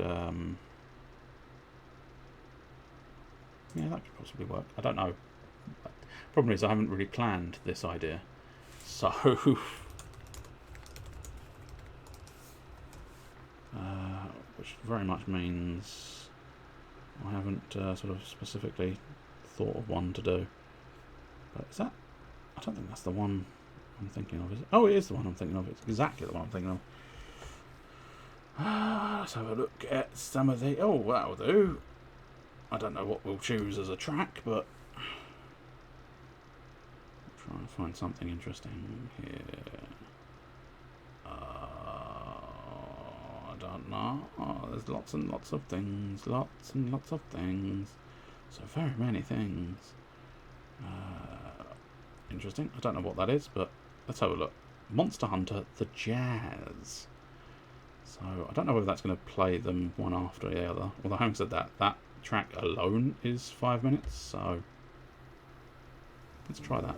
yeah, that could possibly work. I don't know. Problem is I haven't really planned this idea. So... which very much means I haven't sort of specifically thought of one to do. But is that... I don't think that's the one I'm thinking of, is it? Oh, it is the one I'm thinking of. It's exactly the one I'm thinking of. Let's have a look at some of the... Oh, that'll do. I don't know what we'll choose as a track, but... I'll try and find something interesting here. I don't know. Oh, there's lots and lots of things. Lots and lots of things. So very many things. Interesting. I don't know what that is, but let's have a look. Monster Hunter, the Jazz. So I don't know whether that's going to play them one after the other. Although having said that, that track alone is 5 minutes, so let's try that.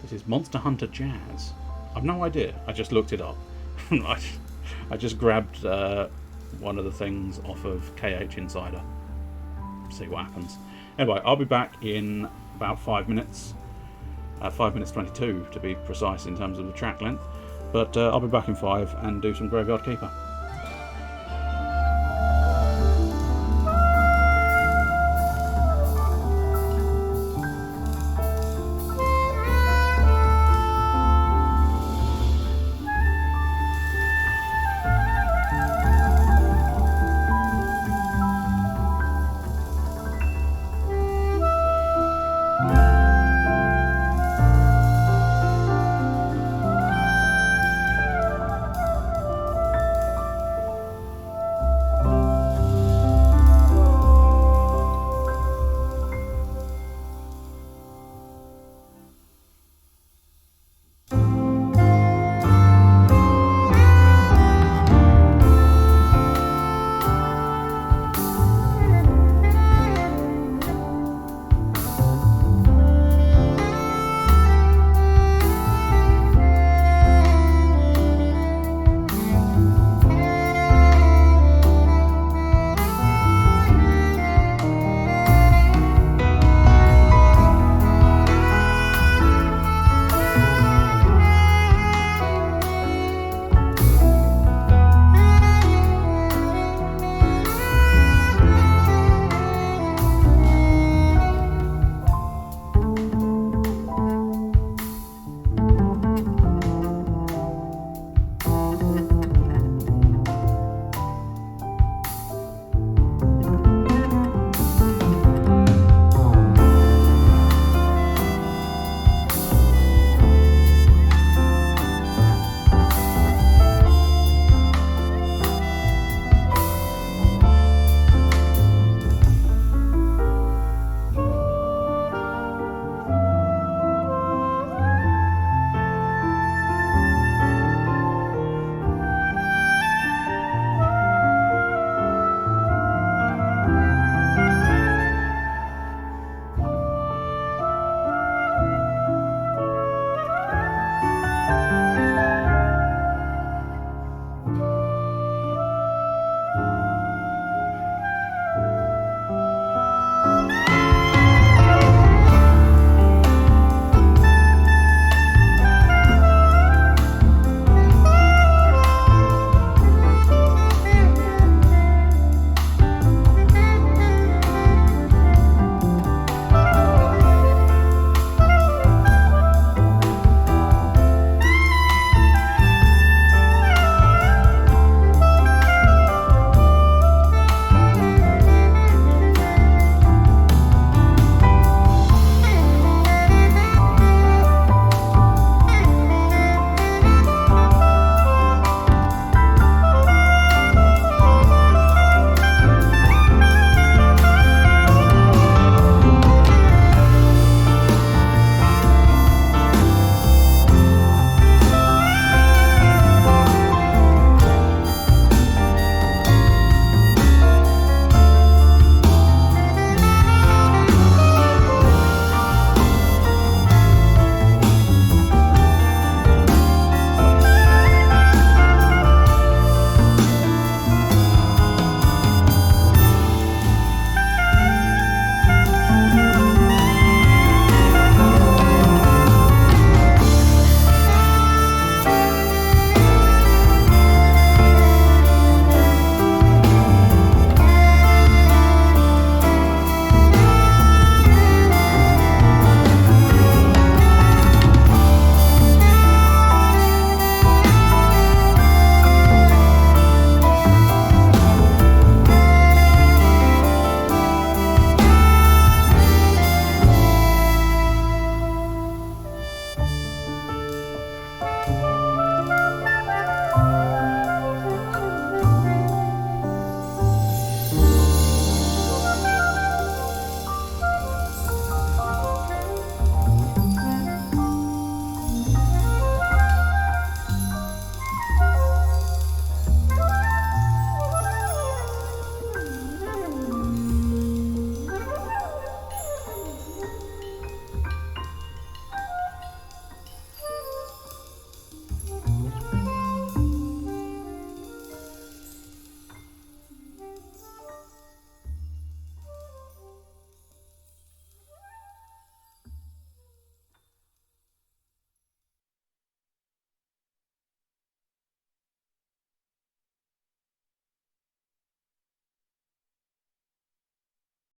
This is Monster Hunter Jazz. I've no idea. I just looked it up. I just grabbed one of the things off of KH Insider. See what happens. Anyway, I'll be back in about 5 minutes. 5 minutes 22 to be precise in terms of the track length. But I'll be back in 5 and do some Graveyard Keeper.